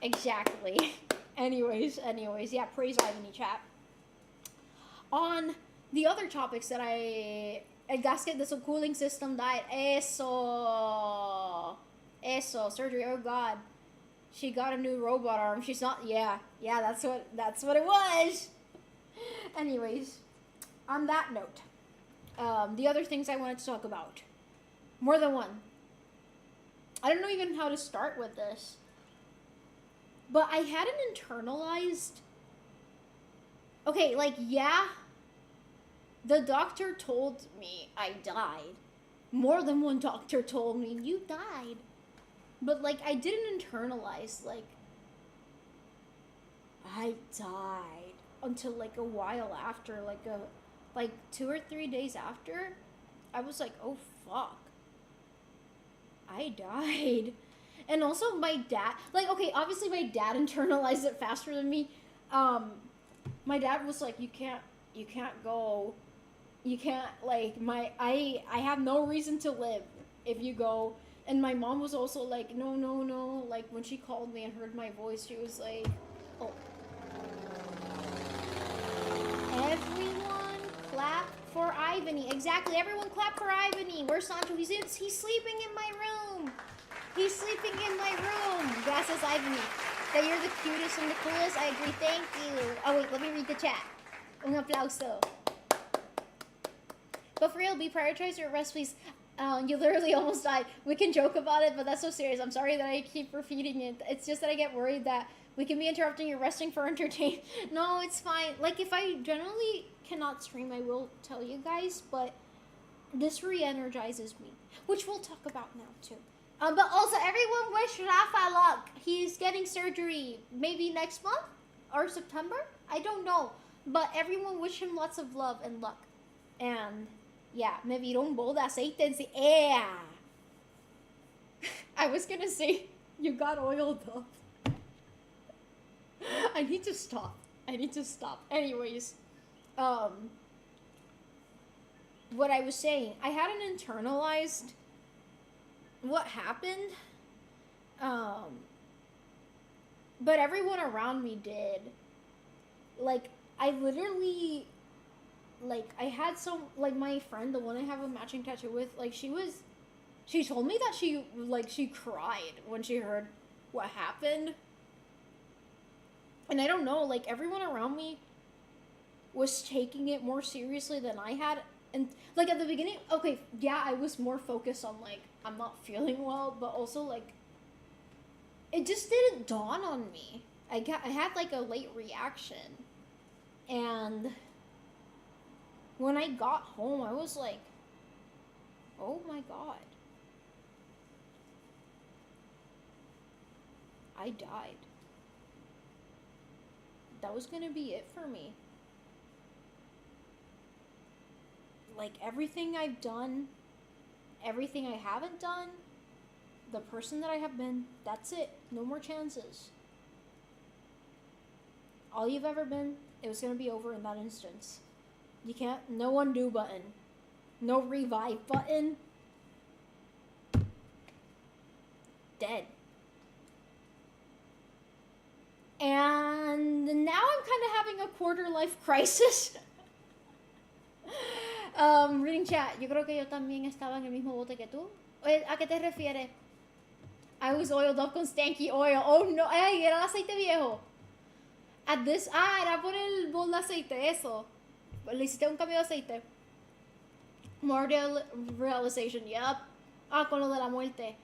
Exactly. Anyways, yeah, praise Ivany, chat. On the other topics that el gasket de su cooling system died. Eso, surgery, oh god. She got a new robot arm. She's not, yeah, that's what it was. Anyways, on that note, the other things I wanted to talk about. More than one. I don't know even how to start with this. But I hadn't internalized... Okay, like, yeah, the doctor told me I died. More than one doctor told me, you died. But, like, I didn't internalize, like, I died until, like, a while after, like 2 or 3 days after. I was like, oh, fuck. I died. And also my dad, like, okay, obviously my dad internalized it faster than me. My dad was like, you can't go. You can't, like, I have no reason to live if you go. And my mom was also like, no. Like, when she called me and heard my voice, she was like, oh. Everyone clap for Ivany. Exactly, everyone clap for Ivany. Where's Sancho? He's sleeping in my room. He's sleeping in my room. Gracias, Ivany. That you're the cutest and the coolest. I agree. Thank you. Oh, wait. Let me read the chat. Un aplauso. But for real, be prioritized your rest, please. You literally almost died. We can joke about it, but that's so serious. I'm sorry that I keep repeating it. It's just that I get worried that we can be interrupting your resting for entertainment. No, it's fine. Like, if I generally cannot stream, I will tell you guys. But this re-energizes me, which we'll talk about now, too. But also, everyone wish Rafa luck. He's getting surgery maybe next month or September. I don't know. But everyone wish him lots of love and luck. And yeah, me viró un bol de aceite en yeah. I was gonna say, you got oiled up. I need to stop. Anyways, what I was saying, I hadn't internalized what happened, but everyone around me did. Like, I literally, like, I had some, like, my friend, the one I have a matching tattoo with, like, she told me that she cried when she heard what happened. And I don't know, like, everyone around me was taking it more seriously than I had. And, like, at the beginning, okay, yeah, I was more focused on, like, I'm not feeling well, but also, like, it just didn't dawn on me. I had, like, a late reaction. And when I got home, I was like, oh my god. I died. That was gonna be it for me. Like, everything I've done, everything I haven't done, the person that I have been, that's it. No more chances. All you've ever been, it was gonna be over in that instance. You can't, no undo button. No revive button. Dead. And now I'm kind of having a quarter life crisis. Reading chat. Yo creo que yo también estaba en el mismo bote que tú. Oye, ¿a qué te refieres? I was oiled up con stanky oil. Oh no, ay, era el aceite viejo. At this, era por el bol de aceite, eso. Le hiciste un cambio de aceite. More realization, yep. Con lo de la muerte.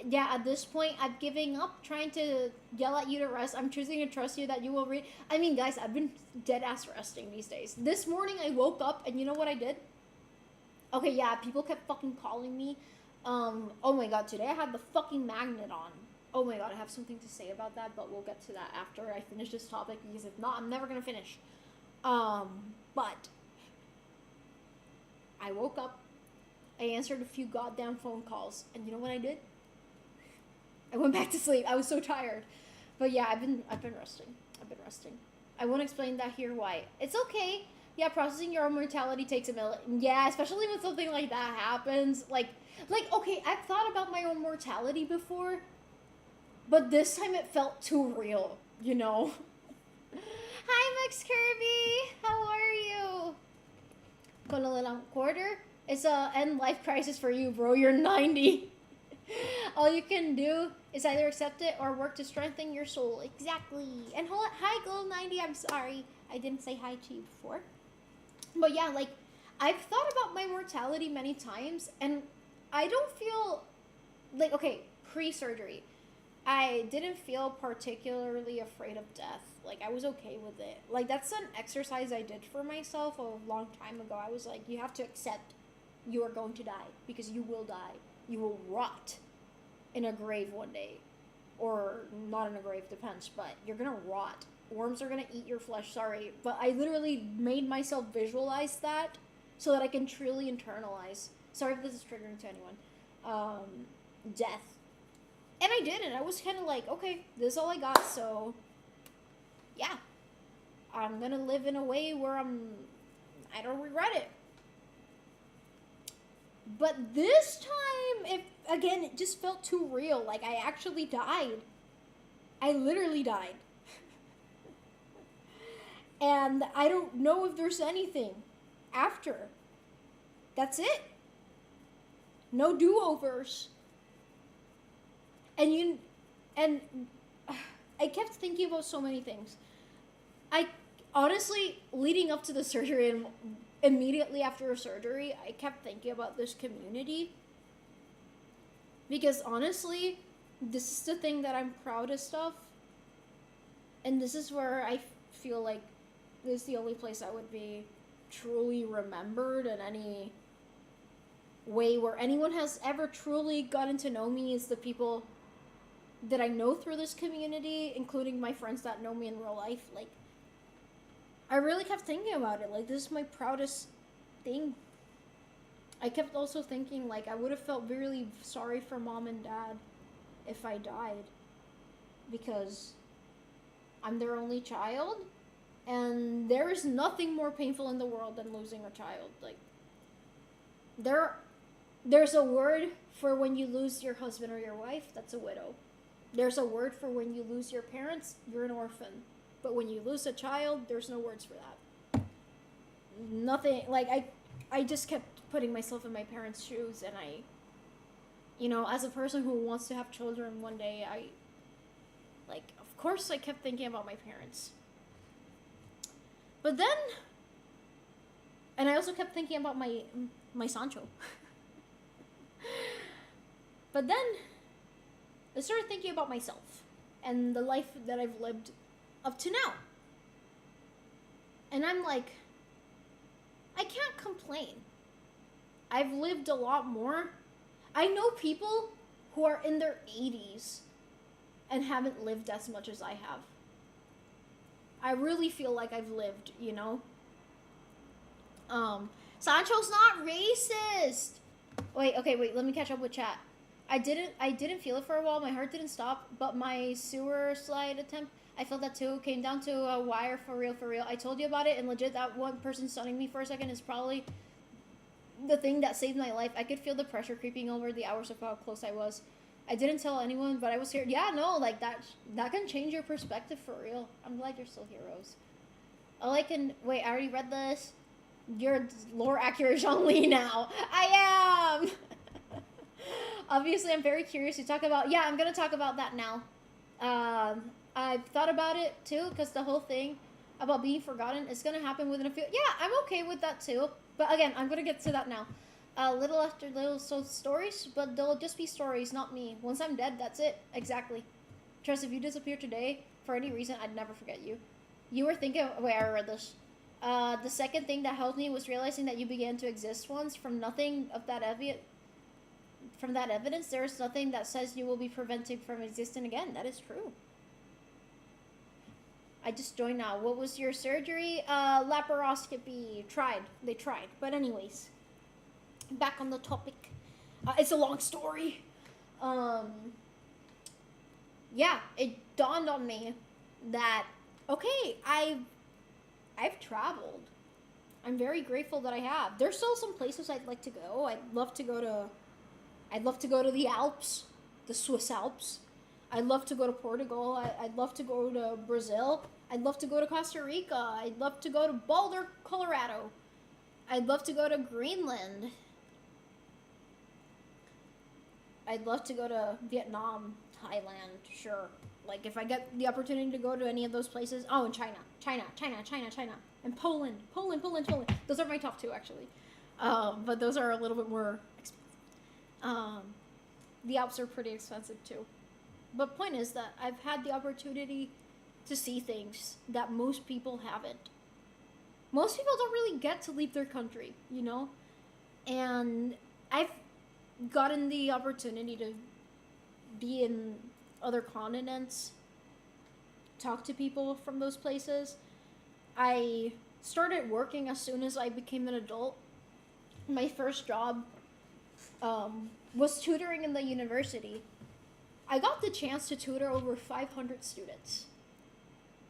Yeah, at this point, I'm giving up, trying to yell at you to rest. I'm choosing to trust you that you will read. I mean, guys, I've been dead-ass resting these days. This morning, I woke up, and you know what I did? Okay, yeah, people kept fucking calling me. Oh my god, today I had the fucking magnet on. Oh my god, I have something to say about that, but we'll get to that after I finish this topic, because if not, I'm never gonna finish. But I woke up, I answered a few goddamn phone calls, and you know what I did? I went back to sleep. I was so tired. But yeah, I've been resting. I won't explain that here why. It's okay. Yeah, processing your own mortality takes a minute. Yeah, especially when something like that happens. Like okay, I've thought about my own mortality before, but this time it felt too real, you know? Hi, Max Kirby. How are you? Con lo de la quarter, it's a end life crisis for you, bro. You're 90. All you can do is either accept it or work to strengthen your soul. Exactly. And hi, Glow90. I'm sorry I didn't say hi to you before. But yeah, like, I've thought about my mortality many times, and I don't feel like, okay, pre-surgery, I didn't feel particularly afraid of death. Like, I was okay with it. Like, that's an exercise I did for myself a long time ago. I was like, you have to accept you are going to die, because you will die. You will rot in a grave one day. Or not in a grave, depends, but you're gonna rot. Worms are gonna eat your flesh, sorry. But I literally made myself visualize that so that I can truly internalize. Sorry if this is triggering to anyone. Death. And I did it. I was kind of like, okay, this is all I got, so yeah. I'm gonna live in a way where I don't regret it. But this time, it just felt too real. Like, I actually died. I literally died. And I don't know if there's anything after. That's it. No do-overs. And I kept thinking about so many things. I honestly, leading up to the surgery and immediately after a surgery, I kept thinking about this community. Because honestly, this is the thing that I'm proudest of. And this is where I feel like this is the only place I would be truly remembered in any way where anyone has ever truly gotten to know me, is the people that I know through this community, including my friends that know me in real life. Like, I really kept thinking about it. Like, this is my proudest thing. I kept also thinking, like, I would have felt really sorry for mom and dad if I died. Because I'm their only child. And there is nothing more painful in the world than losing a child. Like, there's a word for when you lose your husband or your wife. That's a widow. There's a word for when you lose your parents. You're an orphan. But when you lose a child, there's no words for that. Nothing, like, I just kept putting myself in my parents' shoes, and I, you know, as a person who wants to have children one day, Like, of course I kept thinking about my parents. But then, and I also kept thinking about my Sancho. But then, I started thinking about myself and the life that I've lived up to now. And I'm like, I can't complain. I've lived a lot more. I know people who are in their 80s and haven't lived as much as I have. I really feel like I've lived, you know? Sancho's not racist! Wait, let me catch up with chat. I didn't feel it for a while, my heart didn't stop, but my sewer slide attempt, I felt that too, came down to a wire, for real. I told you about it, and legit, that one person stunning me for a second is probably the thing that saved my life. I could feel the pressure creeping over the hours of how close I was. I didn't tell anyone, but I was here. Yeah, no, like, that can change your perspective for real. I'm glad you're still heroes. Wait, I already read this. You're lore accurate Zhongli now. I am! Obviously, I'm very curious to talk about... Yeah, I'm going to talk about that now. I've thought about it, too, because the whole thing about being forgotten is going to happen within a few... Yeah, I'm okay with that, too. But again, I'm going to get to that now. Little after little, so stories, but they'll just be stories, not me. Once I'm dead, that's it. Exactly. Trust, if you disappear today, for any reason, I'd never forget you. You were thinking... Wait, I read this. The second thing that helped me was realizing that you began to exist once. From nothing of that from that evidence, there is nothing that says you will be prevented from existing again. That is true. I just joined now. What was your surgery? Laparoscopy. They tried. But anyways, back on the topic. It's a long story. Yeah, it dawned on me that, okay, I've traveled. I'm very grateful that I have. There's still some places I'd like to go. I'd love to go to the Alps, the Swiss Alps. I'd love to go to Portugal. I'd love to go to Brazil. I'd love to go to Costa Rica. I'd love to go to Boulder, Colorado. I'd love to go to Greenland. I'd love to go to Vietnam, Thailand, sure. Like, if I get the opportunity to go to any of those places. Oh, and China. And Poland. Those are my top two, actually. But those are a little bit more expensive. The Alps are pretty expensive, too. But point is that I've had the opportunity to see things that most people haven't. Most people don't really get to leave their country, you know? And I've gotten the opportunity to be in other continents, talk to people from those places. I started working as soon as I became an adult. My first job was tutoring in the university. I got the chance to tutor over 500 students.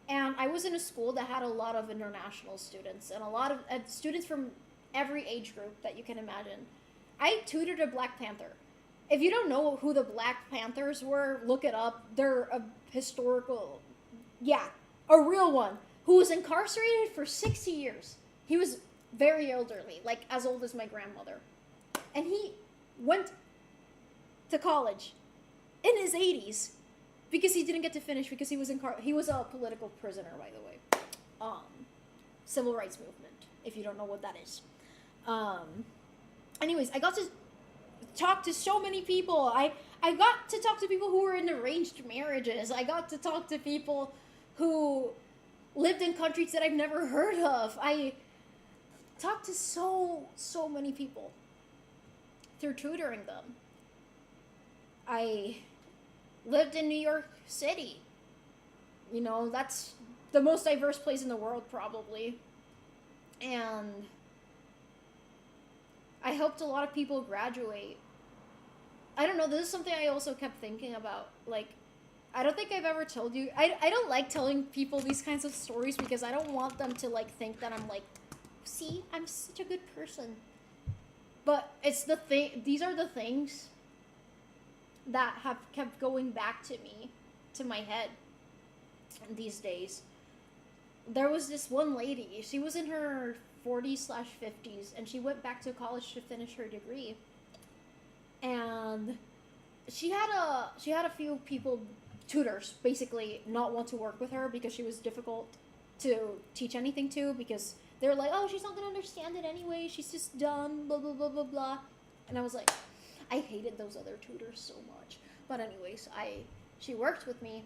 And I was in a school that had a lot of international students and a lot of students from every age group that you can imagine. I tutored a Black Panther. If you don't know who the Black Panthers were, look it up. They're a historical, a real one, who was incarcerated for 60 years. He was very elderly, like as old as my grandmother. And he went to college in his 80s because he didn't get to finish because he was he was a political prisoner, by the way. Civil rights movement, if you don't know what that is. Anyways, I got to talk to so many people. I got to talk to people who were in arranged marriages. I got to talk to people who lived in countries that I've never heard of. I talked to so many people through tutoring them. I lived in New York City. You know, that's the most diverse place in the world, probably. And I helped a lot of people graduate. I don't know, this is something I also kept thinking about. Like, I don't think I've ever told you. I don't like telling people these kinds of stories because I don't want them to, like, think that I'm like, see, I'm such a good person. But it's the thing, these are the things that have kept going back to me, to my head these days. There was this one lady, she was in her 40s/50s, and she went back to college to finish her degree. And she had a few people tutors basically not want to work with her because she was difficult to teach anything to, because they're like, oh, she's not gonna understand it anyway, she's just dumb, blah blah blah blah blah. And I was like, I hated those other tutors so much. But anyways, she worked with me,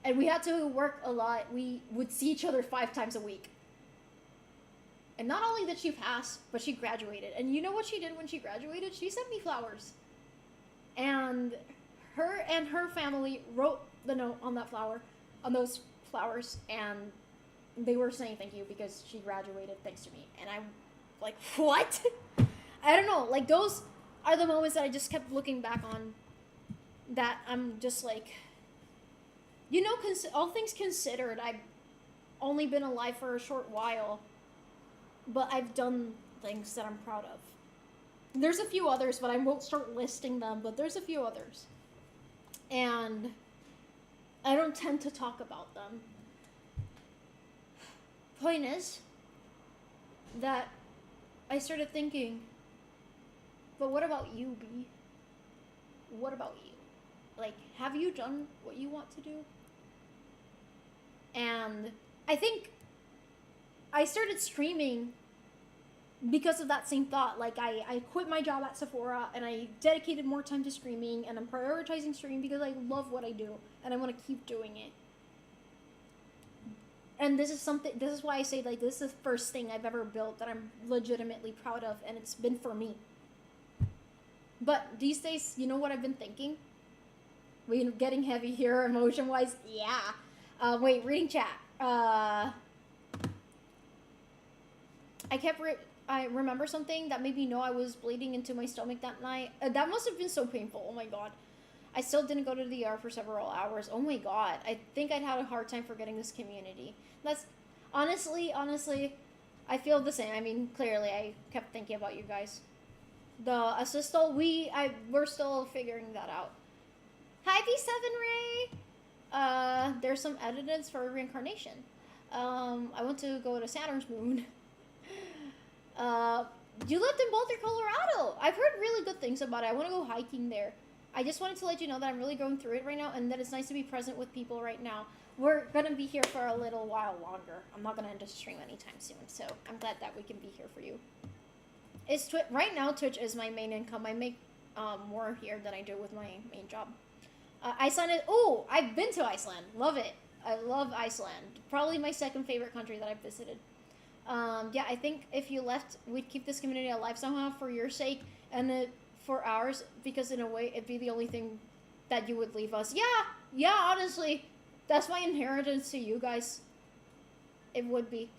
and we had to work a lot. We would see each other 5 times a week. And not only did she pass, but she graduated. And you know what she did when she graduated? She sent me flowers. And her family wrote the note on those flowers, and they were saying thank you because she graduated thanks to me. And I'm like, what? I don't know. Like, those are the moments that I just kept looking back on, that I'm just like, you know, all things considered, I've only been alive for a short while, but I've done things that I'm proud of. There's a few others, but I won't start listing them, but there's a few others. And I don't tend to talk about them. Point is that I started thinking, but what about you, B? What about you? Like, have you done what you want to do? And I think I started streaming because of that same thought. Like, I quit my job at Sephora, and I dedicated more time to streaming, and I'm prioritizing streaming because I love what I do, and I want to keep doing it. And this is why I say, like, this is the first thing I've ever built that I'm legitimately proud of, and it's been for me. But these days, you know what I've been thinking? We're getting heavy here, emotion-wise. Yeah. Wait, reading chat. I remember something that made me know I was bleeding into my stomach that night. That must have been so painful. Oh my god. I still didn't go to the ER for several hours. Oh my god. I think I'd had a hard time forgetting this community. That's honestly, I feel the same. I mean, clearly I kept thinking about you guys. The assistal, we're still figuring that out. Hi, V7 Ray. There's some evidence for reincarnation. I want to go to Saturn's moon. You lived in Boulder, Colorado. I've heard really good things about it. I want to go hiking there. I just wanted to let you know that I'm really going through it right now, and that it's nice to be present with people right now. We're gonna be here for a little while longer. I'm not gonna end the stream anytime soon, so I'm glad that we can be here for you. Right now, Twitch is my main income. I make more here than I do with my main job. Iceland. Oh, I've been to Iceland. Love it. I love Iceland. Probably my second favorite country that I've visited. Yeah, I think if you left, we'd keep this community alive somehow for your sake, and for ours, because in a way, it'd be the only thing that you would leave us. Yeah, honestly, that's my inheritance to you guys. It would be.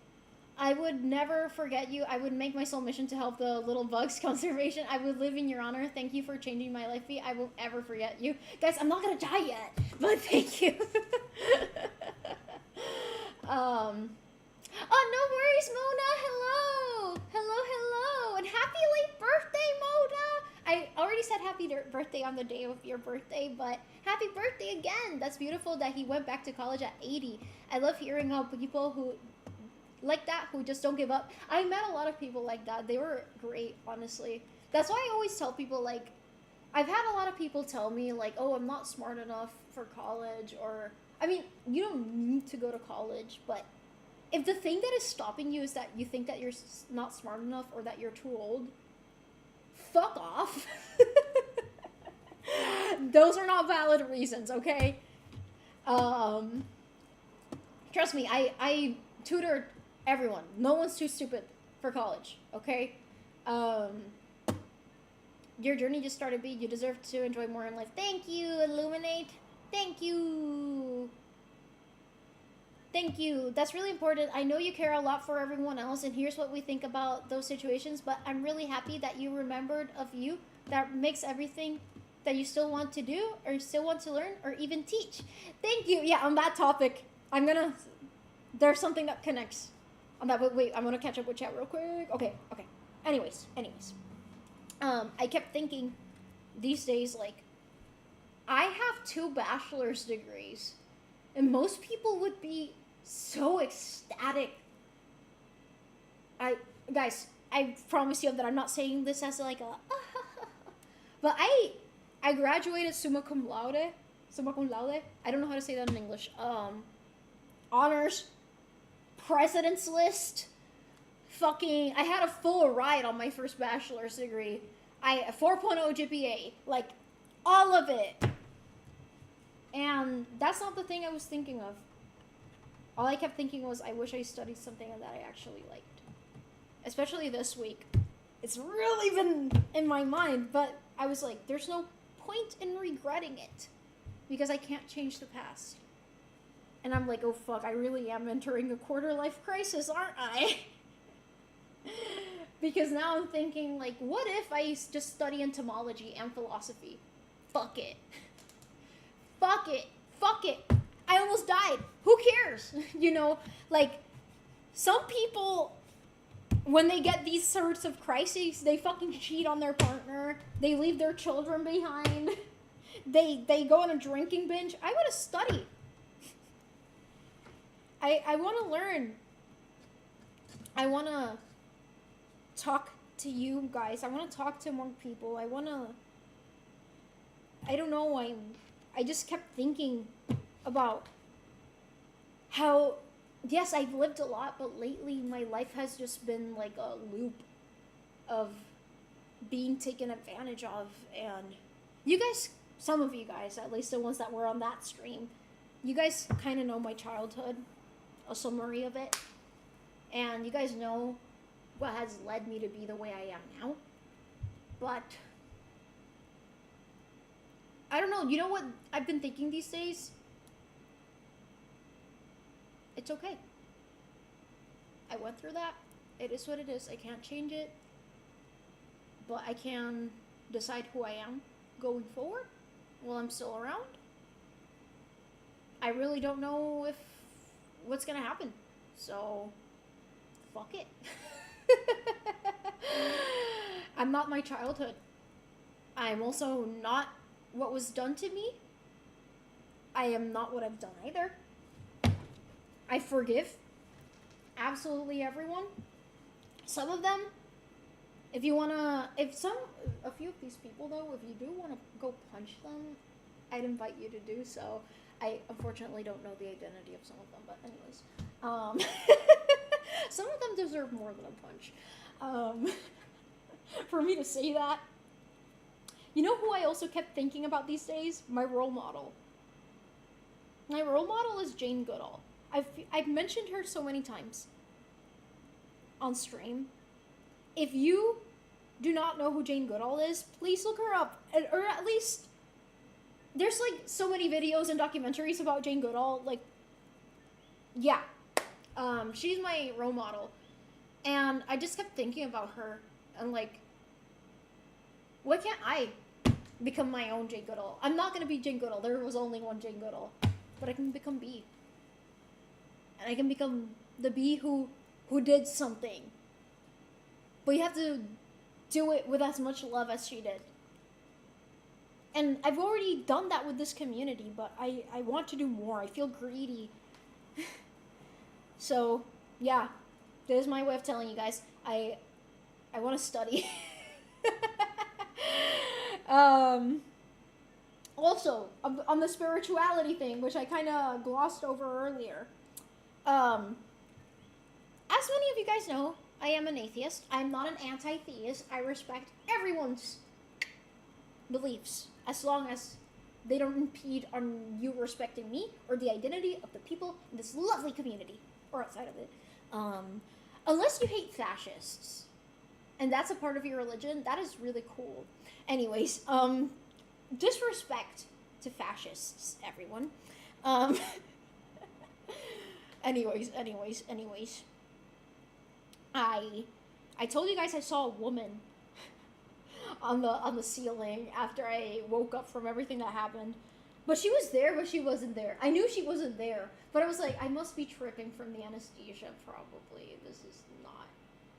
I would never forget you. I would make my sole mission to help the little bugs conservation. I would live in your honor. Thank you for changing my life, B. I won't ever forget you. Guys, I'm not gonna die yet, but thank you. Oh, no worries, Mona. Hello. And happy late birthday, Mona. I already said happy birthday on the day of your birthday, but happy birthday again. That's beautiful that he went back to college at 80. I love hearing of people who like that, who just don't give up. I met a lot of people like that. They were great, honestly. That's why I always tell people, like, I've had a lot of people tell me, like, oh, I'm not smart enough for college, or, I mean, you don't need to go to college, but if the thing that is stopping you is that you think that you're not smart enough or that you're too old, fuck off. Those are not valid reasons, okay? Trust me, I tutored everyone. No one's too stupid for college, okay? Your journey just started, B. You deserve to enjoy more in life. Thank you, Illuminate. Thank you. Thank you. That's really important. I know you care a lot for everyone else, and here's what we think about those situations, but I'm really happy that you remembered of you. That makes everything that you still want to do, or still want to learn, or even teach. Thank you. Yeah, on that topic, there's something that connects on that, but wait, I'm gonna catch up with chat real quick. Okay. Anyways. I kept thinking these days, like, I have 2 bachelor's degrees, and most people would be so ecstatic. Guys, I promise you that I'm not saying this as like a, but I graduated summa cum laude, summa cum laude. I don't know how to say that in English. Honors, president's list. Fucking, I had a full ride on my first bachelor's degree. A 4.0 GPA, like all of it. And that's not the thing I was thinking of. All I kept thinking was, I wish I studied something that I actually liked. Especially this week. It's really been in my mind, but I was like, there's no point in regretting it. Because I can't change the past. And I'm like, oh fuck, I really am entering a quarter-life crisis, aren't I? Because now I'm thinking, like, what if I just study entomology and philosophy? Fuck it. Fuck it. Fuck it. I almost died. Who cares? You know, like, some people, when they get these sorts of crises, they fucking cheat on their partner. They leave their children behind. They go on a drinking binge. I want to study. I want to learn. I want to talk to you guys. I want to talk to more people. I don't know, I just kept thinking about how, yes, I've lived a lot, but lately my life has just been like a loop of being taken advantage of. And you guys, some of you guys, at least the ones that were on that stream, you guys kind of know my childhood, a summary of it. And you guys know what has led me to be the way I am now. But I don't know, you know what I've been thinking these days? It's okay. I went through that. It is what it is. I can't change it. But I can decide who I am going forward while I'm still around. I really don't know what's gonna happen. So, fuck it. I'm not my childhood. I'm also not what was done to me. I am not what I've done either. I forgive absolutely everyone. Some of them, a few of these people though, if you do want to go punch them, I'd invite you to do so. I unfortunately don't know the identity of some of them, but anyways. Some of them deserve more than a punch. For me to say that. You know who I also kept thinking about these days? My role model. My role model is Jane Goodall. I've mentioned her so many times on stream. If you do not know who Jane Goodall is, please look her up. Or at least, there's like so many videos and documentaries about Jane Goodall. Like, yeah. She's my role model. And I just kept thinking about her. And like, why can't I become my own Jane Goodall? I'm not going to be Jane Goodall. There was only one Jane Goodall. But I can become B. And I can become the B who did something. But you have to do it with as much love as she did. And I've already done that with this community, but I want to do more. I feel greedy. So, yeah. This is my way of telling you guys. I want to study. Also, on the spirituality thing, which I kind of glossed over earlier. As many of you guys know, I am an atheist. I'm not an anti-theist. I respect everyone's beliefs, as long as they don't impede on you respecting me or the identity of the people in this lovely community, or outside of it. Unless you hate fascists, and that's a part of your religion, that is really cool. Anyways, disrespect to fascists, everyone. Anyways. I told you guys I saw a woman on the ceiling after I woke up from everything that happened. But she was there, but she wasn't there. I knew she wasn't there, but I was like, I must be tripping from the anesthesia, probably.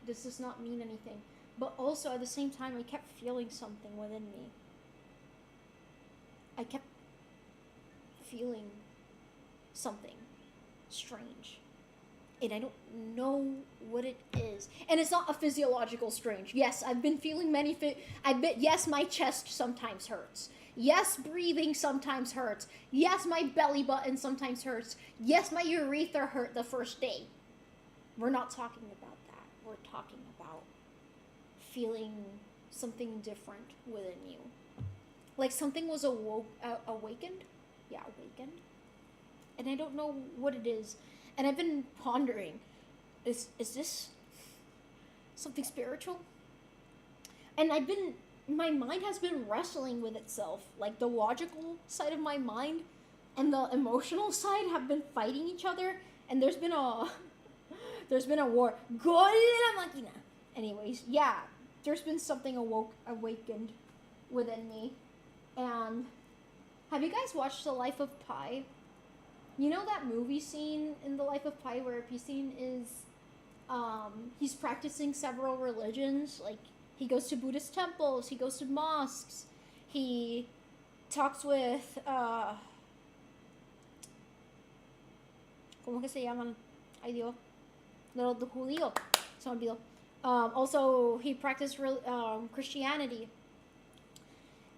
This does not mean anything. But also, at the same time, I kept feeling something within me. I kept feeling something strange. And I don't know what it is. And it's not a physiological strange. Yes, I've been feeling yes, my chest sometimes hurts. Yes, breathing sometimes hurts. Yes, my belly button sometimes hurts. Yes, my urethra hurt the first day. We're not talking about that. We're talking about feeling something different within you. Like something was awakened. Yeah, awakened. And I don't know what it is. And I've been pondering, is this something spiritual? And my mind has been wrestling with itself. Like the logical side of my mind and the emotional side have been fighting each other. And there's been a war. Gol la máquina. Anyways, yeah, there's been something awakened within me. And have you guys watched The Life of Pi? You know that movie scene in The Life of Pi where Piscine is, he's practicing several religions. Like, he goes to Buddhist temples, he goes to mosques, he talks with, ¿cómo que se llaman? Ay Dios. Los judíos. Se me olvidó. Also, he practiced Christianity.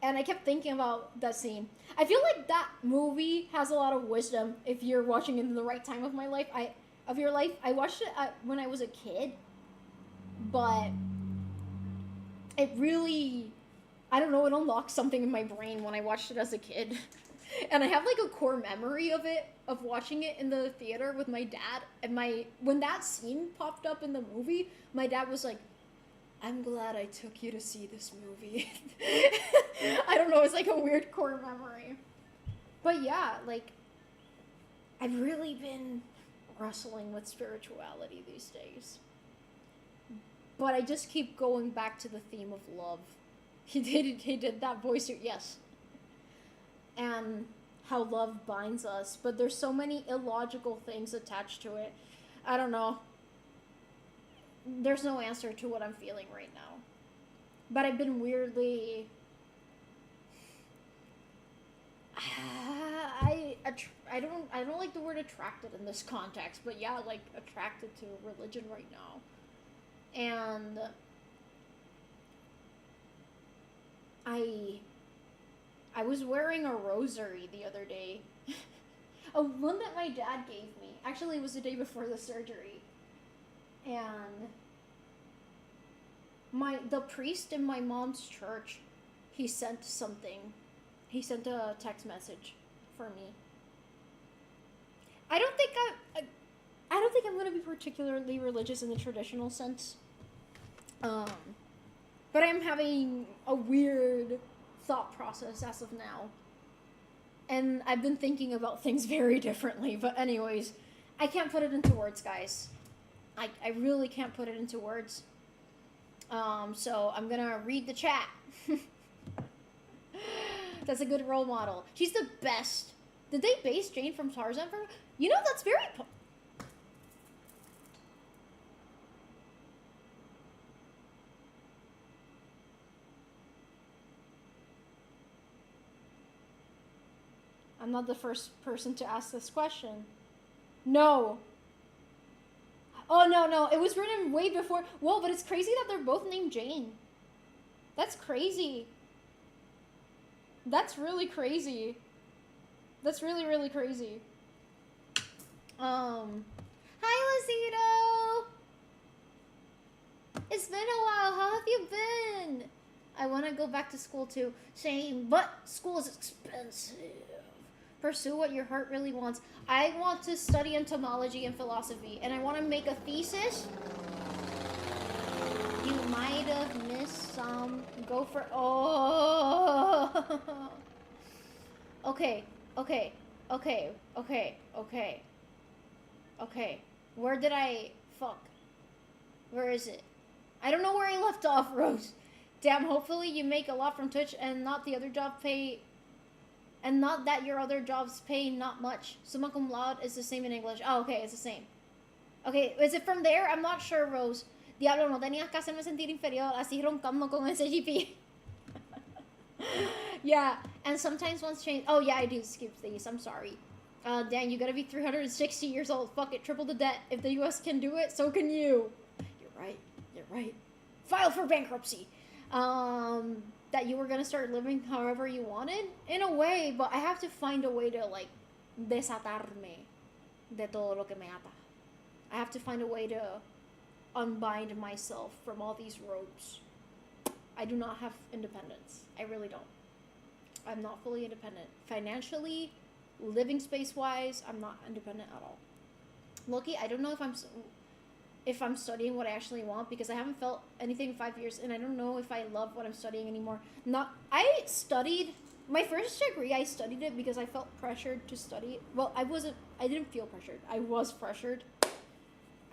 And I kept thinking about that scene. I feel like that movie has a lot of wisdom if you're watching it in the right time of my life. I watched it when I was a kid, but it really, I don't know, it unlocked something in my brain when I watched it as a kid. And I have like a core memory of it, of watching it in the theater with my dad. And when that scene popped up in the movie, my dad was like, I'm glad I took you to see this movie. I don't know, it's like a weird core memory. But yeah, like, I've really been wrestling with spirituality these days. But I just keep going back to the theme of love. He did that voice, yes. And how love binds us. But there's so many illogical things attached to it. I don't know. There's no answer to what I'm feeling right now. But I've been weirdly... I don't like the word attracted in this context, but yeah, like attracted to religion right now. And I was wearing a rosary the other day. One that my dad gave me. Actually, it was the day before the surgery. And the priest in my mom's church, he sent something. He sent a text message for me. I don't think I'm gonna be particularly religious in the traditional sense. But I'm having a weird thought process as of now. And I've been thinking about things very differently. But anyways, I can't put it into words, guys. I really can't put it into words. So I'm gonna read the chat. That's a good role model. She's the best. Did they base Jane from Tarzan? You know, that's very... I'm not the first person to ask this question. No. Oh, no. It was written way before. Whoa, but it's crazy that they're both named Jane. That's crazy. That's really crazy. That's really, really crazy. Hi, Lizito! It's been a while. How have you been? I want to go back to school too. Same, but school is expensive. Pursue what your heart really wants. I want to study entomology and philosophy, and I want to make a thesis. You might have missed some. Go for... Oh! Okay. Where did I... Fuck. Where is it? I don't know where I left off, Rose. Damn, hopefully you make a lot from Twitch and not the other job pay... And not that your other jobs pay not much. Summa cum laude is the same in English. Oh, okay, it's the same. Okay, is it from there? I'm not sure, Rose. Diablo, no tenías que hacerme sentir inferior, así roncando con ese GP. Yeah, and sometimes once change... Oh, yeah, I do skip these. I'm sorry. Dan, you gotta be 360 years old. Fuck it, triple the debt. If the US can do it, so can you. You're right. File for bankruptcy. that you were gonna start living however you wanted in a way, but I have to find a way to like desatarme de todo lo que me ata. I have to find a way to unbind myself from all these ropes. I do not have independence. I really don't. I'm not fully independent. Financially, living space wise, I'm not independent at all. Loki, I don't know if I'm studying what I actually want, because I haven't felt anything in 5 years, and I don't know if I love what I'm studying anymore. I studied my first degree. I studied it because I felt pressured to study it. Well, I didn't feel pressured. I was pressured.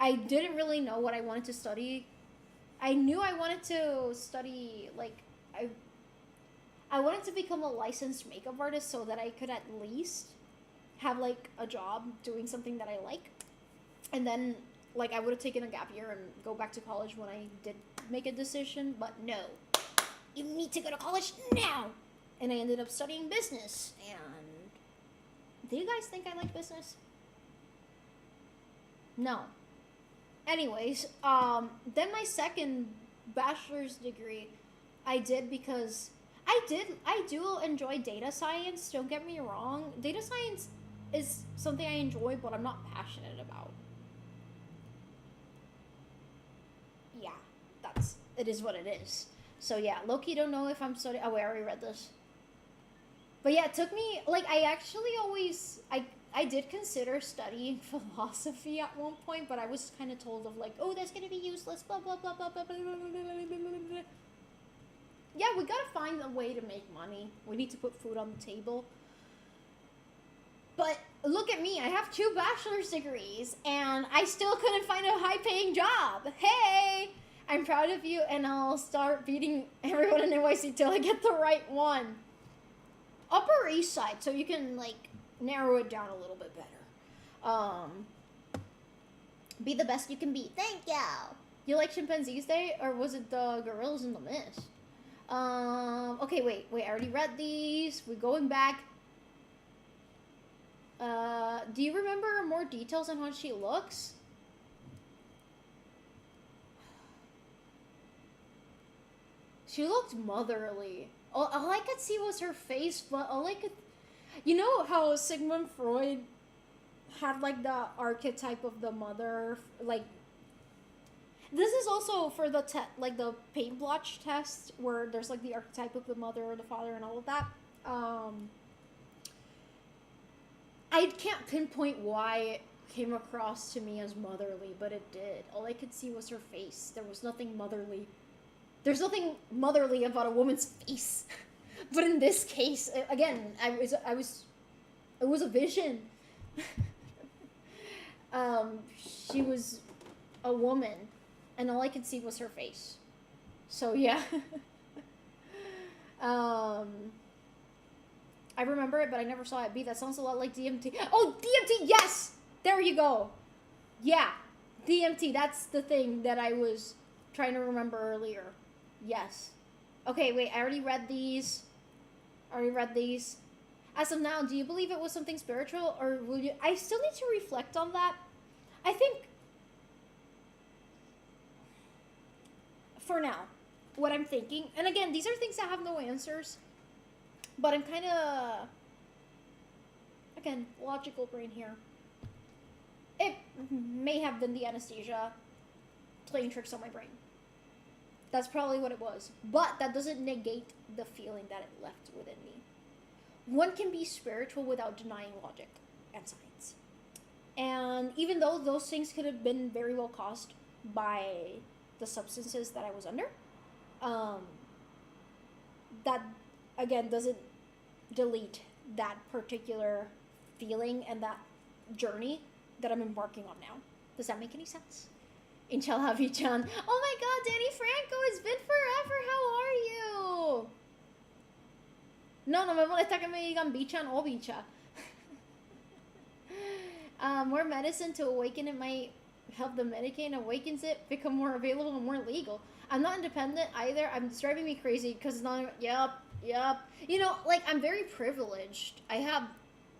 I didn't really know what I wanted to study. I knew I wanted to study, like, I wanted to become a licensed makeup artist so that I could at least have, like, a job doing something that I like. And then, like, I would have taken a gap year and go back to college when I did make a decision. But no, you need to go to college now. And I ended up studying business. And do you guys think I like business? No. Anyways, then my second bachelor's degree I did because I do enjoy data science, don't get me wrong. Data science is something I enjoy, but I'm not passionate about. Yeah, it is what it is. So yeah, Loki, don't know if I'm studying. Oh wait, I already read this. But yeah, it took me, like, I actually always, I did consider studying philosophy at one point, but I was kind of told of, like, oh, that's going to be useless, blah, blah, blah, blah, blah, blah, blah, blah, blah, blah. Yeah, we got to find a way to make money. We need to put food on the table. But look at me, I have 2 bachelor's degrees, and I still couldn't find a high-paying job. Hey, I'm proud of you, and I'll start beating everyone in NYC till I get the right one. Upper East Side, so you can, like, narrow it down a little bit better. Be the best you can be. Thank you. You like Chimpanzees Day, or was it the Gorillas in the Mist? Okay, wait, I already read these. We're going back. Do you remember more details on how she looks? She looked motherly. All I could see was her face, but all I could... You know how Sigmund Freud had, like, the archetype of the mother? Like, this is also for the, the paint blotch test, where there's, like, the archetype of the mother or the father and all of that. I can't pinpoint why it came across to me as motherly, but it did. All I could see was her face. There was nothing motherly. There's nothing motherly about a woman's face. But in this case, again, it was a vision. She was a woman, and all I could see was her face. So yeah. I remember it, but I never saw it. That sounds a lot like DMT. Oh, DMT, yes! There you go. Yeah, DMT, that's the thing that I was trying to remember earlier. Yes. Okay, wait, I already read these. As of now, do you believe it was something spiritual, or will you... I still need to reflect on that. I think, for now, what I'm thinking, and again, these are things that have no answers, but I'm kind of, again, logical brain here. It may have been the anesthesia playing tricks on my brain. That's probably what it was. But that doesn't negate the feeling that it left within me. One can be spiritual without denying logic and science. And even though those things could have been very well caused by the substances that I was under, that, again, doesn't delete that particular feeling and that journey that I'm embarking on now. Does that make any sense? Inshallah, Vichan. Oh my god, Danny Franco, it's been forever. How are you? No me molesta que me digan Bichan o Bicha. More medicine to awaken it might help the Medicaid awakens it, become more available and more legal. I'm not independent either. It's driving me crazy because yep. You know, like, I'm very privileged. I have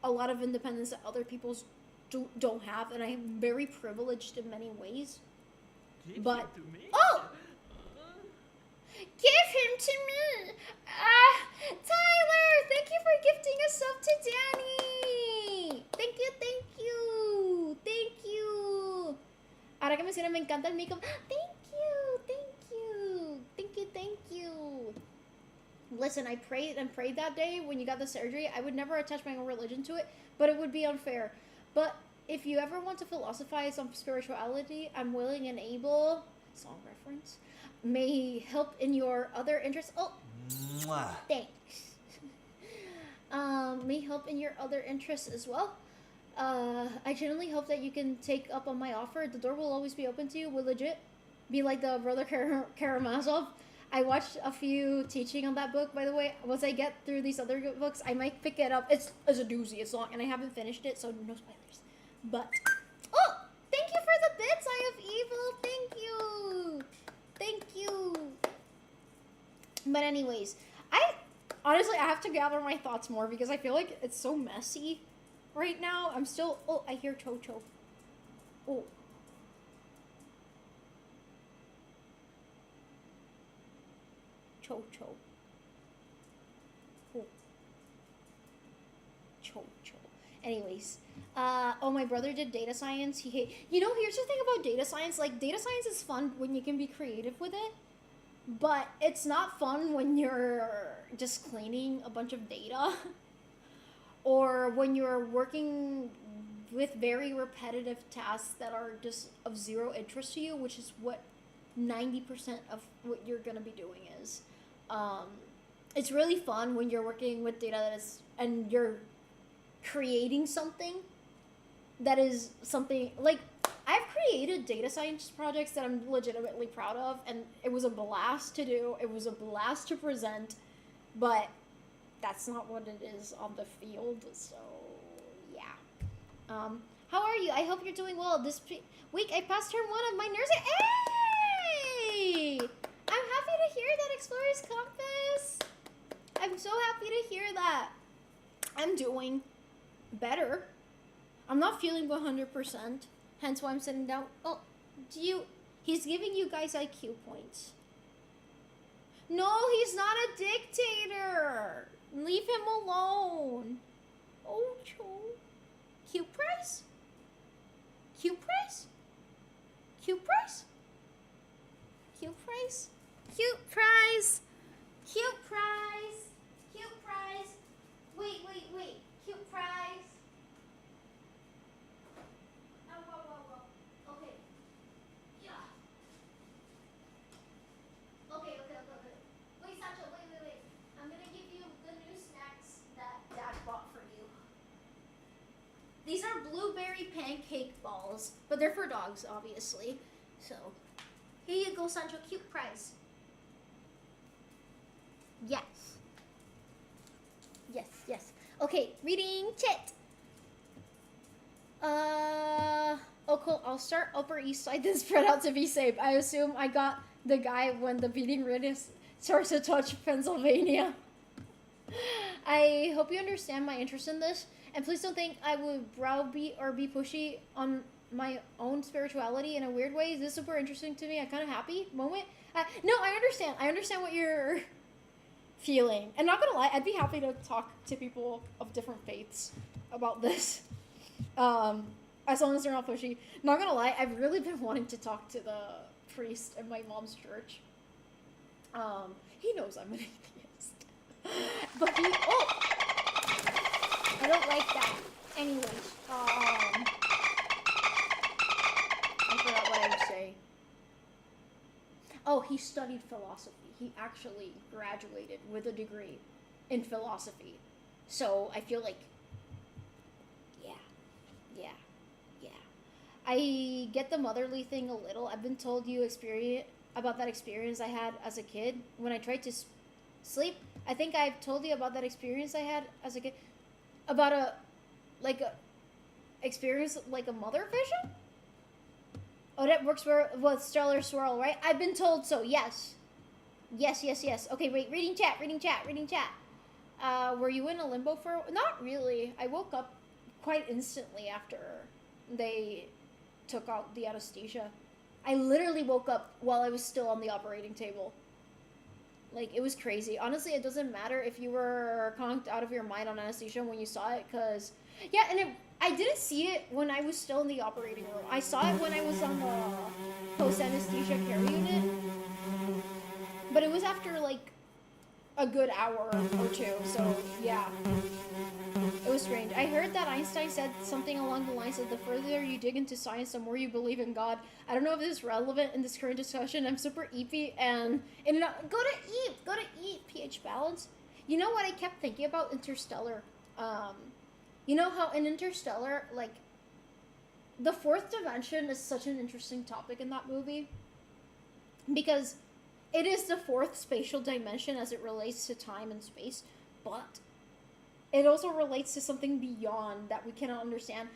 a lot of independence that other people don't have, and I am very privileged in many ways. But Give him to me! Tyler! Thank you for gifting a sub to Danny! Thank you, thank you! Thank you! Ahora que menciona, me encanta el makeup. Thank you, thank you! Thank you, thank you! Listen, I prayed that day when you got the surgery. I would never attach my own religion to it, but it would be unfair. But if you ever want to philosophize on spirituality, I'm willing and able. Song reference. May help in your other interests. Oh, Mwah. thanks. May help in your other interests as well. I genuinely hope that you can take up on my offer. The door will always be open to you. We'll legit be like the brother Karamazov. I watched a few teaching on that book, by the way. Once I get through these other books, I might pick it up. It's a doozy. It's long, and I haven't finished it, so no spoilers. But, oh, thank you for the bits, I have evil. Thank you. Thank you. But anyways, honestly, I have to gather my thoughts more because I feel like it's so messy right now. I'm still, oh, I hear Cho-Cho. Oh. Cho-Cho. Oh. Cho-Cho. Anyways, oh, my brother did data science. Here's the thing about data science. Like, data science is fun when you can be creative with it, but it's not fun when you're just cleaning a bunch of data or when you're working with very repetitive tasks that are just of zero interest to you, which is what 90% of what you're gonna be doing is. It's really fun when you're working with data and you're creating something that is something like I've created data science projects that I'm legitimately proud of, and it was a blast to do. It was a blast to present, but that's not what it is on the field. So yeah. How are you? I hope you're doing well. This week I passed term 1 of my nursing. Hey! I'm happy to hear that, Explorer's Compass. I'm so happy to hear that. I'm doing better. I'm not feeling 100%. Hence why I'm sitting down. Oh, he's giving you guys IQ points. No, he's not a dictator. Leave him alone. Oh, Cho. Cute price? Cute price? Cute price? Cute price? Cute price? Cute price? Cute price? Wait. Cute price? Whoa. Okay. Yeah. Okay. Wait, Sancho, wait. I'm gonna give you the new snacks that Dad bought for you. These are blueberry pancake balls, but they're for dogs, obviously. So, here you go, Sancho. Cute prize. Yes. Okay, reading chat. Oh cool, I'll start Upper East Side then spread out to be safe. I assume I got the guy when the beating radius starts to touch Pennsylvania. I hope you understand my interest in this, and please don't think I would browbeat or be pushy on my own spirituality in a weird way. This is super interesting to me. I'm kind of happy moment. No, I understand what you're feeling. And not gonna lie, I'd be happy to talk to people of different faiths about this. As long as they're not pushy. Not gonna lie, I've really been wanting to talk to the priest in my mom's church. He knows I'm an atheist. But I don't like that. Anyways, I forgot what I was saying. Oh, he studied philosophy. He actually graduated with a degree in philosophy. So I feel like, yeah. I get the motherly thing a little. I've been told about that experience I had as a kid when I tried to sleep. I think I've told you about that experience I had as a kid. About a experience like a mother vision? Oh, that works with Stellar Swirl, right? I've been told so, yes. Yes. Okay, wait, reading chat. Were you in a limbo for... Not really. I woke up quite instantly after they took out the anesthesia. I literally woke up while I was still on the operating table. Like, it was crazy. Honestly, it doesn't matter if you were conked out of your mind on anesthesia when you saw it, because, yeah, and I didn't see it when I was still in the operating room. I saw it when I was on the post-anesthesia care unit, but it was after, like, a good hour or two, so, yeah. It was strange. I heard that Einstein said something along the lines of the further you dig into science, the more you believe in God. I don't know if this is relevant in this current discussion. I'm super eepy and go to eat, pH balance. You know what I kept thinking about Interstellar? You know how in Interstellar, like, the fourth dimension is such an interesting topic in that movie, because it is the fourth spatial dimension as it relates to time and space, but it also relates to something beyond that we cannot understand,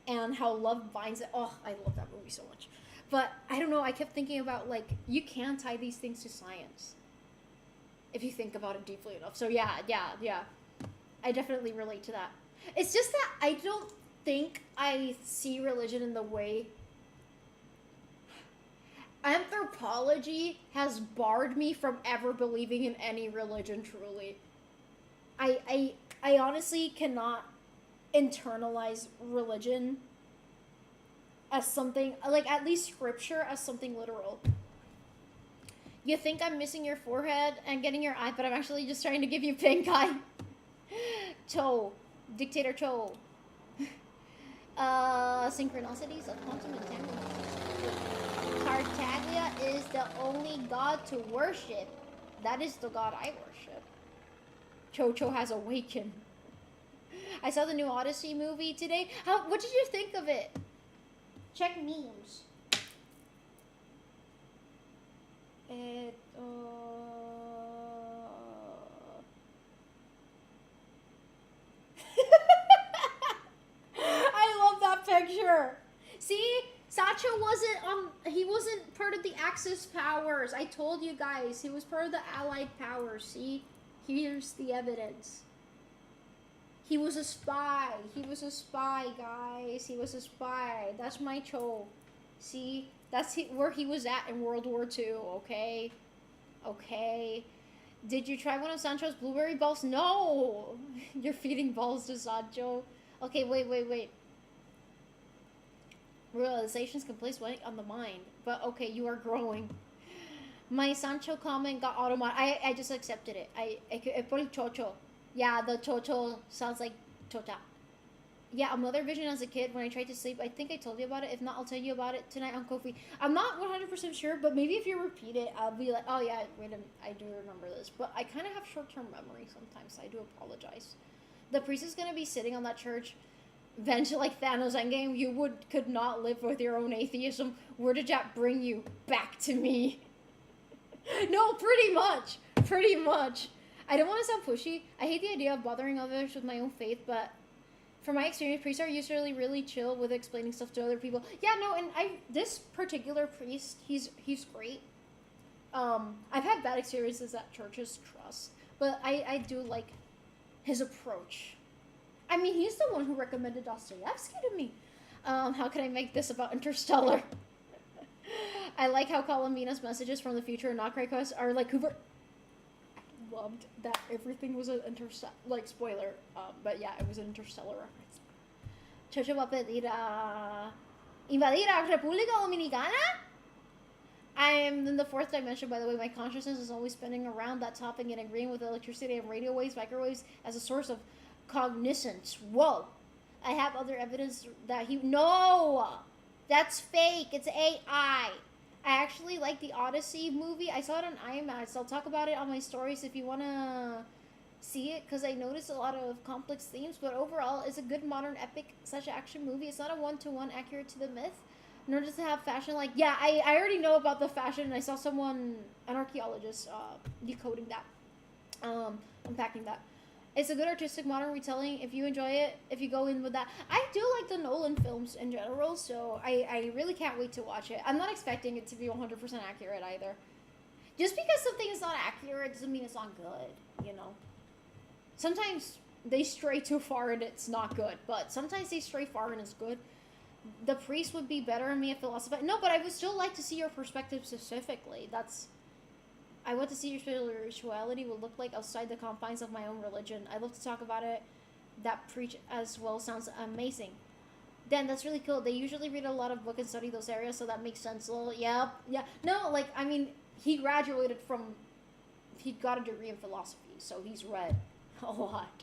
and how love binds it. Oh, I love that movie so much. But I don't know, I kept thinking about, like, you can tie these things to science if you think about it deeply enough. So yeah. I definitely relate to that. It's just that I don't think I see religion in the way. Anthropology has barred me from ever believing in any religion, truly. I honestly cannot internalize religion as something, like, at least scripture as something literal. You think I'm missing your forehead and getting your eye, but I'm actually just trying to give you pink eye. Cho. Dictator Cho. Synchronicities of quantum entanglement. Tartaglia is the only god to worship. That is the god I worship. Cho has awakened. I saw the new Odyssey movie today. What did you think of it? Check memes. I love that picture. See? Sacha he wasn't part of the Axis powers. I told you guys, he was part of the Allied powers. See? Here's the evidence. He was a spy. He was a spy, guys. He was a spy. That's my Cho. See? That's where he was at in World War II, okay? Okay. Did you try one of Sancho's blueberry balls? No! You're feeding balls to Sancho. Okay, wait. Realizations can place weight on the mind. But okay, you are growing. My Sancho comment got automatic. I just accepted it. I put in Chocho. Yeah, the Chocho sounds like Chota. Yeah, another vision as a kid when I tried to sleep. I think I told you about it. If not, I'll tell you about it tonight on Kofi. I'm not 100% sure, but maybe if you repeat it, I'll be like, oh yeah, wait a minute, I do remember this. But I kind of have short-term memory sometimes, so I do apologize. The priest is going to be sitting on that church bench like Thanos Endgame. You could not live with your own atheism. Where did that bring you? Back to me. No, pretty much. I don't want to sound pushy. I hate the idea of bothering others with my own faith, but from my experience, priests are usually really chill with explaining stuff to other people. Yeah, no, and this particular priest, he's great. I've had bad experiences at churches, trust, but I do like his approach. I mean, he's the one who recommended Dostoevsky to me. How can I make this about Interstellar? I like how Columbina's messages from the future and not requests are like Cooper. I loved that everything was an spoiler. But yeah, it was an Interstellar reference. Chocho va a pedir a invadir a República Dominicana? I am in the fourth dimension, by the way. My consciousness is always spinning around that topic and agreeing with electricity and radio waves, microwaves as a source of cognizance. Whoa. I have other evidence that No! That's fake. It's AI. I actually like the Odyssey movie. I saw it on IMAX. I'll talk about it on my stories if you want to see it, because I noticed a lot of complex themes, but overall, it's a good modern epic such action movie. It's not a one-to-one accurate to the myth, nor does it have fashion like... Yeah, I already know about the fashion, and I saw an archaeologist, decoding that, unpacking that. It's a good artistic modern retelling if you enjoy it, if you go in with that. I do like the Nolan films in general, so I really can't wait to watch it. I'm not expecting it to be 100% accurate either. Just because something is not accurate doesn't mean it's not good, you know? Sometimes they stray too far and it's not good, but sometimes they stray far and it's good. The priest would be better in me if philosophy... No, but I would still like to see your perspective specifically. I want to see your spirituality will look like outside the confines of my own religion. I love to talk about it. That preach as well sounds amazing. Dan, that's really cool. They usually read a lot of book and study those areas, so that makes sense. Well, yeah, yeah. No, like, I mean, he graduated from, he got a degree in philosophy, so he's read a lot.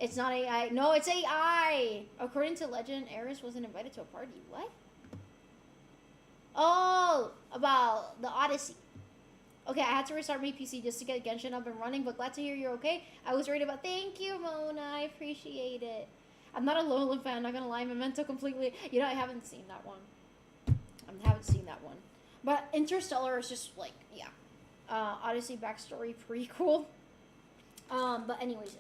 It's not AI. No, it's AI. According to legend, Eris wasn't invited to a party. What? Oh, about the Odyssey. Okay, I had to restart my PC just to get Genshin up and running, but glad to hear you're okay. I was worried about. Thank you, Mona. I appreciate it. I'm not a Lola fan, not gonna lie. Memento completely. You know, I haven't seen that one. I haven't seen that one. But Interstellar is just like, yeah. Odyssey backstory prequel. But anyways.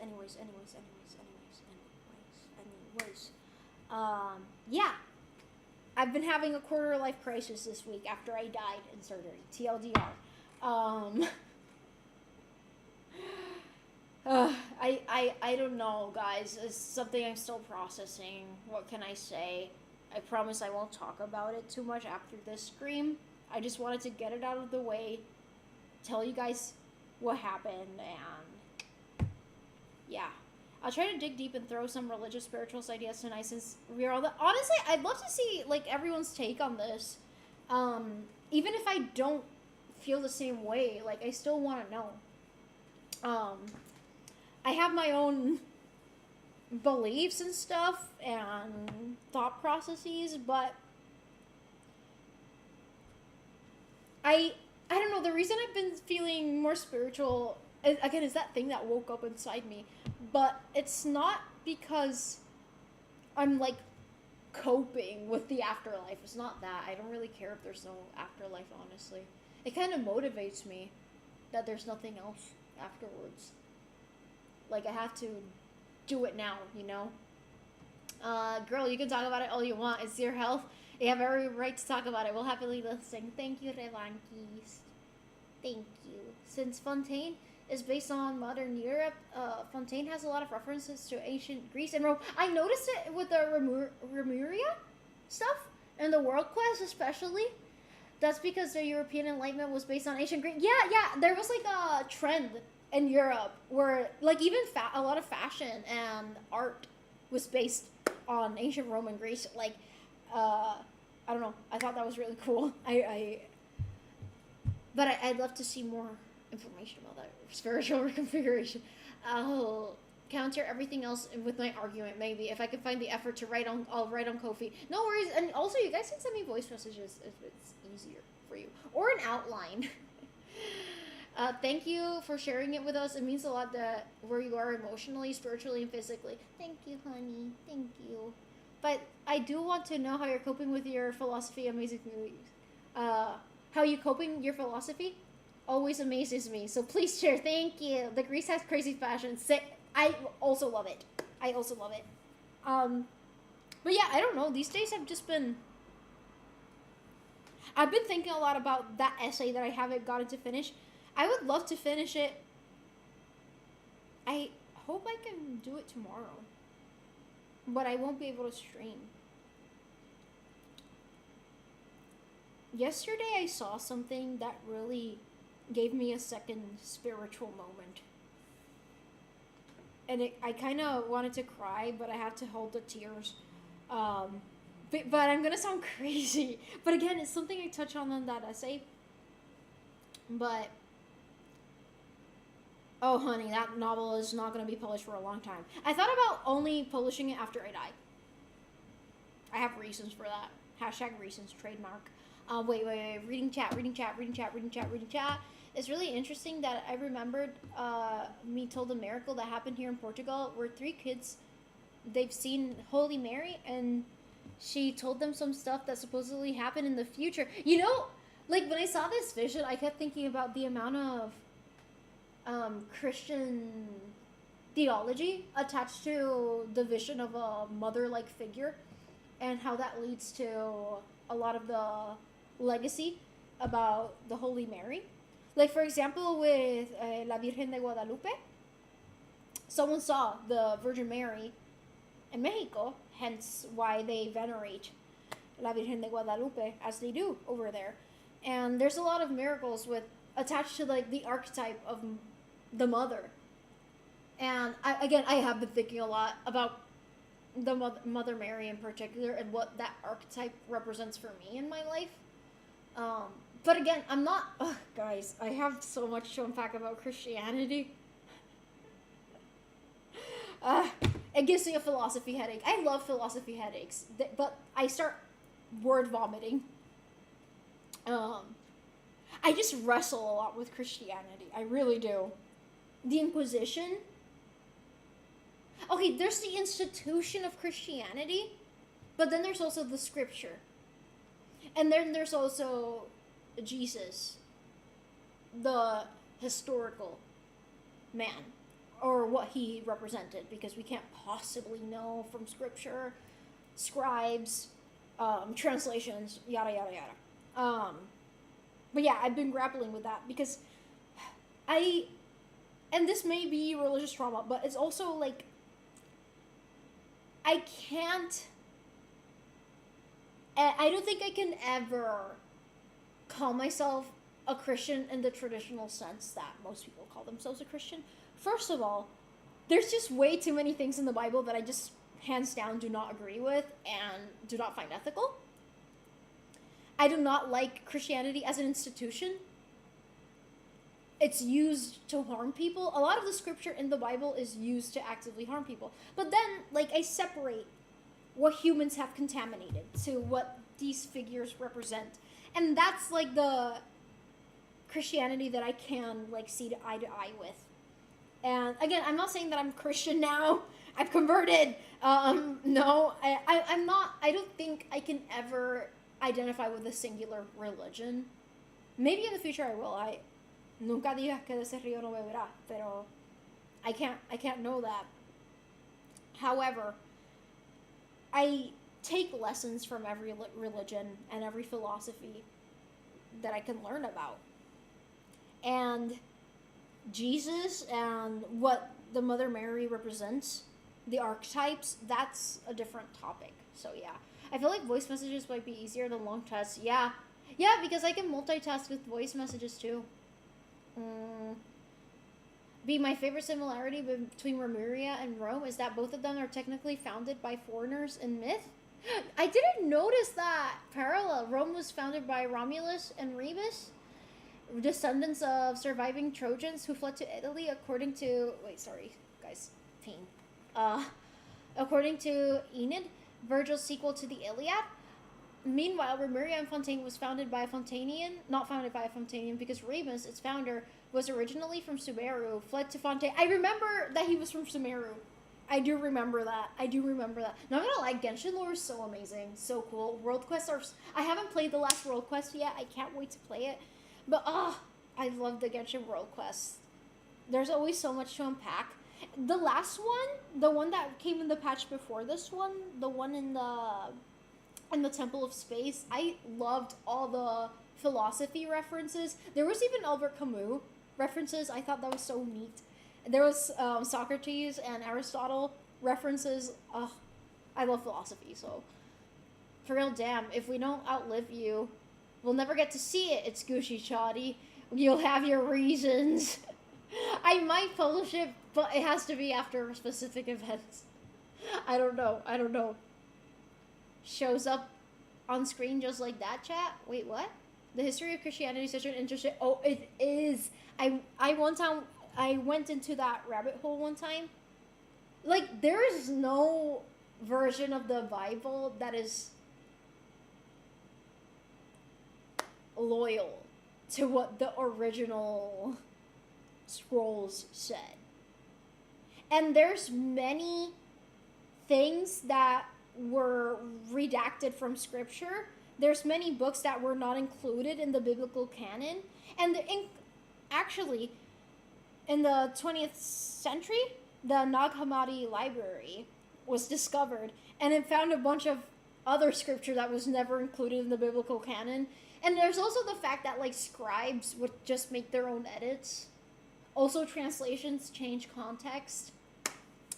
Yeah. I've been having a quarter life crisis this week after I died in surgery. TLDR. I don't know, guys. It's something I'm still processing. What can I say? I promise I won't talk about it too much after this stream. I just wanted to get it out of the way, tell you guys what happened, and yeah. I'll try to dig deep and throw some religious, spiritual ideas tonight since we're all the. Honestly, I'd love to see like everyone's take on this. Even if I don't feel the same way, like I still want to know. I have my own beliefs and stuff and thought processes, but I don't know, the reason I've been feeling more spiritual again is that thing that woke up inside me, but it's not because I'm like coping with the afterlife. It's not that. I don't really care if there's no afterlife, honestly. It kind of motivates me that there's nothing else afterwards. Like, I have to do it now, you know? Girl, you can talk about it all you want. It's your health. You have every right to talk about it. We'll happily listen. Thank you, Revankis. Thank you. Since Fontaine is based on modern Europe, Fontaine has a lot of references to ancient Greece and Rome. I noticed it with the Remuria stuff, and the World Quest especially. That's because the European Enlightenment was based on ancient Greece. Yeah, there was like a trend in Europe where like even a lot of fashion and art was based on ancient Rome and Greece. Like, I don't know. I thought that was really cool. But I'd love to see more information about that spiritual reconfiguration. I'll counter everything else with my argument, maybe. If I can find the effort to write on, I'll write on Ko-fi. No worries. And also, you guys can send me voice messages if it's easier for you. Or an outline. Thank you for sharing it with us. It means a lot that where you are emotionally, spiritually, and physically. Thank you, honey. Thank you. But I do want to know how you're coping with your philosophy. Amazing movies. How you coping your philosophy always amazes me. So please share. Thank you. The Greece has crazy fashion. I also love it. But yeah, I don't know. These days I've been thinking a lot about that essay that I haven't gotten to finish. I would love to finish it. I hope I can do it tomorrow. But I won't be able to stream. Yesterday I saw something that really gave me a second spiritual moment. And I kind of wanted to cry, but I had to hold the tears. But I'm going to sound crazy. But again, it's something I touch on in that essay. But, oh honey, that novel is not going to be published for a long time. I thought about only publishing it after I die. I have reasons for that. Hashtag reasons, trademark. Wait. Reading chat. It's really interesting that I remembered me told a miracle that happened here in Portugal where 3 kids, they've seen Holy Mary and she told them some stuff that supposedly happened in the future. You know, like when I saw this vision, I kept thinking about the amount of Christian theology attached to the vision of a mother-like figure and how that leads to a lot of the legacy about the Holy Mary. Like, for example, with La Virgen de Guadalupe, someone saw the Virgin Mary in Mexico, hence why they venerate La Virgen de Guadalupe as they do over there. And there's a lot of miracles with attached to like the archetype of the mother. And I have been thinking a lot about the Mother Mary in particular and what that archetype represents for me in my life. But again, I'm not. Ugh, guys, I have so much to unpack about Christianity. It gives me a philosophy headache. I love philosophy headaches, but I start word vomiting. I just wrestle a lot with Christianity. I really do. The Inquisition. Okay, there's the institution of Christianity, but then there's also the scripture. And then there's also Jesus, the historical man, or what he represented, because we can't possibly know from scripture, scribes, translations, yada, yada, yada. But yeah, I've been grappling with that because and this may be religious trauma, but it's also like, I don't think I can ever call myself a Christian in the traditional sense that most people call themselves a Christian. First of all, there's just way too many things in the Bible that I just hands down do not agree with and do not find ethical. I do not like Christianity as an institution. It's used to harm people. A lot of the scripture in the Bible is used to actively harm people. But then, like, I separate what humans have contaminated to what these figures represent. And that's, like, the Christianity that I can, like, see eye to eye with. And, again, I'm not saying that I'm Christian now. I've converted. No, I'm not. I don't think I can ever identify with a singular religion. Maybe in the future I will. Nunca digas que de ese río no beberás, pero I can't know that. However, I take lessons from every religion and every philosophy that I can learn about. And Jesus and what the Mother Mary represents, the archetypes, that's a different topic. So yeah, I feel like voice messages might be easier than long tests. Yeah, because I can multitask with voice messages too. My favorite similarity between Remuria and Rome is that both of them are technically founded by foreigners in myth. I didn't notice that parallel. Rome was founded by Romulus and Remus, descendants of surviving Trojans who fled to Italy according to... Wait, sorry, guys. Pain. According to Aeneid, Virgil's sequel to the Iliad. Meanwhile, Remuria and Fontaine was founded by a Fontanian, not founded by a Fontanian, because Remus, its founder, was originally from Sumeru, fled to Fontaine. I remember that he was from Sumeru. I do remember that. Not gonna lie, Genshin lore is so amazing, so cool. World quests are... I haven't played the last world quest yet. I can't wait to play it. But, I love the Genshin world quests. There's always so much to unpack. The last one, the one that came in the patch before this one, the one in the Temple of Space, I loved all the philosophy references. There was even Albert Camus references. I thought that was so neat. There was Socrates and Aristotle references. I love philosophy, so for real, damn, if we don't outlive you, we'll never get to see it. It's Gucci Chotty. You'll have your reasons. I might publish it, but it has to be after specific events. I don't know. Shows up on screen just like that, chat? Wait, what? The history of Christianity is such an interesting... Oh, it is. I one time... I went into that rabbit hole one time. Like, there is no version of the Bible that is loyal to what the original scrolls said. And there's many things that were redacted from scripture. There's many books that were not included in the biblical canon. And actually, in the 20th century, the Nag Hammadi library was discovered, and it found a bunch of other scripture that was never included in the biblical canon. And there's also the fact that, like, scribes would just make their own edits. Also, translations change context.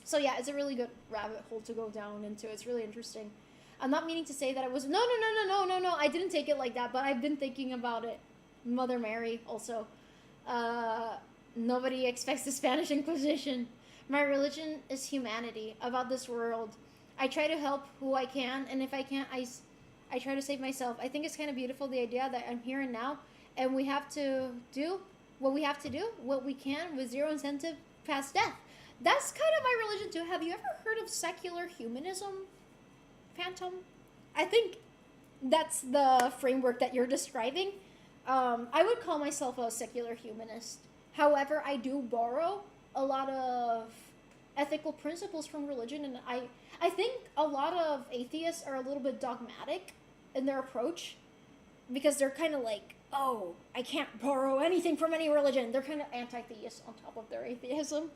So yeah, it's a really good rabbit hole to go down into. It's really interesting. I'm not meaning to say that it was... No. I didn't take it like that, but I've been thinking about it. Mother Mary also. Uh, Nobody expects the Spanish Inquisition. My religion is humanity, about this world. I try to help who I can, and if I can't, I try to save myself. I think it's kind of beautiful, the idea that I'm here and now, and we have to do what we have to do, what we can, with zero incentive past death. That's kind of my religion too. Have you ever heard of secular humanism, Phantom? I think that's the framework that you're describing. I would call myself a secular humanist. However, I do borrow a lot of ethical principles from religion, and I think a lot of atheists are a little bit dogmatic in their approach because they're kind of like, oh, I can't borrow anything from any religion. They're kind of anti-theist on top of their atheism.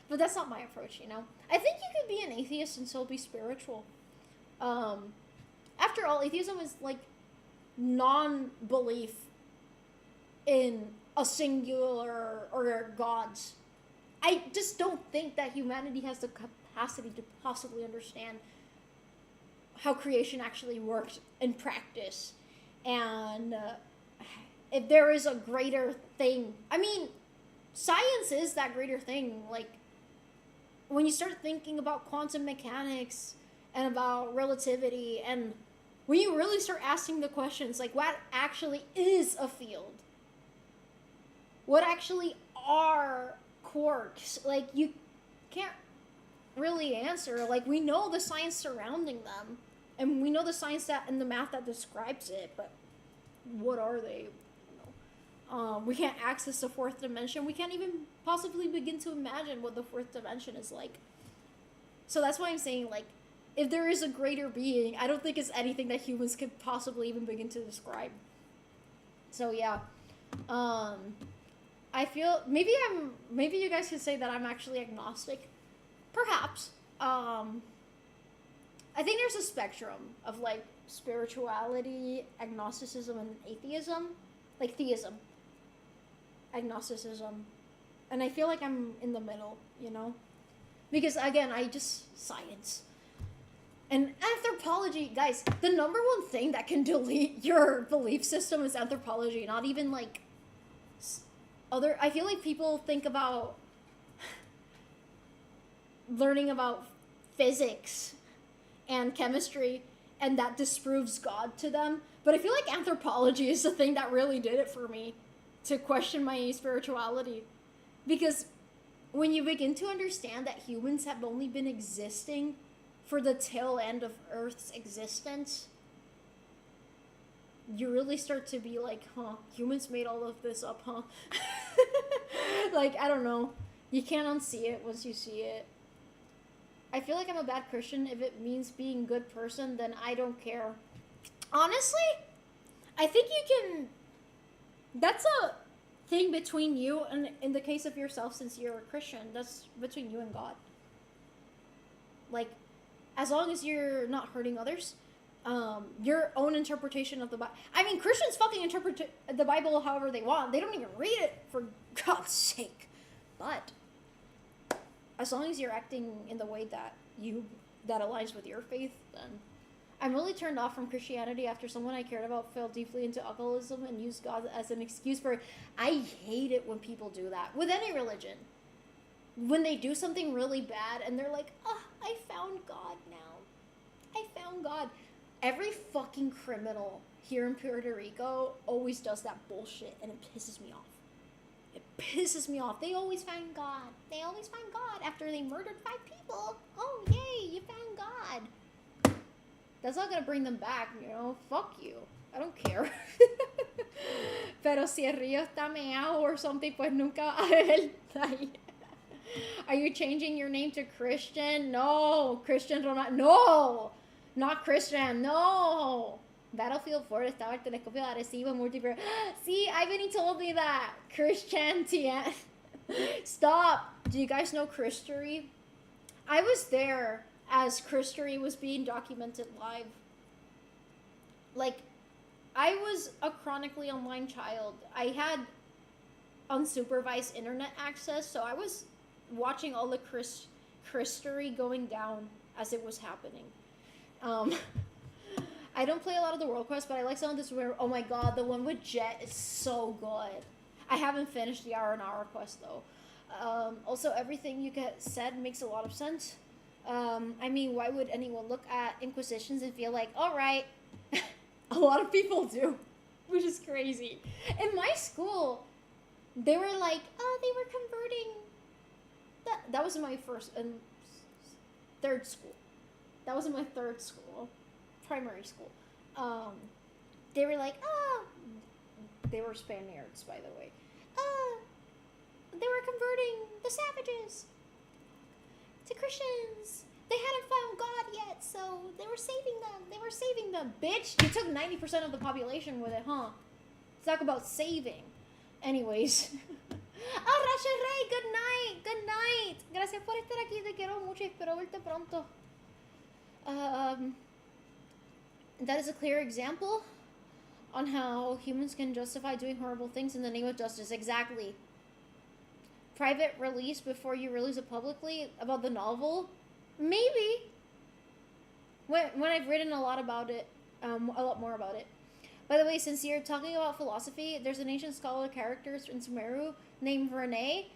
But that's not my approach, you know? I think you could be an atheist and still be spiritual. After all, atheism is like non-belief in a singular or gods. I just don't think that humanity has the capacity to possibly understand how creation actually works in practice. And if there is a greater thing, I mean, science is that greater thing. Like, when you start thinking about quantum mechanics and about relativity, and when you really start asking the questions, like, what actually is a field? What actually are quarks? Like, you can't really answer. Like, we know the science surrounding them, and we know the science that and the math that describes it, but what are they? We can't access the fourth dimension. We can't even possibly begin to imagine what the fourth dimension is like. So that's why I'm saying, like, if there is a greater being, I don't think it's anything that humans could possibly even begin to describe. So yeah, I feel maybe you guys could say that I'm actually agnostic, perhaps. I think there's a spectrum of like spirituality, agnosticism, and atheism, like theism, agnosticism, and I feel like I'm in the middle, you know, because again, I just science. And anthropology, guys, the number one thing that can delete your belief system is anthropology, not even like other. I feel like people think about learning about physics and chemistry, and that disproves God to them. But I feel like anthropology is the thing that really did it for me to question my spirituality. Because when you begin to understand that humans have only been existing for the tail end of Earth's existence, you really start to be like, huh, humans made all of this up, huh? Like, I don't know. You can't unsee it once you see it. I feel like I'm a bad Christian. If it means being a good person, then I don't care. Honestly, I think you can... That's a thing between you, and in the case of yourself, since you're a Christian, that's between you and God. Like, as long as you're not hurting others, your own interpretation of the Bible. I mean, Christians fucking interpret the Bible however they want. They don't even read it, for God's sake. But as long as you're acting in the way that aligns with your faith, then I'm really turned off from Christianity after someone I cared about fell deeply into alcoholism and used God as an excuse for it. I hate it when people do that with any religion. When they do something really bad and they're like, oh, I found God now. I found God. Every fucking criminal here in Puerto Rico always does that bullshit, and it pisses me off. It pisses me off. They always find God. They always find God after they murdered 5 people. Oh, yay, you found God. That's not gonna bring them back, you know? Fuck you. I don't care. Pero si el río está meao or something, pues nunca Are you changing your name to Christian? No. Christian Ronaldo. No. Not Christian. No. Battlefield 4 estaba el telescopio de Arecibo multiplayer. See, Ivan told me that. Christian Tien. Stop. Do you guys know Christory? I was there as Christory was being documented live. Like, I was a chronically online child. I had unsupervised internet access, so I was watching all the Christory going down as it was happening. I don't play a lot of the World Quest, but I like some of this where, oh my god, the one with Jet is so good. I haven't finished the R&R quest though. Also, everything you said makes a lot of sense. I mean, why would anyone look at Inquisitions and feel like, all right, a lot of people do, which is crazy. In my school, they were like, oh, they were converting. That was in my third school. That was in my third school, primary school. They were like, oh, they were Spaniards, by the way. They were converting the savages to Christians. They hadn't found God yet, so they were saving them. They were saving them. Bitch, you took 90% of the population with it, huh? Talk about saving. Anyways. Oh, Rasha Ray, good night. Good night. Gracias por estar aquí. Te quiero mucho. Espero verte pronto. That is a clear example on how humans can justify doing horrible things in the name of justice. Exactly. Private release before you release it publicly about the novel? Maybe. When I've written a lot about it, a lot more about it. By the way, since you're talking about philosophy, there's an ancient scholar character in Sumeru named Renee.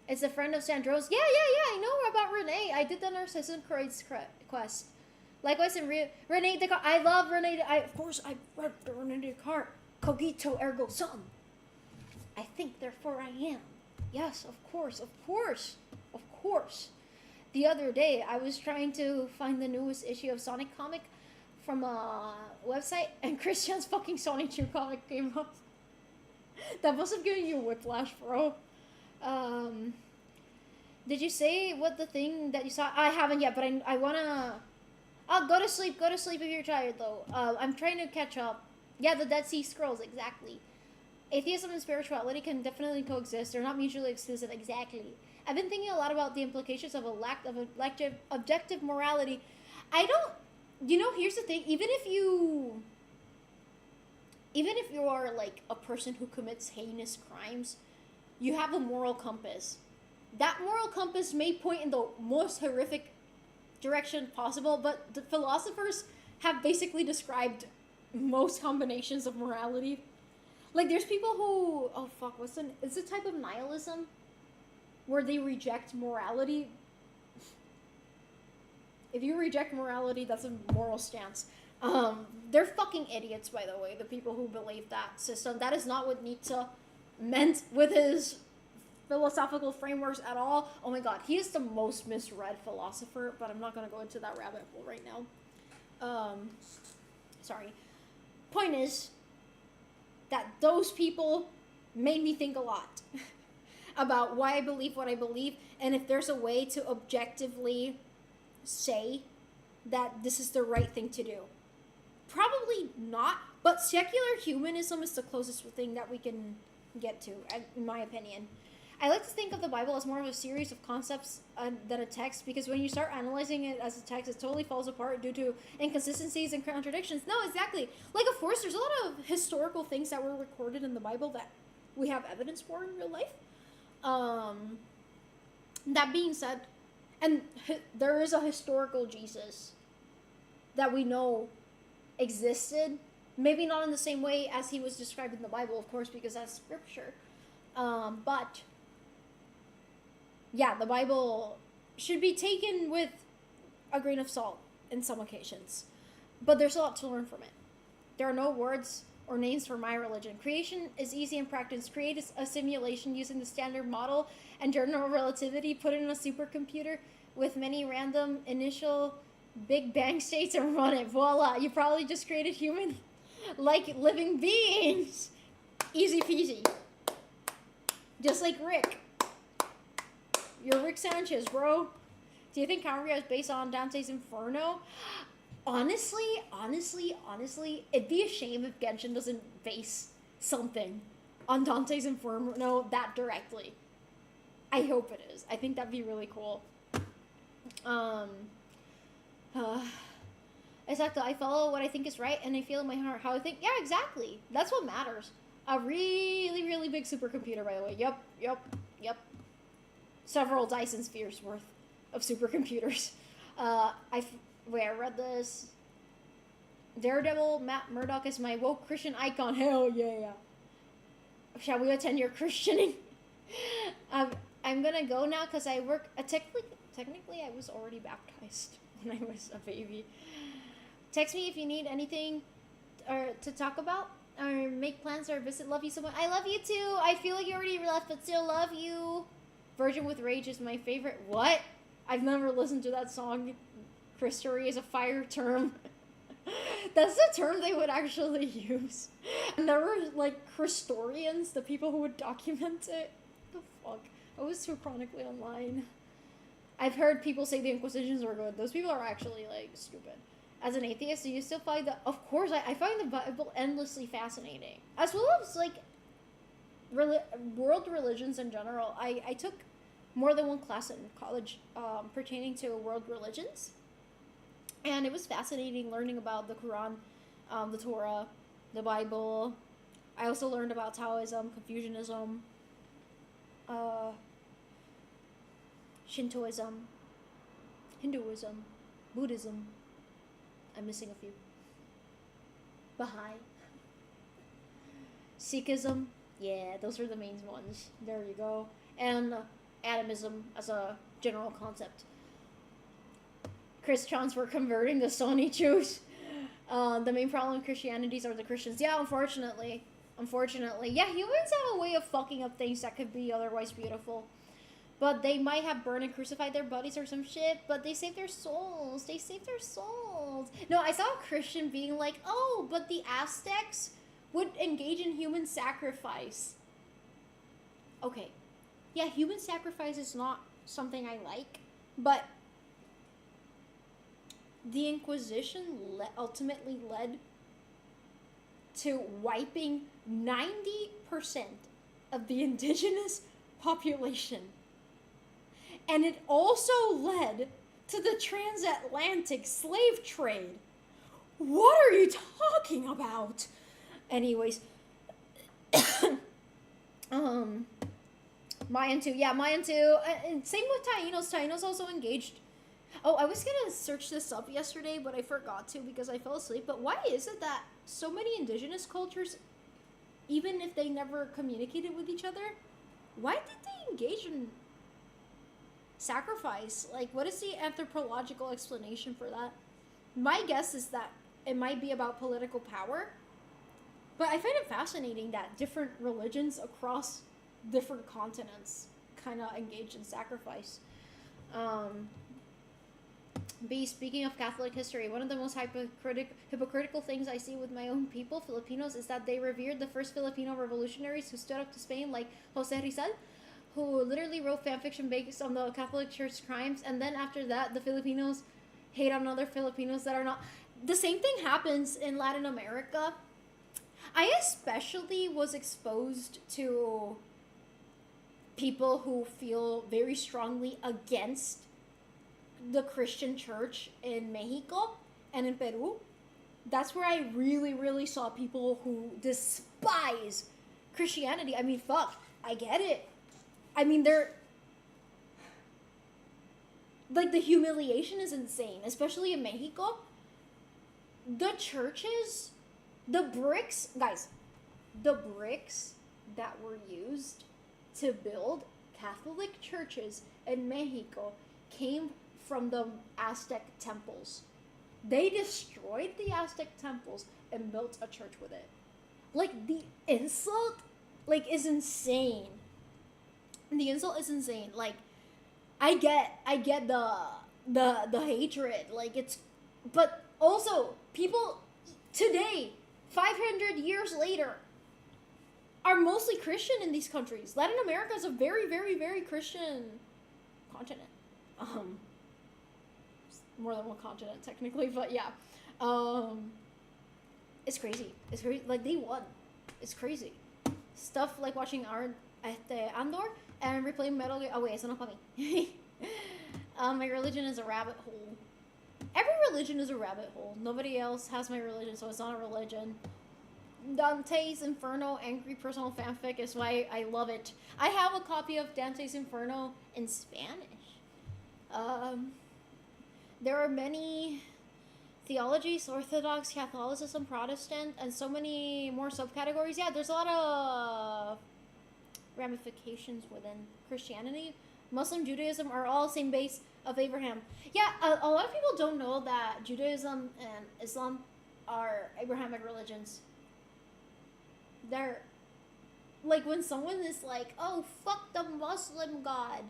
It's a friend of Sandro's. Yeah, I know about Renee. I did the Narcissus quest. Likewise, in Renee Descartes. I love Renee. Of course, I read the Renee Descartes. Cogito ergo sum. I think, therefore I am. Yes, of course. The other day, I was trying to find the newest issue of Sonic comic from a website, and Christian's fucking Sonic 2 comic came up. That must have given you whiplash, bro. Did you say what the thing that you saw? I haven't yet, but I wanna... Oh, go to sleep if you're tired, though. I'm trying to catch up. Yeah, the Dead Sea Scrolls, exactly. Atheism and spirituality can definitely coexist. They're not mutually exclusive, exactly. I've been thinking a lot about the implications of a lack of objective morality. I don't... You know, here's the thing. Even if you are, like, a person who commits heinous crimes, you have a moral compass. That moral compass may point in the most horrific direction possible, but the philosophers have basically described most combinations of morality. Like, there's people who... Oh, fuck, it's a type of nihilism where they reject morality. If you reject morality, that's a moral stance. They're fucking idiots, by the way, the people who believe that system. That is not what Nietzsche meant with his philosophical frameworks at all. Oh my god, he is the most misread philosopher, but I'm not going to go into that rabbit hole right now. Sorry. Point is that those people made me think a lot about why I believe what I believe, and if there's a way to objectively say that this is the right thing to do. Probably not, but secular humanism is the closest thing that we can get to, in my opinion. I like to think of the Bible as more of a series of concepts than a text, because when you start analyzing it as a text, it totally falls apart due to inconsistencies and contradictions. No, exactly. Like, of course, there's a lot of historical things that were recorded in the Bible that we have evidence for in real life. That being said, and there is a historical Jesus that we know existed. Maybe not in the same way as he was described in the Bible, of course, because that's scripture. But yeah, the Bible should be taken with a grain of salt in some occasions. But there's a lot to learn from it. There are no words or names for my religion. Creation is easy in practice. Create a simulation using the standard model and general relativity, put it in a supercomputer with many random initial Big Bang states and run it. Voila, you probably just created human-like living beings. Easy peasy. Just like Rick. You're Rick Sanchez, bro. Do you think Calvary is based on Dante's Inferno? Honestly, it'd be a shame if Genshin doesn't base something on Dante's Inferno that directly. I hope it is. I think that'd be really cool. Exactly. I follow what I think is right, and I feel in my heart how I think. Yeah, exactly. That's what matters. A really, really big supercomputer, by the way. Yep. Several Dyson spheres worth of supercomputers. I read this. Daredevil, Matt Murdock is my woke Christian icon. Hell yeah. Shall we attend your christening? I'm gonna go now because I work. Technically, I was already baptized when I was a baby. Text me if you need anything or to talk about or make plans or visit. Love you so much. I love you too. I feel like you already left, but still love you. Virgin with Rage is my favorite. What? I've never listened to that song. Christory is a fire term. That's the term they would actually use. And there were like Christorians, the people who would document it. The fuck? I was too chronically online. I've heard people say the Inquisitions were good. Those people are actually like stupid. As an atheist, do you still find the? Of course, I find the Bible endlessly fascinating, as well as like world religions in general. I took more than one class in college pertaining to world religions. And it was fascinating learning about the Quran, the Torah, the Bible. I also learned about Taoism, Confucianism, Shintoism, Hinduism, Buddhism. I'm missing a few. Baha'i. Sikhism. Yeah, those are the main ones. There you go. And atomism as a general concept. Christians were converting the Sony Jews. The main problem with Christianities are the Christians. Yeah, unfortunately. Yeah, humans have a way of fucking up things that could be otherwise beautiful. But they might have burned and crucified their bodies or some shit, but they saved their souls. No, I saw a Christian being like, oh, but the Aztecs would engage in human sacrifice. Okay. Yeah, human sacrifice is not something I like, but the Inquisition ultimately led to wiping 90% of the indigenous population. And it also led to the transatlantic slave trade. What are you talking about? Anyways. Mayan too. Yeah, Mayan too. And same with Taínos. Taínos also engaged. Oh, I was gonna search this up yesterday, but I forgot to because I fell asleep. But why is it that so many indigenous cultures, even if they never communicated with each other, why did they engage in sacrifice? Like, what is the anthropological explanation for that? My guess is that it might be about political power. But I find it fascinating that different religions across different continents kind of engage in sacrifice. B, speaking of Catholic history, one of the most hypocritical things I see with my own people, Filipinos, is that they revered the first Filipino revolutionaries who stood up to Spain, like Jose Rizal, who literally wrote fanfiction based on the Catholic Church crimes, and then after that, the Filipinos hate on other Filipinos that are not. The same thing happens in Latin America. I especially was exposed to people who feel very strongly against the Christian church in Mexico and in Peru. That's where I really, really saw people who despise Christianity. I mean, fuck, I get it. I mean, they're like, the humiliation is insane, especially in Mexico. The churches, the bricks that were used to build Catholic churches in Mexico came from the Aztec temples. They destroyed the Aztec temples and built a church with it. Like, the insult, like, is insane. The insult is insane. Like, I get the hatred. Like, it's, but also people today, 500 years later, are mostly Christian in these countries. Latin America is a very, very, very Christian continent. More than one continent technically, but yeah. It's crazy. It's crazy. Like, they won. It's crazy. Stuff like watching Andor and replaying Metal Gear. Oh wait, it's not for me. My religion is a rabbit hole. Every religion is a rabbit hole. Nobody else has my religion, so it's not a religion. Dante's Inferno angry personal fanfic is why I love it. I have a copy of Dante's Inferno in Spanish. There are many theologies, Orthodox, Catholicism, Protestant, and so many more subcategories. Yeah, there's a lot of ramifications within Christianity. Muslim, Judaism are all same base of Abraham. Yeah, a lot of people don't know that Judaism and Islam are Abrahamic religions. They're like, when someone is like, "Oh, fuck the Muslim God,"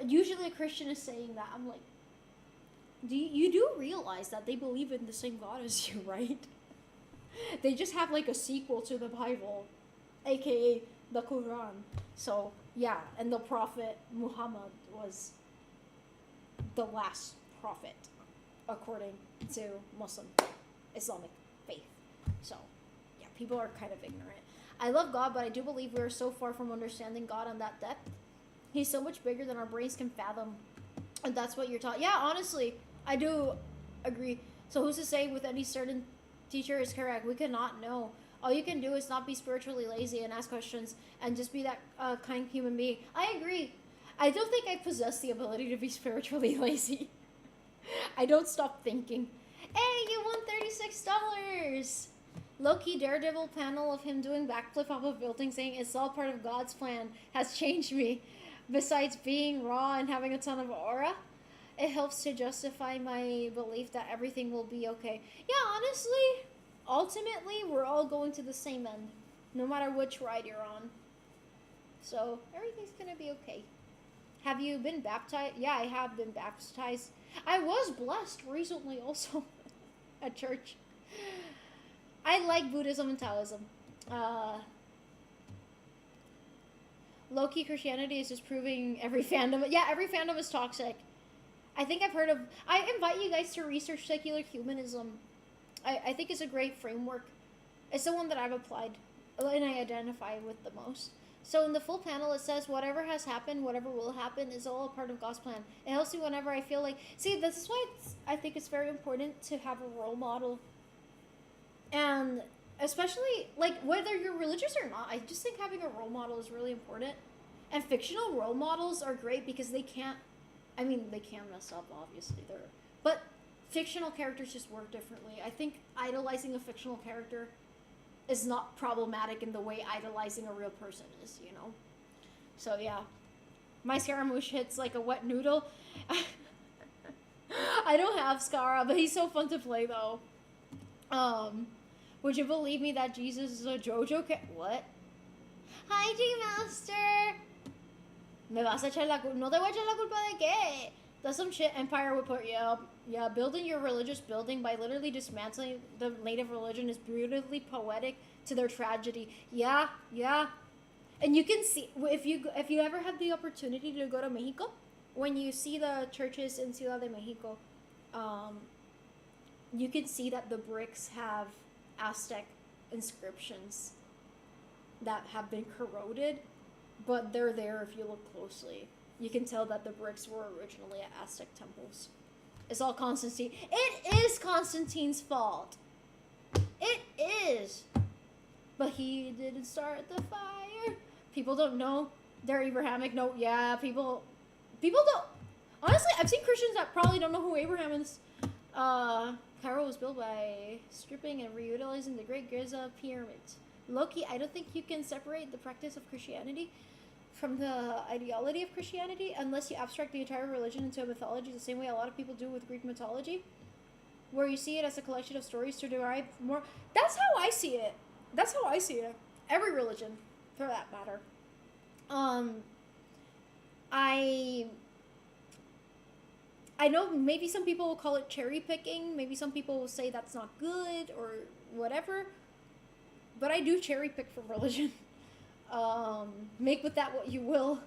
usually a Christian is saying that. I'm like, you do realize that they believe in the same God as you, right? They just have like a sequel to the Bible, aka the Quran. So yeah, and the Prophet Muhammad was the last prophet according to Muslim Islamic faith. So yeah, people are kind of ignorant. I love God, but I do believe we are so far from understanding God on that depth. He's so much bigger than our brains can fathom. And that's what you're taught. Yeah, honestly, I do agree. So who's to say with any certain teacher is correct? We cannot know. All you can do is not be spiritually lazy and ask questions and just be that kind human being. I agree. I don't think I possess the ability to be spiritually lazy. I don't stop thinking. Hey, you won $36. Low-key Daredevil panel of him doing backflip off a building saying it's all part of God's plan has changed me. Besides being raw and having a ton of aura, it helps to justify my belief that everything will be okay. Yeah, honestly, ultimately, we're all going to the same end, no matter which ride you're on. So, everything's gonna be okay. Have you been baptized? Yeah, I have been baptized. I was blessed recently also at church. I like Buddhism and Taoism. Low-key Christianity is just proving every fandom. Yeah, every fandom is toxic. I think I've heard of... I invite you guys to research secular humanism. I think it's a great framework. It's the one that I've applied and I identify with the most. So in the full panel, it says, whatever has happened, whatever will happen, is all a part of God's plan. It helps me whenever I feel like... See, this is why I think it's very important to have a role model. And especially, like, whether you're religious or not, I just think having a role model is really important. And fictional role models are great because they can't... I mean, they can mess up, obviously. But fictional characters just work differently. I think idolizing a fictional character is not problematic in the way idolizing a real person is, you know? So, yeah. My Scaramouche hits like a wet noodle. I don't have Scara, but he's so fun to play, though. Would you believe me that Jesus is a JoJo What? Hi, G-Master! Me vas a echar la culpa. No te voy a echar la culpa de qué? That's some shit Empire would put you up. Yeah, building your religious building by literally dismantling the native religion is brutally poetic to their tragedy. Yeah, yeah. And you can see, if you ever have the opportunity to go to Mexico, when you see the churches in Ciudad de Mexico, you can see that the bricks have Aztec inscriptions that have been corroded, but they're there if you look closely. You can tell that the bricks were originally at Aztec temples. It's all Constantine. It is Constantine's fault. It is. But he didn't start the fire. People don't know they're Abrahamic. No, yeah, people don't. Honestly, I've seen Christians that probably don't know who Abraham is. Cairo was built by stripping and reutilizing the Great Giza pyramids. Loki, I don't think you can separate the practice of Christianity from the ideology of Christianity unless you abstract the entire religion into a mythology the same way a lot of people do with Greek mythology, where you see it as a collection of stories to derive more. That's how I see it. That's how I see it. Every religion, for that matter. I know maybe some people will call it cherry picking. Maybe some people will say that's not good or whatever. But I do cherry pick from religion. Make with that what you will.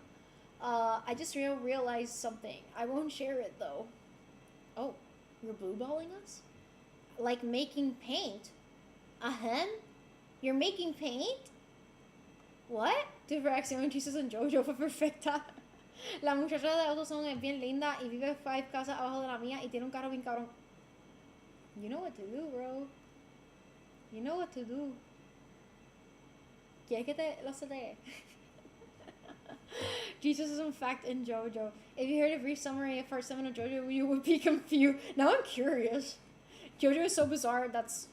I just realized something. I won't share it though. Oh, you're blue-balling us? Like making paint? You're making paint? What? Tu reacción en chistes en JoJo fue perfecta. La muchacha de AutoZone es bien linda y vive 5 casas abajo de la mía y tiene un carro bien cabrón. You know what to do, bro. You know what to do. ¿Quieres que te lo setee? Jesus is in fact in JoJo. If you heard a brief summary of part 7 of JoJo, you would be confused. Now I'm curious. JoJo is so bizarre, that's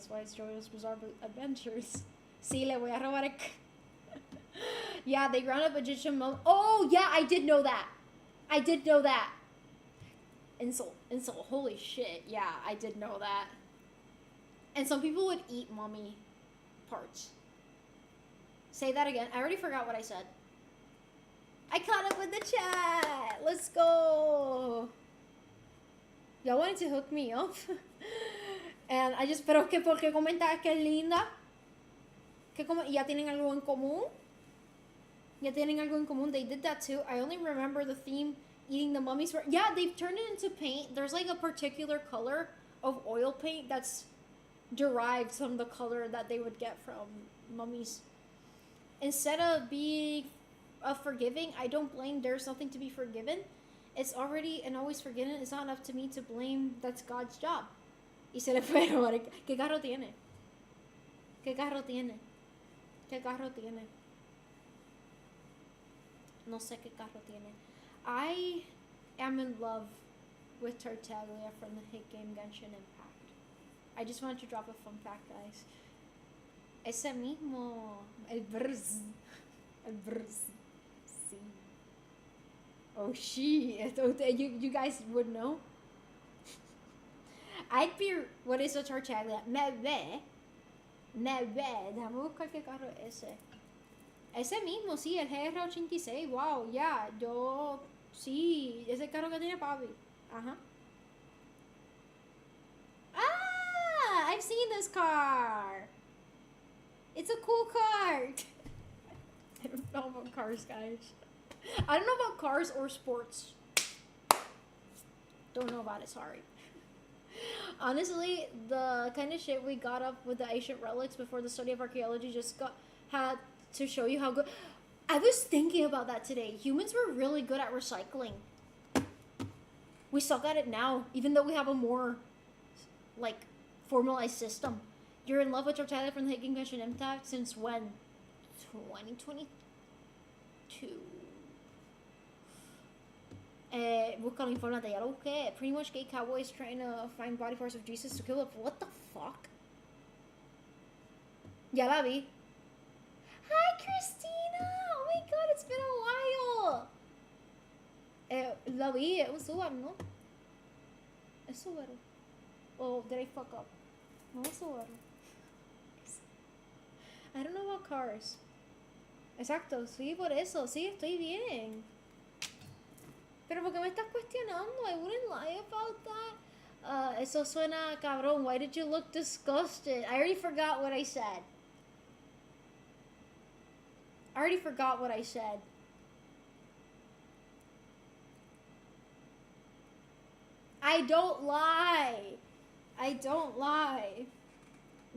why it's JoJo's Bizarre Adventures. Sí, le voy a robar el... Yeah, they ground up Egyptian mum. Oh, yeah, I did know that. Insult. Holy shit. Yeah, I did know that. And some people would eat mummy parts. Say that again. I already forgot what I said. I caught up with the chat. Let's go. Y'all wanted to hook me up. And I just, pero que porque comentas que es linda. Que como, ya tienen algo en común. They did that too. I only remember the theme eating the mummies. Yeah, they've turned it into paint. There's like a particular color of oil paint that's derived from the color that they would get from mummies. Instead of being forgiving, I don't blame. There's nothing to be forgiven. It's already and always forgiven. It's not up to me to blame. That's God's job. Y se le fue robar. ¿Qué carro tiene? No sé qué carro tiene. I am in love with Tartaglia from the hit game Genshin Impact. I just wanted to drop a fun fact, guys. Ese mismo. El brz. Sí. Oh, shit. You guys would know? I'd be... What is a Tartaglia? Neve. Déjame buscar qué carro es ese. Ese mismo, sí, el GR86. Wow, yeah. Yo... Sí, ese carro que tiene papi. Ajá. Ah! I've seen this car. It's a cool car. I don't know about cars, guys. I don't know about cars or sports. Don't know about it, sorry. Honestly, the kind of shit we got up with the ancient relics before the study of archaeology had to show you how good... I was thinking about that today. Humans were really good at recycling. We suck at it now, even though we have a more, like, formalized system. You're in love with Tartaglia from the Hit Genshin Impact since when? 2022. Búscalo, infórmate, ya lo busqué. Pretty much gay cowboys trying to find body parts of Jesus to kill up. What the fuck? Ya la vi. Hi, Christina! Oh my god, it's been a while! La vi, it was Subaru, ¿no? Es Subaru. Oh, did I fuck up? No, es Subaru. I don't know about cars. Exacto, sí, por eso, sí, estoy bien. Pero ¿por qué me estás cuestionando? I wouldn't lie about that. Eso suena cabrón. Why did you look disgusted? I already forgot what I said. I don't lie.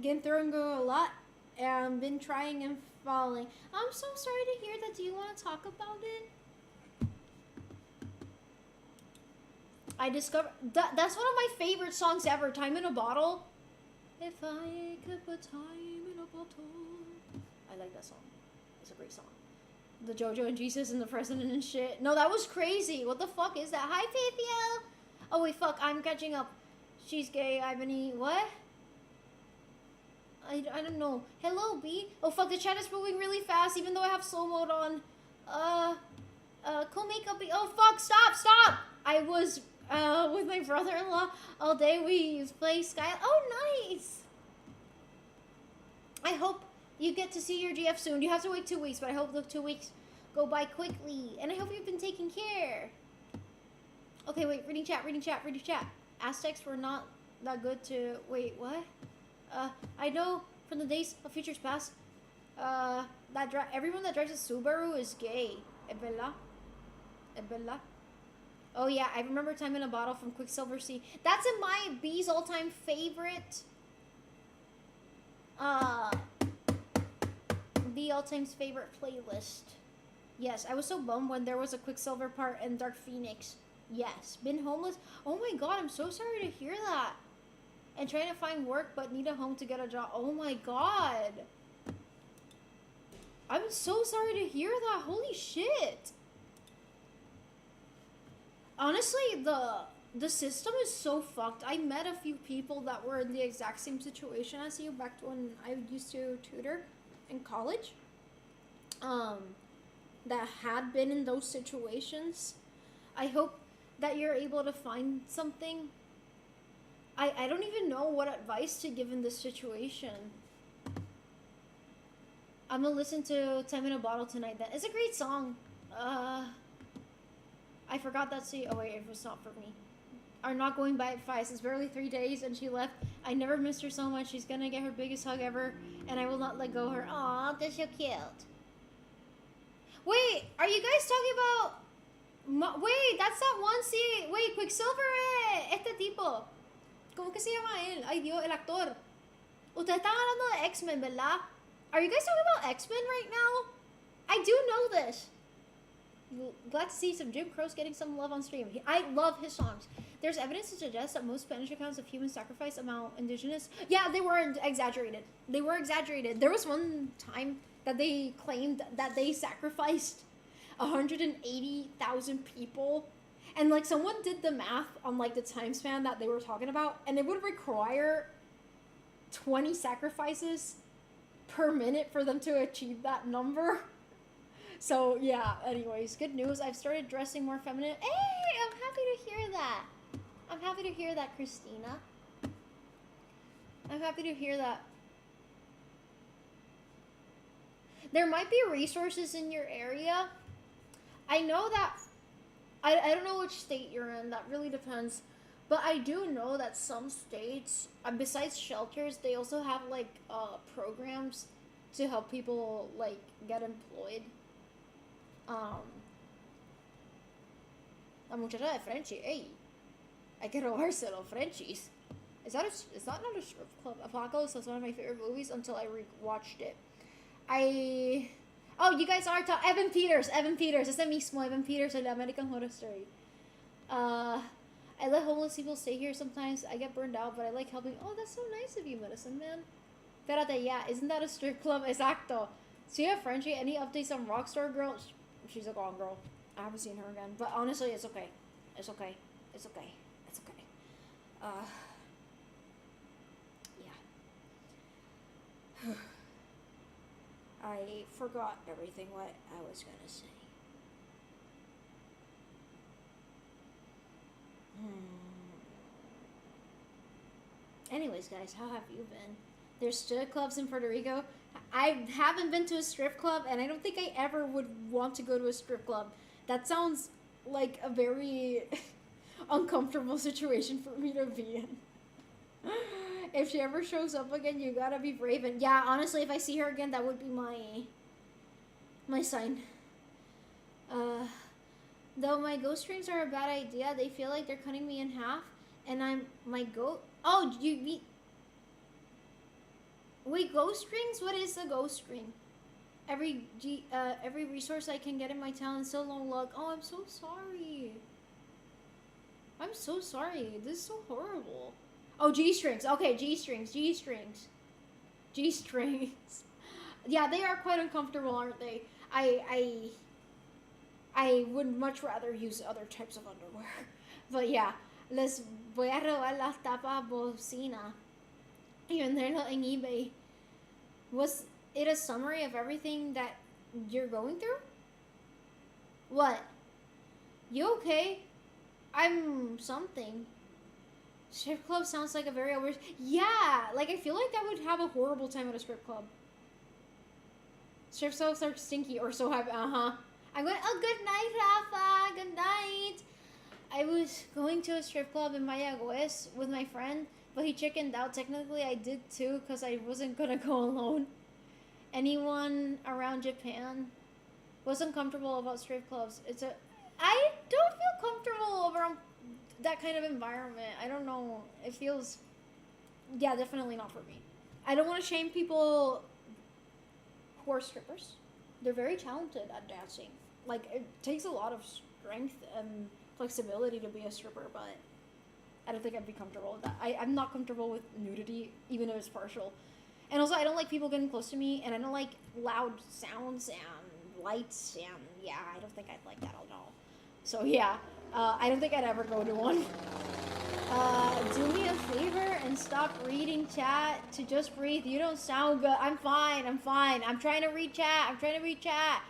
Getting through a lot and been trying and falling. I'm so sorry to hear that. Do you want to talk about it? I discovered that's one of my favorite songs ever. Time in a Bottle. If I could put time in a bottle. I like that song. It's a great song. The JoJo and Jesus and the president and shit. No, that was crazy. What the fuck is that? Hi, Papio. Oh wait, fuck. I'm catching up. She's gay. Ibany. What? I don't know. Hello, B. Oh fuck. The chat is moving really fast, even though I have slow mode on. Cool makeup. Oh fuck. Stop. I was with my brother-in-law all day. We play Sky. Oh, nice. I hope you get to see your GF soon. You have to wait 2 weeks, but I hope the 2 weeks go by quickly. And I hope you've been taking care. Okay, wait. Reading chat. Aztecs were not that good to... Wait, what? I know from the days of futures past, everyone that drives a Subaru is gay. Es verdad? Oh yeah, I remember Time in a Bottle from Quicksilver Sea. That's in my B's all-time favorite. The all-time's favorite playlist. Yes, I was so bummed when there was a Quicksilver part in Dark Phoenix. Yes, been homeless. Oh my god, I'm so sorry to hear that. And trying to find work, but need a home to get a job. Oh my god. I'm so sorry to hear that. Holy shit. Honestly, the system is so fucked. I met a few people that were in the exact same situation as you back when I used to tutor in college. That had been in those situations. I hope that you're able to find something. I don't even know what advice to give in this situation. I'm gonna listen to Time in a Bottle tonight then. It's a great song. I forgot that scene. Oh wait, it was not for me. Are not going by at 5. It's barely 3 days and she left. I never missed her so much. She's gonna get her biggest hug ever and I will not let go of her. Aw, that's so cute. Wait, are you guys talking about... Wait, that's that one scene. Wait, Quicksilver este tipo. ¿Cómo que se llama él? Ay Dios, el actor. Ustedes están hablando de X-Men, ¿verdad? Are you guys talking about X-Men right now? I do know this. Glad to see some Jim Crow's getting some love on stream. I love his songs. There's evidence to suggest that most Spanish accounts of human sacrifice among indigenous... Yeah, they were exaggerated. They were exaggerated. There was one time that they claimed that they sacrificed 180,000 people. And, like, someone did the math on, like, the time span that they were talking about. And it would require 20 sacrifices per minute for them to achieve that number. So, yeah, anyways, good news. I've started dressing more feminine. Hey, I'm happy to hear that. I'm happy to hear that, Christina. I'm happy to hear that. There might be resources in your area. I know that... I don't know which state you're in. That really depends. But I do know that some states, besides shelters, they also have, like, programs to help people, like, get employed. La muchacha de Frenchie, hey, hay que robárselo, Frenchies. Is that not a strip club? Apocalypse was one of my favorite movies until I rewatched it. Oh, you guys are Evan Peters, ese mismo, Evan Peters, el American Horror Story. I let homeless people stay here sometimes. I get burned out, but I like helping. Oh, that's so nice of you, Medicine Man. Espérate, yeah, isn't that a strip club? Exacto. So you have Frenchie, any updates on Rockstar Girl? She's a gone girl. I haven't seen her again. But honestly, it's okay. It's okay. It's okay. It's okay. Yeah. I forgot everything what I was gonna say. Anyways, guys, how have you been? There's strip clubs in Puerto Rico. I haven't been to a strip club, and I don't think I ever would want to go to a strip club. That sounds like a very uncomfortable situation for me to be in. If she ever shows up again, you gotta be brave. And yeah, honestly, if I see her again, that would be my sign. Though my ghost strings are a bad idea, they feel like they're cutting me in half, and my goat. Oh, wait, ghost strings? What is a ghost string? Every resource I can get in my town is so low luck. Oh, I'm so sorry. I'm so sorry. This is so horrible. Oh, G-strings. Okay, G-strings. Yeah, they are quite uncomfortable, aren't they? I would much rather use other types of underwear. But yeah, les voy a robar las tapas bocina y venderlo en eBay. Was it a summary of everything that you're going through? What? You okay? I'm something. Strip club sounds like a very over... Yeah, like I feel like I would have a horrible time at a strip club. Strip clubs are stinky or so happy. I'm going... Oh, good night, Rafa. Good night. I was going to a strip club in Mayagüez with my friend, but he chickened out. Technically, I did too, because I wasn't gonna go alone. Anyone around Japan wasn't comfortable about strip clubs. I don't feel comfortable around that kind of environment. I don't know. It feels... Yeah, definitely not for me. I don't want to shame people who are strippers. They're very talented at dancing. Like, it takes a lot of strength and flexibility to be a stripper, but I don't think I'd be comfortable with that. I'm not comfortable with nudity, even if it's partial. And also, I don't like people getting close to me, and I don't like loud sounds and lights, and yeah, I don't think I'd like that at all. So yeah, I don't think I'd ever go to one. Do me a favor and stop reading chat to just breathe. You don't sound good. I'm fine. I'm trying to read chat.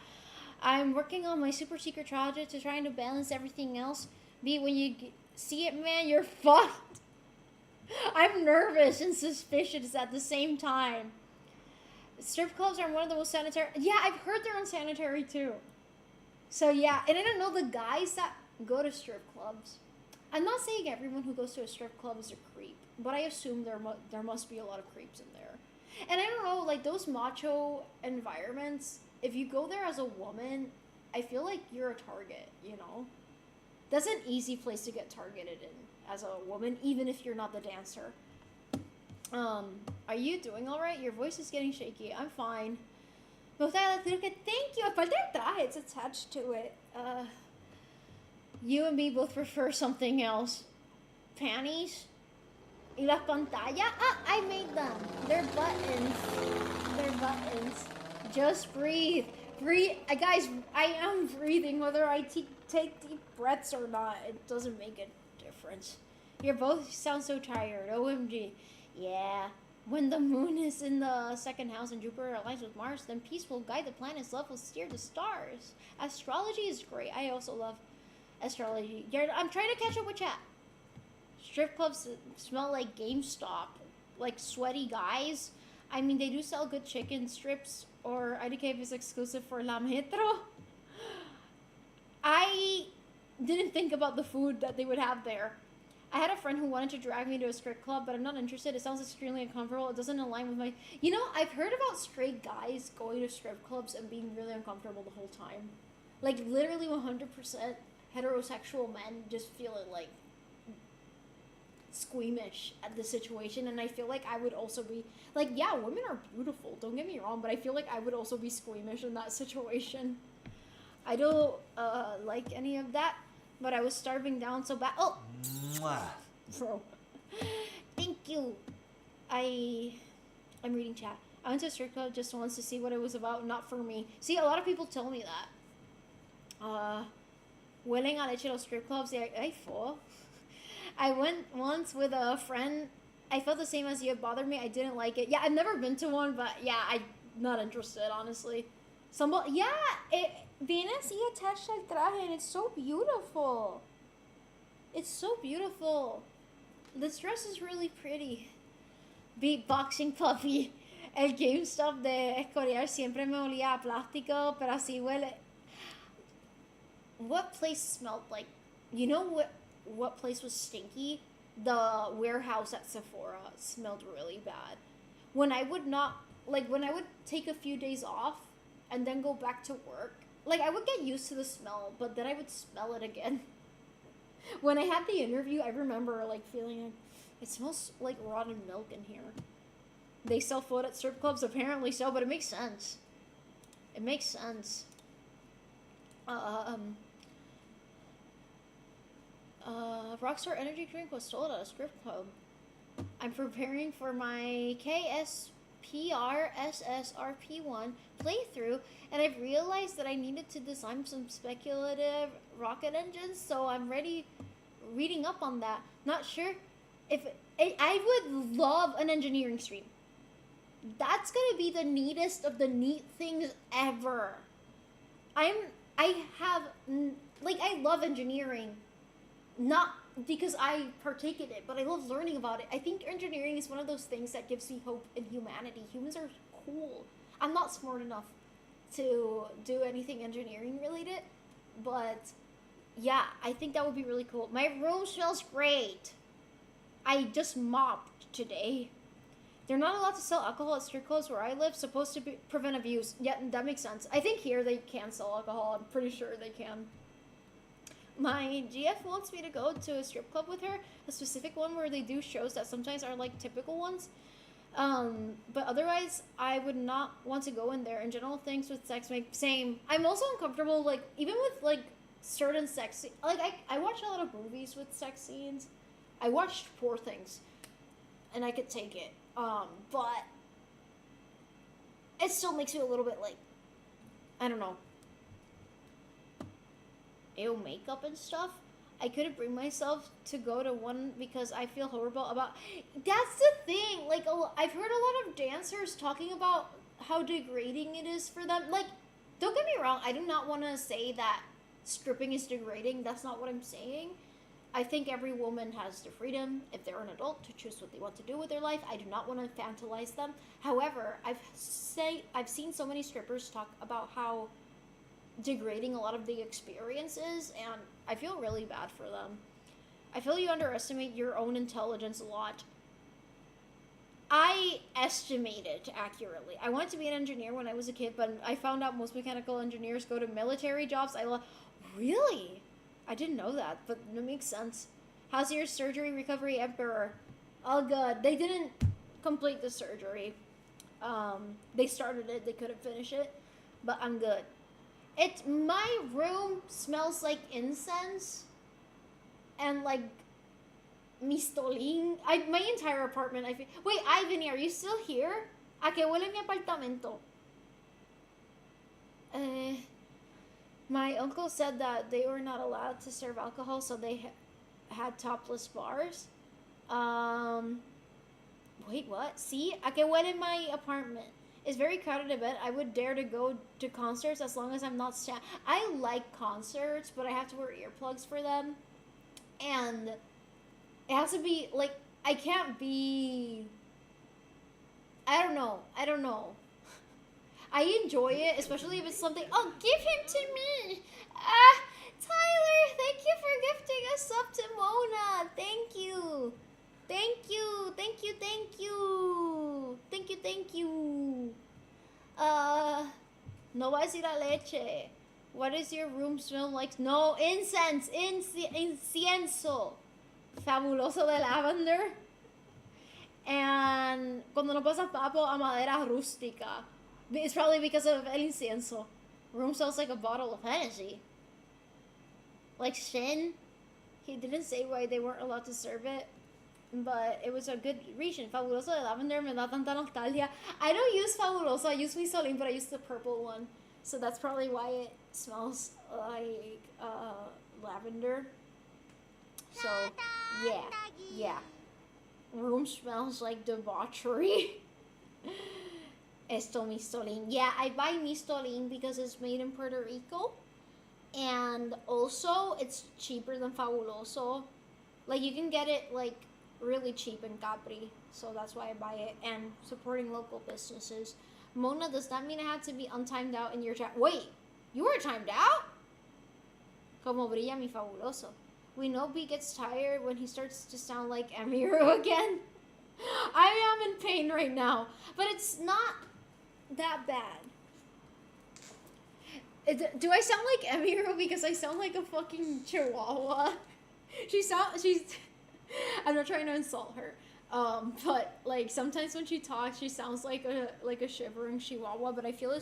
I'm working on my super secret project to trying to balance everything else. When you see it, man, you're fucked. I'm nervous and suspicious at the same time. Strip clubs are one of the most sanitary. Yeah, I've heard they're unsanitary too. So yeah, and I don't know the guys that go to strip clubs. I'm not saying everyone who goes to a strip club is a creep, but I assume there must be a lot of creeps in there. And I don't know, like those macho environments, if you go there as a woman, I feel like you're a target, you know? That's an easy place to get targeted in as a woman, even if you're not the dancer. Are you doing alright? Your voice is getting shaky. I'm fine. Thank you. Aparte el traje, it's attached to it. You and me both prefer something else. Panties? Y las pantallas? Ah, I made them. They're buttons. Just breathe. Breathe. Guys, I am breathing whether I take deep breaths or not. It doesn't make a difference. You both sound so tired. OMG. Yeah. When the moon is in the second house and Jupiter aligns with Mars, then peace will guide the planets, love will steer the stars. Astrology is great. I also love astrology. I'm trying to catch up with chat. Strip clubs smell like GameStop. Like sweaty guys. I mean, they do sell good chicken strips, or IDK is exclusive for La Metro. I didn't think about the food that they would have there. I had a friend who wanted to drag me to a strip club, but I'm not interested. It sounds extremely uncomfortable. It doesn't align with my... You know, I've heard about straight guys going to strip clubs and being really uncomfortable the whole time. Like, literally 100% heterosexual men just feeling, like, squeamish at the situation. And I feel like I would also be... Like, yeah, women are beautiful. Don't get me wrong. But I feel like I would also be squeamish in that situation. I don't like any of that. But I was starving down so bad. Oh! Mwah. Bro. Thank you. I'm reading chat. I went to a strip club just once to see what it was about, not for me. See, a lot of people tell me that. Huelen a leche los strip clubs. Ay, fo. I went once with a friend. I felt the same as you. It bothered me. I didn't like it. Yeah, I've never been to one, but yeah, I'm not interested, honestly. Yeah, it viene así attached al traje, and it's so beautiful. It's so beautiful. This dress is really pretty. Beatboxing puppy. El GameStop de Escorial siempre me olía a plástico, pero así huele. What place smelled like? You know what place was stinky? The warehouse at Sephora smelled really bad. When I would take a few days off and then go back to work, like I would get used to the smell, but then I would smell it again. When I had the interview, I remember like feeling like it smells like rotten milk in here. They sell food at strip clubs, apparently so, but it makes sense. It makes sense. Rockstar energy drink was sold at a strip club. I'm preparing for my KSPRSSRP1 playthrough, and I've realized that I needed to design some speculative rocket engines, so I'm reading up on that. Not sure if... I would love an engineering stream. That's gonna be the neatest of the neat things ever. I love engineering. Not because I partake in it, but I love learning about it. I think engineering is one of those things that gives me hope in humanity. Humans are cool. I'm not smart enough to do anything engineering related, but yeah, I think that would be really cool. My room smells great. I just mopped today. They're not allowed to sell alcohol at strip clubs where I live, supposed to prevent abuse. Yeah, that makes sense. I think here they can sell alcohol. I'm pretty sure they can. My GF wants me to go to a strip club with her, a specific one where they do shows that sometimes are like typical ones. But otherwise, I would not want to go in there. In general, things with sex make same. I'm also uncomfortable, like even with like certain sex. Like I watch a lot of movies with sex scenes. I watched Poor Things, and I could take it. But it still makes me a little bit like, I don't know, ew, makeup and stuff. I couldn't bring myself to go to one because I feel horrible about. That's the thing. Like, I've heard a lot of dancers talking about how degrading it is for them. Like, don't get me wrong. I do not want to say that stripping is degrading. That's not what I'm saying. I think every woman has the freedom, if they're an adult, to choose what they want to do with their life. I do not want to fantasize them. However, I've seen so many strippers talk about how degrading a lot of the experiences, and I feel really bad for them. I feel you underestimate your own intelligence a lot. I estimated accurately. I wanted to be an engineer when I was a kid, but I found out most mechanical engineers go to military jobs. Really? I didn't know that, but it makes sense. How's your surgery recovery, Emperor? All good. They didn't complete the surgery. They started it, they couldn't finish it, but I'm good. My room smells like incense and like mistolín. My entire apartment, I feel. Wait, Ivany, are you still here? ¿A qué huele mi apartamento? My uncle said that they were not allowed to serve alcohol, so they had topless bars. Wait, what? See? ¿A qué huele my apartment? It's very crowded a bit. I would dare to go to concerts as long as I'm not I like concerts, but I have to wear earplugs for them. And it has to be, like, I can't be... I don't know. I enjoy it, especially if it's something... Oh, give him to me! Tyler, thank you for gifting us up to Mona. Thank you. No va a decir a leche. What does your room smell like? No, incense. Incienso. Fabuloso de lavender. And cuando no pasa papo a madera rústica. It's probably because of el incienso. Room smells like a bottle of Hennessy. Like Shin. He didn't say why they weren't allowed to serve it, but it was a good reason. Fabuloso de lavender me da tanta nostalgia. I don't use Fabuloso, I use Misolin, but I use the purple one. So that's probably why it smells like lavender. So, yeah. Room smells like debauchery. Esto Mistolin. Yeah, I buy Mistolin because it's made in Puerto Rico. And also, it's cheaper than Fabuloso. Like, you can get it, like, really cheap in Capri. So that's why I buy it. And supporting local businesses. Mona, does that mean I have to be untimed out in your chat? Wait, you were timed out? Como brilla mi Fabuloso. We know B gets tired when he starts to sound like Emiru again. I am in pain right now. But it's not that bad. Do I sound like Emiru because I sound like a fucking chihuahua? she's I'm not trying to insult her. But like sometimes when she talks, she sounds like a shivering chihuahua, but I feel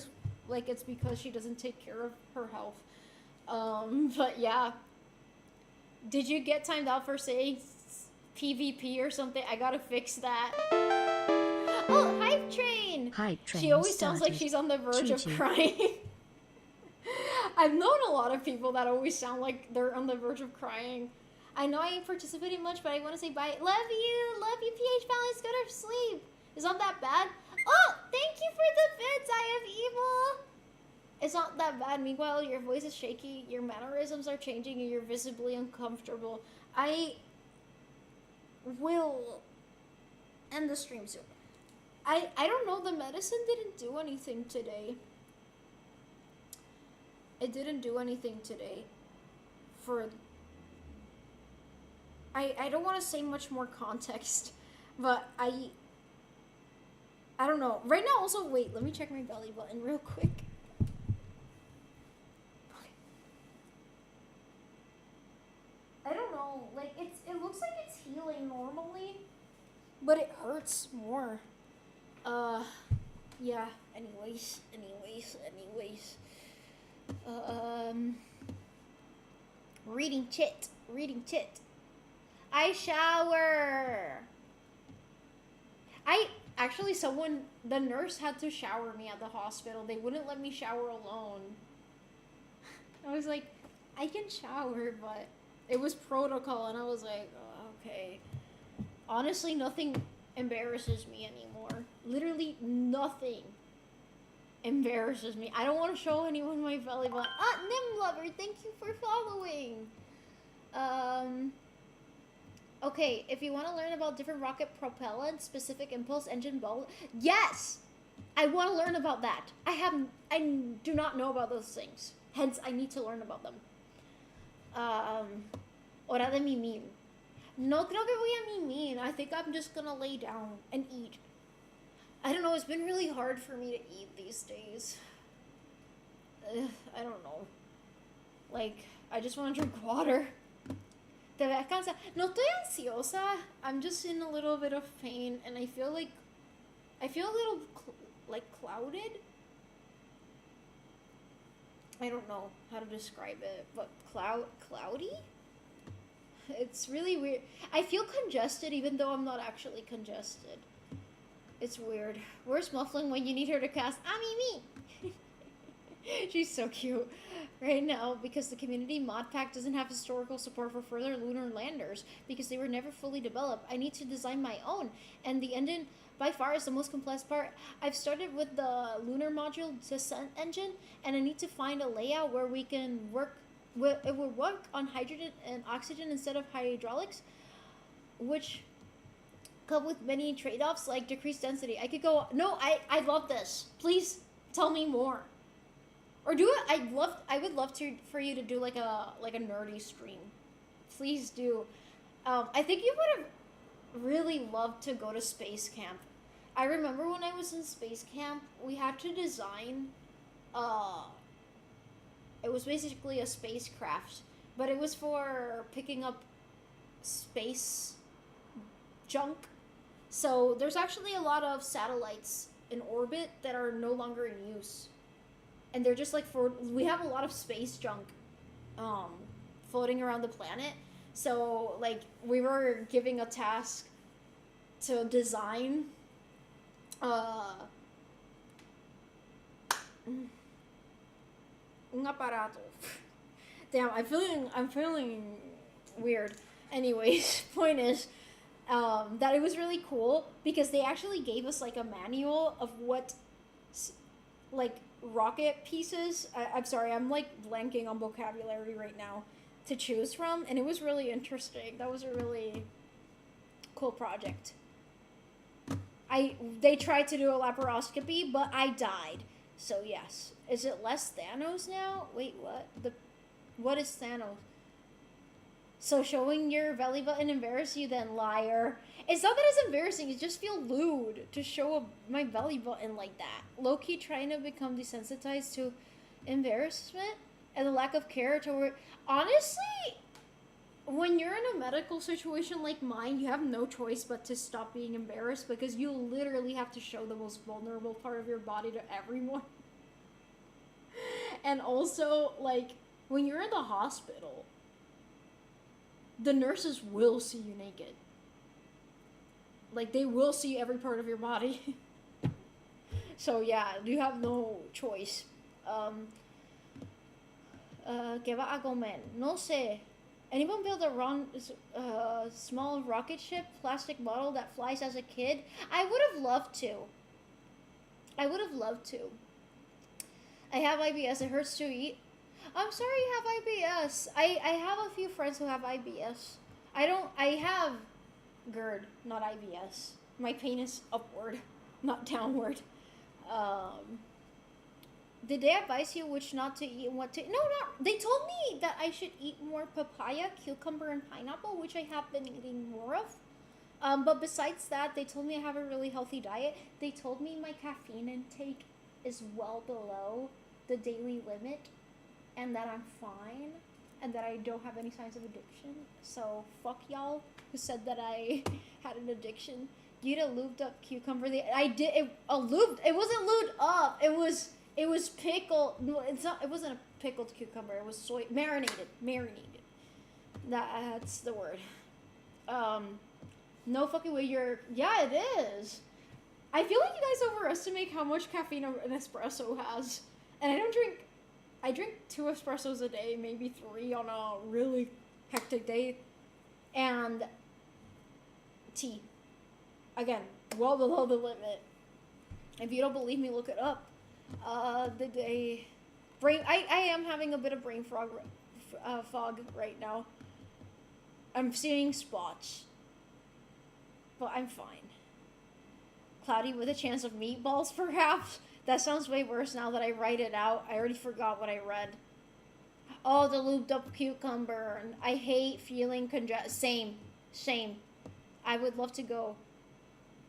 like it's because she doesn't take care of her health. But yeah. Did you get timed out for saying PvP or something? I gotta fix that. Oh, Hype Train! Hype Train She always sounds like she's on the verge of crying. I've known a lot of people that always sound like they're on the verge of crying. I know I ain't participating much, but I want to say bye. Love you, PH Balance. Go to sleep. It's not that bad. Oh, thank you for the bits, I have evil. It's not that bad. Meanwhile, your voice is shaky, your mannerisms are changing, and you're visibly uncomfortable. I will end the stream soon. I don't know, the medicine didn't do anything today. It didn't do anything today. I don't want to say much more context, but I don't know. Right now, also, wait, let me check my belly button real quick. I don't know, like, it looks like it's healing normally, but it hurts more. Yeah, anyways. Reading chit. I shower. I Actually, the nurse had to shower me at the hospital. They wouldn't let me shower alone. I was like, I can shower, but it was protocol, and I was like, oh, okay. Honestly, nothing embarrasses me anymore. Literally nothing embarrasses me. I don't want to show anyone my belly button. Nim Lover, thank you for following. Okay, if you want to learn about different rocket propellant, specific impulse engine ball, yes, I want to learn about that. I do not know about those things. Hence, I need to learn about them. Hora de mimir. No creo que voy a mimir. I think I'm just gonna lay down and eat. I don't know, it's been really hard for me to eat these days. I don't know. Like, I just want to drink water. Te ves cansada. No estoy ansiosa. I'm just in a little bit of pain, and I feel a little like clouded. I don't know how to describe it, but cloudy? It's really weird. I feel congested even though I'm not actually congested. It's weird. Where's Muffling when you need her to cast me? She's so cute right now because the community mod pack doesn't have historical support for further lunar landers because they were never fully developed. I need to design my own, and the engine by far is the most complex part. I've started with the lunar module descent engine, and I need to find a layout where we can work. It will work on hydrogen and oxygen instead of hydraulics, which come with many trade-offs like decreased density. I could go. No, I love this. Please tell me more. Or do it. I would love for you to do like a nerdy stream. Please do. I think you would have really loved to go to space camp. I remember when I was in space camp, we had to design. It was basically a spacecraft, but it was for picking up space junk. So there's actually a lot of satellites in orbit that are no longer in use. And they're just like we have a lot of space junk floating around the planet. So like we were giving a task to design un aparato. Damn, I'm feeling weird. Anyways, point is that it was really cool because they actually gave us like a manual of what like rocket pieces. I'm sorry, I'm like blanking on vocabulary right now to choose from, and it was really interesting. That was a really cool project. They tried to do a laparoscopy, but I died. So yes. Is it less Thanos now? Wait, what? What is Thanos? So showing your belly button embarrass you then, liar. It's not that it's embarrassing, it just feel lewd to show my belly button like that. Low-key trying to become desensitized to embarrassment and the lack of care toward... Honestly, when you're in a medical situation like mine, you have no choice but to stop being embarrassed because you literally have to show the most vulnerable part of your body to everyone. And also, like, when you're in the hospital, the nurses will see you naked. Like, they will see every part of your body. So, yeah, you have no choice. ¿Qué va a comer? No sé. Anyone build a small rocket ship, plastic model that flies as a kid? I would have loved to. I have IBS. It hurts to eat. I'm sorry you have IBS. I have a few friends who have IBS. I have GERD, not IBS. My pain is upward, not downward. Did they advise you which not to eat and what to... No, not... They told me that I should eat more papaya, cucumber, and pineapple, which I have been eating more of. But besides that, they told me I have a really healthy diet. They told me my caffeine intake is well below the daily limit and that I'm fine and that I don't have any signs of addiction. So fuck y'all who said that I had an addiction. You eat a lubed up cucumber. I did it. It wasn't lubed up. It was pickled. No, it wasn't a pickled cucumber. It was marinated. That's the word. No fucking way. Yeah, it is. I feel like you guys overestimate how much caffeine an espresso has. And I drink 2 espressos a day, maybe 3 on a really hectic day. And tea. Again, well below the limit. If you don't believe me, look it up. I am having a bit of brain fog right now. I'm seeing spots. But I'm fine. Cloudy with a chance of meatballs, perhaps? That sounds way worse now that I write it out. I already forgot what I read. Oh, the looped up cucumber. I hate feeling Same. I would love to go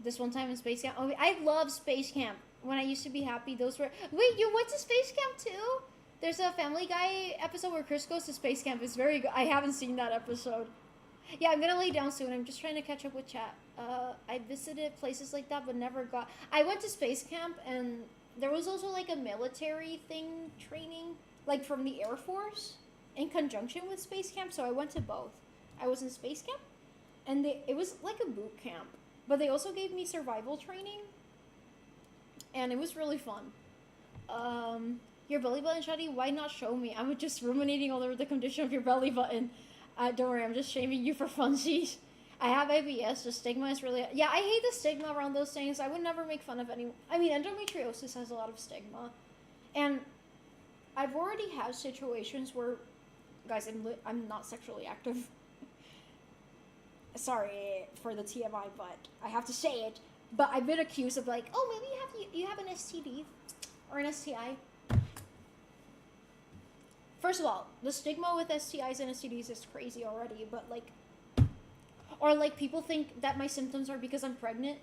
this one time in Space Camp. Oh, I love Space Camp. When I used to be happy, those were... Wait, you went to Space Camp too? There's a Family Guy episode where Chris goes to Space Camp. It's very good. I haven't seen that episode. Yeah, I'm gonna lay down soon. I'm just trying to catch up with chat. I visited places like that, but never got... I went to Space Camp, and there was also, like, a military thing training, like, from the Air Force, in conjunction with Space Camp, so I went to both. I was in Space Camp, and it was, like, a boot camp, but they also gave me survival training, and it was really fun. Your belly button, Shadi, why not show me? I'm just ruminating all over the condition of your belly button. Don't worry, I'm just shaming you for funsies. I have IBS, the stigma is really... Yeah, I hate the stigma around those things. I would never make fun of anyone. I mean, endometriosis has a lot of stigma. And I've already had situations where... Guys, I'm not sexually active. Sorry for the TMI, but I have to say it. But I've been accused of like, oh, maybe you have an STD or an STI. First of all, the stigma with STIs and STDs is crazy already, but like... Or, like, people think that my symptoms are because I'm pregnant.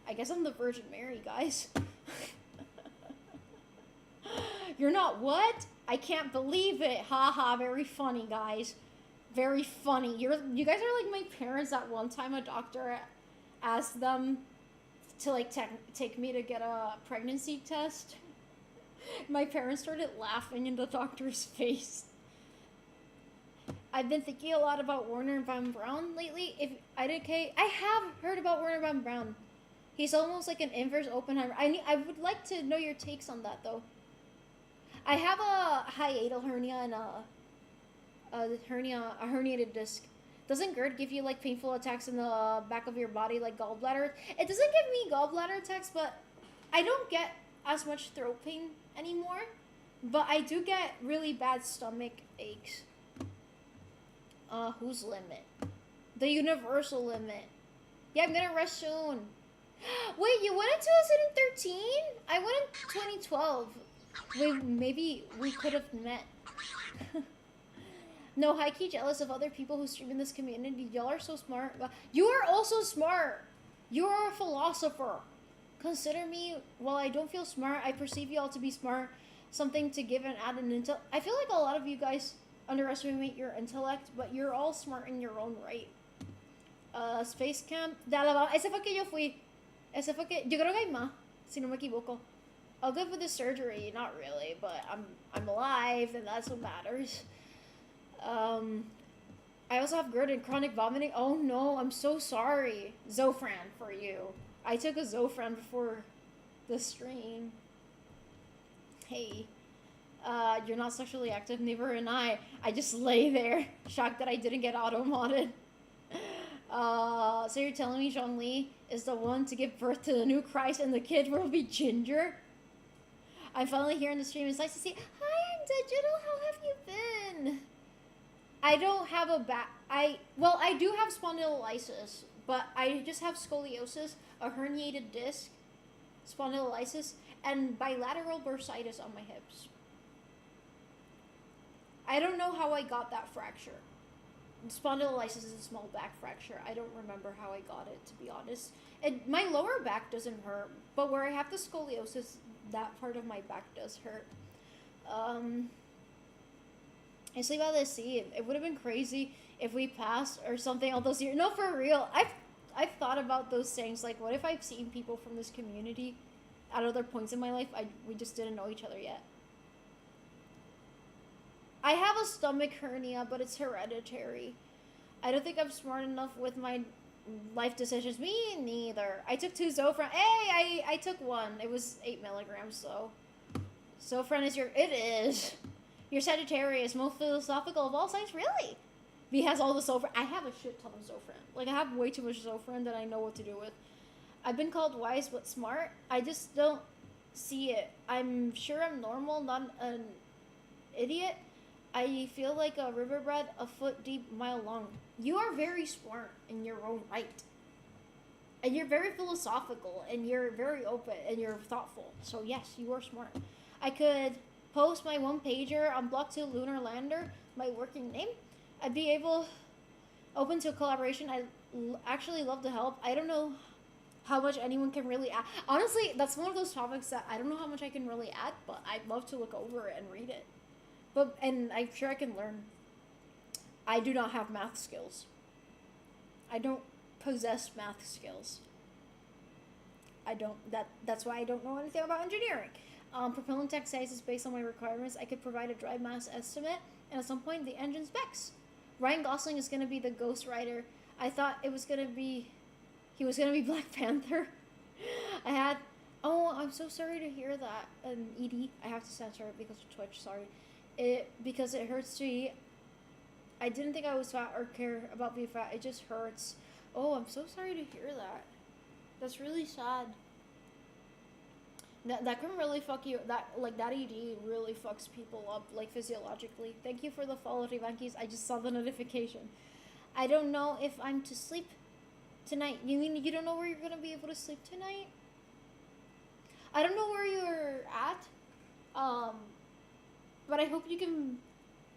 I guess I'm the Virgin Mary, guys. You're not what? I can't believe it. Haha, very funny, guys. Very funny. You guys are like my parents. At one time, a doctor asked them to, like, take me to get a pregnancy test. My parents started laughing in the doctor's face. I've been thinking a lot about Werner Von Braun lately. I have heard about Werner Von Braun. He's almost like an inverse Oppenheimer. I would like to know your takes on that, though. I have a hiatal hernia and a herniated disc. Doesn't GERD give you like painful attacks in the back of your body, like gallbladder? It doesn't give me gallbladder attacks, but I don't get as much throat pain anymore. But I do get really bad stomach aches. Whose limit? The universal limit. Yeah, I'm gonna rest soon. Wait, you went in 2013? I went in 2012. Wait, maybe we could have met. No, high-key jealous of other people who stream in this community. Y'all are so smart. You are also smart. You are a philosopher. Consider me, while I don't feel smart, I perceive y'all to be smart. Something to give and add an intel. I feel like a lot of you guys underestimate your intellect, but you're all smart in your own right. Space Camp de Alabama. Ese fue que yo fui. Ese fue que... Yo creo que hay más, si no me equivoco. I'll go for the surgery, not really, but I'm alive, and that's what matters. I also have GERD and chronic vomiting. Oh no, I'm so sorry. Zofran for you. I took a Zofran before the stream. Hey. You're not sexually active, neither am I. I just lay there, shocked that I didn't get auto-modded. So you're telling me Zhongli is the one to give birth to the new Christ and the kid will be Ginger? I'm finally here in the stream. It's nice to see. Hi, I'm Digital. How have you been? I don't have a I do have spondylolysis, but I just have scoliosis, a herniated disc, spondylolysis, and bilateral bursitis on my hips. I don't know how I got that fracture. Spondylolysis is a small back fracture. I don't remember how I got it, to be honest. My lower back doesn't hurt, but where I have the scoliosis, that part of my back does hurt. I sleep out of the sea. It would have been crazy if we passed or something all those years. No, for real. I've thought about those things. Like, what if I've seen people from this community at other points in my life? We just didn't know each other yet. I have a stomach hernia, but it's hereditary. I don't think I'm smart enough with my life decisions. Me neither. I took 2 Zofran. Hey, I took 1. It was 8 milligrams, so. Zofran is your. It is. Your Sagittarius, most philosophical of all signs. Really? V has all the Zofran. I have a shit ton of Zofran. Like, I have way too much Zofran that I know what to do with. I've been called wise but smart. I just don't see it. I'm sure I'm normal, not an idiot. I feel like a riverbed, a foot deep, mile long. You are very smart in your own right. And you're very philosophical, and you're very open, and you're thoughtful. So yes, you are smart. I could post my 1-pager on Block 2 Lunar Lander, my working name. I'd be open to collaboration. I actually love to help. I don't know how much anyone can really add. Honestly, that's one of those topics that I don't know how much I can really add, but I'd love to look over it and read it. And I'm sure I can learn. I do not have math skills. I don't possess math skills. That's why I don't know anything about engineering. Propellant tank size is based on my requirements. I could provide a drive mass estimate, and at some point the engine specs. Ryan Gosling is gonna be the Ghost Rider. I thought he was gonna be Black Panther. I'm so sorry to hear that. Edie, I have to censor it because of Twitch. Sorry, because it hurts to eat. I didn't think I was fat or care about being fat. It just hurts. Oh, I'm so sorry to hear that. That's really sad. That can really fuck you. That ED really fucks people up, like, physiologically. Thank you for the follow, Rivankies. I just saw the notification. I don't know if I'm to sleep tonight. You mean you don't know where you're gonna be able to sleep tonight? I don't know where you're at. But I hope you can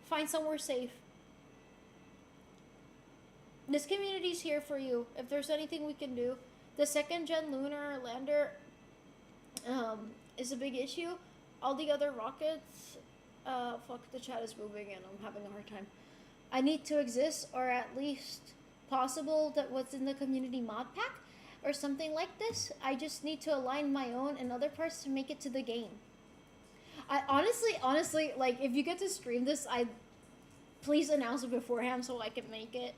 find somewhere safe. This community's here for you. If there's anything we can do. The 2nd-gen lunar lander is a big issue. All the other rockets, fuck, the chat is moving and I'm having a hard time. I need to exist, or at least possible that what's in the community mod pack or something like this. I just need to align my own and other parts to make it to the game. I honestly, like, if you get to stream this, please announce it beforehand so I can make it.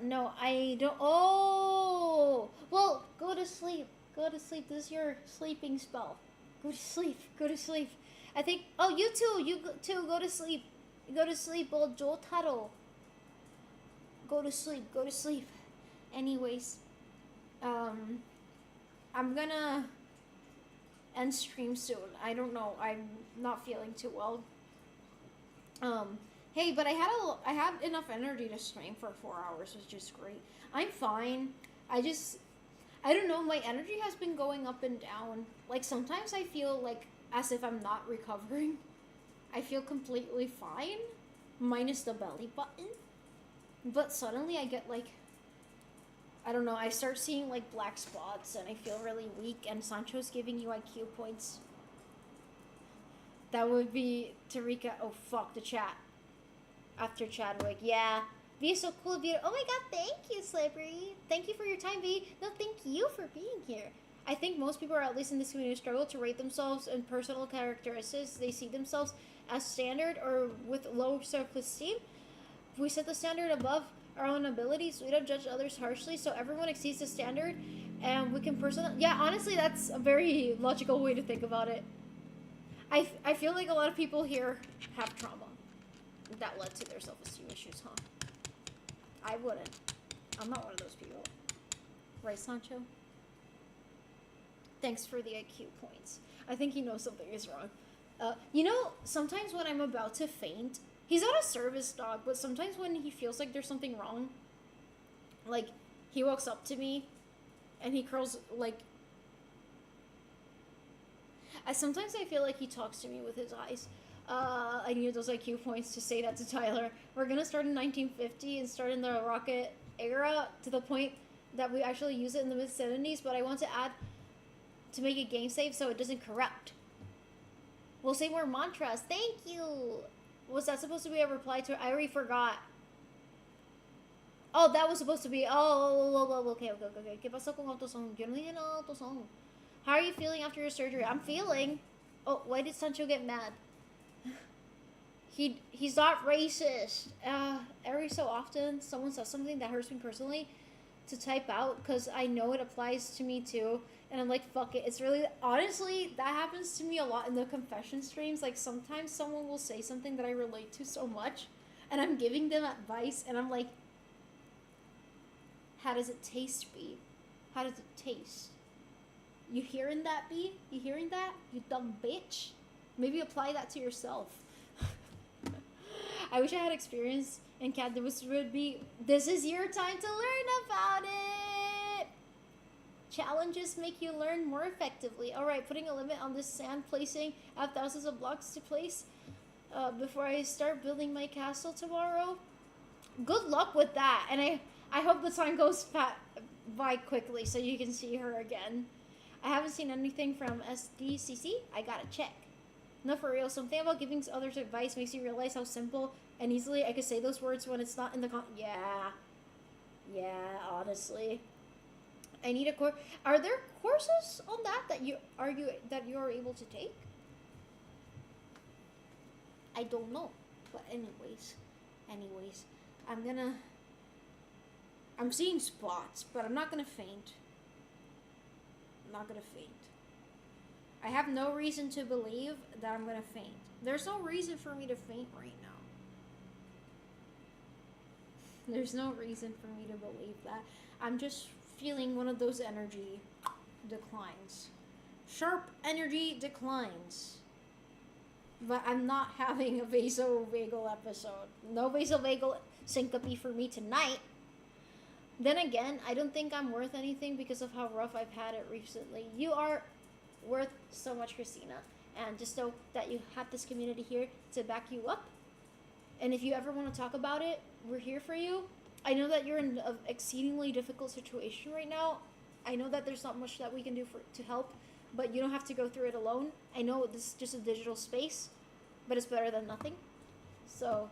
No, I don't. Oh, well, go to sleep. Go to sleep. This is your sleeping spell. Go to sleep. Go to sleep. I think. Oh, you too. You too. Go to sleep. Go to sleep. Oh, Jotaro. Go to sleep. Go to sleep. Anyways, I'm gonna end stream soon. I don't know. I'm not feeling too well. Hey, but I had enough energy to stream for 4 hours, which is great. I'm fine. I don't know, my energy has been going up and down. Like, sometimes I feel like as if I'm not recovering. I feel completely fine, minus the belly button. But suddenly I get, like, I don't know, I start seeing, like, black spots, and I feel really weak, and Sancho's giving you IQ points. That would be Tarika. Oh, fuck, the chat. After Chadwick, yeah. V is so cool, V. Oh my god, thank you, Slippery. Thank you for your time, V. No, thank you for being here. I think most people, or at least in this community, struggle to rate themselves in personal characteristics. They see themselves as standard or with low self-esteem. We set the standard above our own abilities. We don't judge others harshly, so everyone exceeds the standard, and we can Yeah, honestly, that's a very logical way to think about it. I feel like a lot of people here have trauma that led to their self-esteem issues, huh? I wouldn't. I'm not one of those people. Right, Sancho? Thanks for the IQ points. I think he knows something is wrong. You know, sometimes when I'm about to faint, he's not a service dog, but sometimes when he feels like there's something wrong, like, he walks up to me, and he curls, like... Sometimes I feel like he talks to me with his eyes. I need those IQ points to say that to Tyler. We're gonna start in 1950 and start in the rocket era to the point that we actually use it in the mid-70s, but I want to add to make it game safe so it doesn't corrupt. We'll say more mantras. Thank you! Was that supposed to be a reply to... I already forgot. Oh, that was supposed to be... Oh, okay. ¿Qué pasó con autosong? Yo no dije nada autosong. How are you feeling after your surgery? I'm feeling... Oh, why did Sancho get mad? He's not racist. Every so often, someone says something that hurts me personally, to type out because I know it applies to me too. And I'm like, fuck it. It's really, honestly, that happens to me a lot in the confession streams. Like, sometimes someone will say something that I relate to so much, and I'm giving them advice, and I'm like, how does it taste, B? How does it taste? You hearing that, B? You hearing that? You dumb bitch? Maybe apply that to yourself. I wish I had experience in CAD. This would be, this is your time to learn about it. Challenges make you learn more effectively. Alright, putting a limit on this sand placing. I have thousands of blocks to place before I start building my castle tomorrow. Good luck with that. And I hope the time goes by quickly so you can see her again. I haven't seen anything from SDCC. I gotta check. No, for real. Something about giving others advice makes you realize how simple and easily I could say those words when it's not in the Yeah, honestly. I need a course. Are there courses on that you are able to take? I don't know. But anyways, I'm seeing spots, but I'm not gonna faint. I have no reason to believe that I'm gonna faint. There's no reason for me to faint right now. There's no reason for me to believe that. I'm just feeling one of those energy declines. Sharp energy declines. But I'm not having a vasovagal episode. No vasovagal syncope for me tonight. Then again, I don't think I'm worth anything because of how rough I've had it recently. You are worth so much, Christina. And just know that you have this community here to back you up. And if you ever want to talk about it, we're here for you. I know that you're in an exceedingly difficult situation right now. I know that there's not much that we can do to help, but you don't have to go through it alone. I know this is just a digital space, but it's better than nothing. So,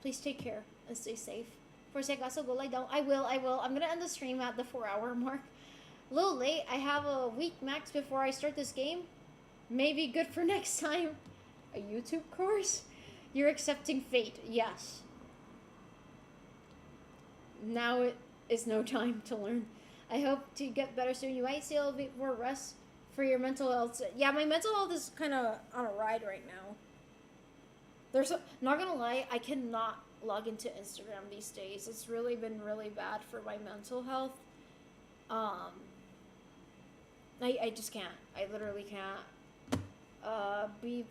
please take care and stay safe. For si acaso, go lie down. I will. I'm gonna end the stream at the 4-hour mark. A little late. I have a week max before I start this game. Maybe good for next time. A YouTube course? You're accepting fate. Yes. Now it is no time to learn. I hope to get better soon. You might still be more rest for your mental health. Yeah, my mental health is kind of on a ride right now. Not gonna lie, I cannot log into Instagram these days. It's really been really bad for my mental health. I just can't. I literally can't.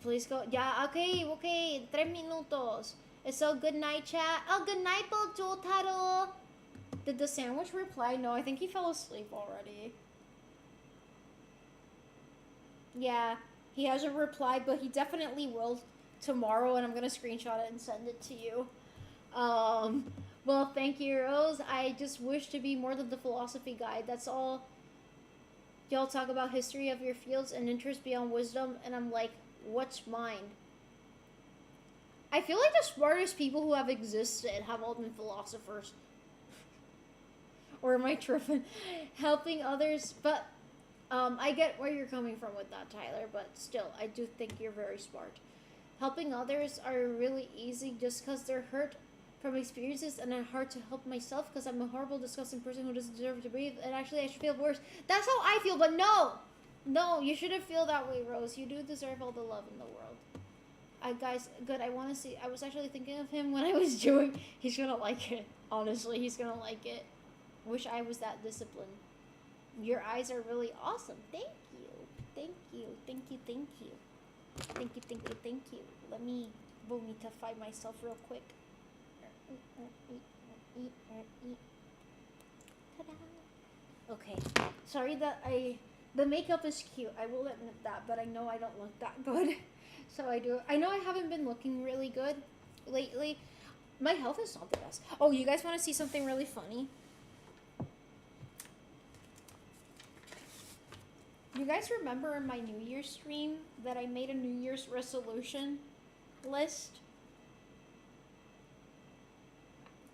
Please go. Yeah, okay. 3 minutos. So good night, chat. Oh, good night, Jotaro. Did the sandwich reply? No, I think he fell asleep already. Yeah, he hasn't replied, but he definitely will tomorrow, and I'm gonna screenshot it and send it to you. Well, thank you, Rose. I just wish to be more than the philosophy guide. That's all. Y'all talk about history of your fields and interest beyond wisdom, and I'm like, what's mine? I feel like the smartest people who have existed have all been philosophers. Or am I tripping? Helping others, but I get where you're coming from with that, Tyler, but still, I do think you're very smart. Helping others are really easy just because they're hurt from experiences, and it's hard to help myself because I'm a horrible, disgusting person who doesn't deserve to breathe, and actually I should feel worse. That's how I feel, but no, you shouldn't feel that way, Rose. You do deserve all the love in the world. Guys, good, I want to see. I was actually thinking of him when I was doing. He's gonna like it. Honestly, he's gonna like it. Wish I was that disciplined. Your eyes are really awesome. Thank you. Let me vomitify myself real quick. Ta-da. Okay. Sorry that the makeup is cute. I will admit that, but I know I don't look that good. So I know I haven't been looking really good lately. My health is not the best. Oh, you guys want to see something really funny? You guys remember in my New Year's stream that I made a New Year's resolution list?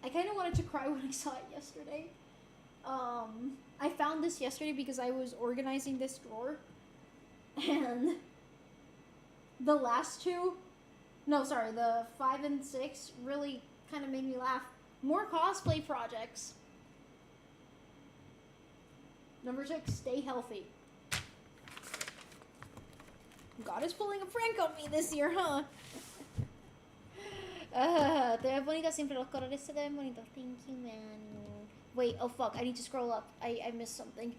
I kind of wanted to cry when I saw it yesterday. I found this yesterday because I was organizing this drawer. And the last two, the 5 and 6 really kind of made me laugh. More cosplay projects. Number 6, stay healthy. God is pulling a prank on me this year, huh? Te ves bonita siempre. Los colores se te ven bonitos. Thank you, man. Wait, oh fuck. I need to scroll up. I missed something.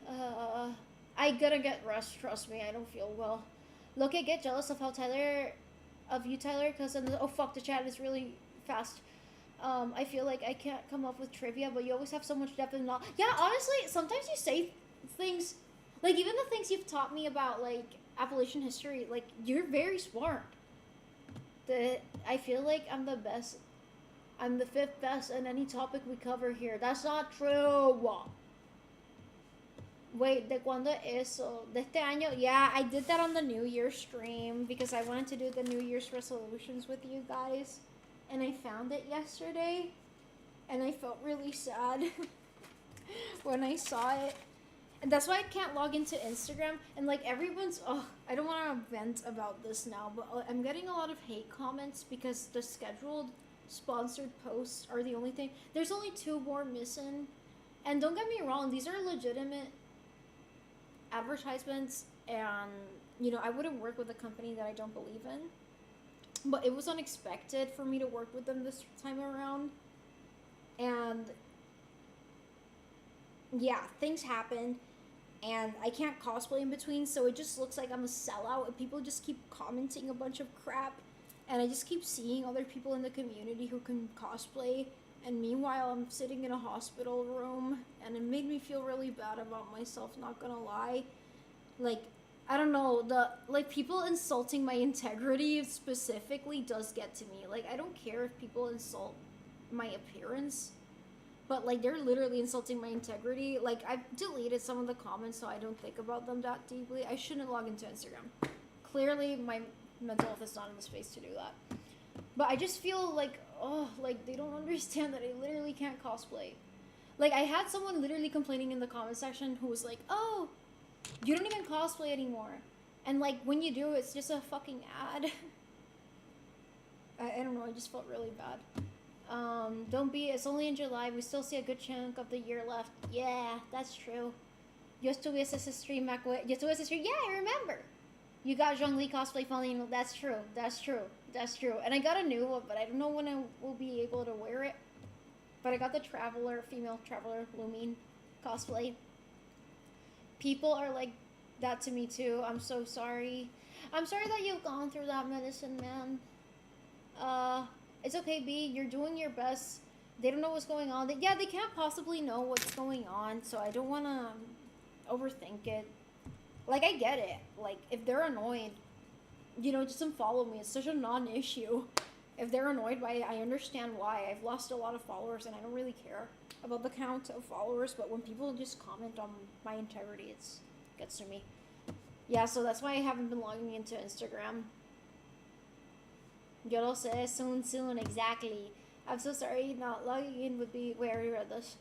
I gotta get rest. Trust me, I don't feel well. Look, I get jealous of how you, Tyler, because oh fuck, the chat is really fast. I feel like I can't come up with trivia, but you always have so much depth and knowledge. Yeah, honestly, sometimes you say things, like even the things you've taught me about, like Appalachian history, like you're very smart. I feel like I'm the best. I'm the 5th best in any topic we cover here. That's not true. Wait, ¿de cuándo eso? ¿De este año? Yeah, I did that on the New Year's stream because I wanted to do the New Year's resolutions with you guys. And I found it yesterday. And I felt really sad when I saw it. And that's why I can't log into Instagram. And like everyone's, I don't want to vent about this now, but I'm getting a lot of hate comments because the scheduled sponsored posts are the only thing. There's only 2 more missing. And don't get me wrong, these are legitimate advertisements, and you know, I wouldn't work with a company that I don't believe in, but it was unexpected for me to work with them this time around. And yeah, things happened and I can't cosplay in between, so it just looks like I'm a sellout and people just keep commenting a bunch of crap, and I just keep seeing other people in the community who can cosplay, and meanwhile I'm sitting in a hospital room, and it made me feel really bad about myself, not gonna lie. Like, I don't know, people insulting my integrity specifically does get to me. Like, I don't care if people insult my appearance, but like they're literally insulting my integrity. Like, I've deleted some of the comments so I don't think about them that deeply. I shouldn't log into Instagram. Clearly my mental health is not in the space to do that. But I just feel like, like they don't understand that I literally can't cosplay. Like, I had someone literally complaining in the comment section who was like, oh, you don't even cosplay anymore. And like, when you do, it's just a fucking ad. I don't know, I just felt really bad. It's only in July, we still see a good chunk of the year left. Yeah, that's true. Yo estuve ese stream, yeah, I remember. You got Zhongli cosplay following. That's true. And I got a new one, but I don't know when I will be able to wear it. But I got the female traveler, Lumine cosplay. People are like that to me too. I'm so sorry. I'm sorry that you've gone through that, medicine man. It's okay, B. You're doing your best. They don't know what's going on. They can't possibly know what's going on, so I don't want to overthink it. Like, I get it. Like, if they're annoyed, you know, just unfollow me. It's such a non-issue. If they're annoyed by it, I understand why. I've lost a lot of followers, and I don't really care about the count of followers, but when people just comment on my integrity, it gets to me. Yeah, so that's why I haven't been logging into Instagram. Yo lo sé, soon, exactly. I'm so sorry, not logging in would be where I read this.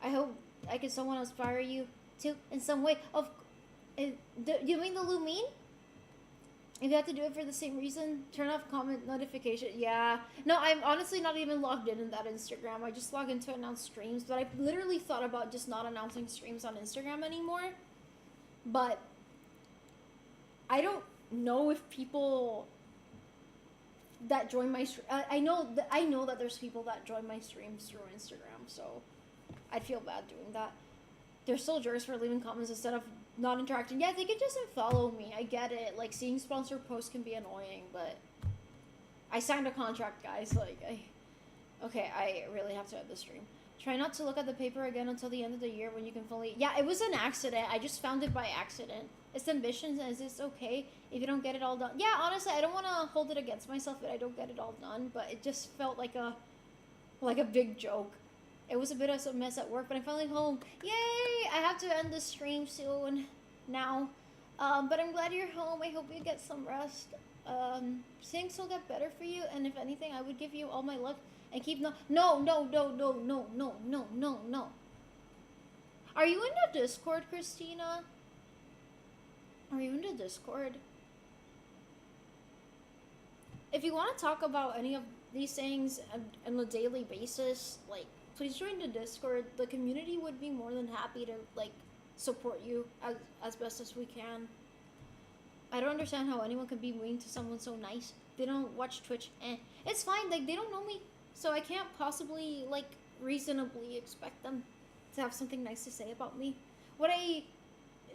I hope I can someone inspire you to, in some way. You mean the Lumine? If you have to do it for the same reason, turn off comment notification. Yeah. No, I'm honestly not even logged in that Instagram. I just log in to announce streams, but I literally thought about just not announcing streams on Instagram anymore. But I don't know if people that join my I know that there's people that join my streams through Instagram, so I'd feel bad doing that. They're still jerks for leaving comments instead of not interacting. Yeah, they could just unfollow me. I get it. Like, seeing sponsored posts can be annoying, but I signed a contract, guys. Like, I really have to end the stream. Try not to look at the paper again until the end of the year when you can fully... Yeah, it was an accident. I just found it by accident. It's ambitions, and is this okay if you don't get it all done? Yeah, honestly, I don't want to hold it against myself that I don't get it all done, but it just felt like a big joke. It was a bit of a mess at work, but I'm finally home. Yay! I have to end the stream soon now. But I'm glad you're home. I hope you get some rest. Things will get better for you, and if anything, I would give you all my luck and keep no. Are you in the Discord, Christina? Are you in the Discord? If you want to talk about any of these things on a daily basis, like, please join the Discord. The community would be more than happy to like support you as best as we can. I don't understand how anyone can be mean to someone so nice. They don't watch Twitch. It's fine. Like, they don't know me, so I can't possibly like reasonably expect them to have something nice to say about me. What I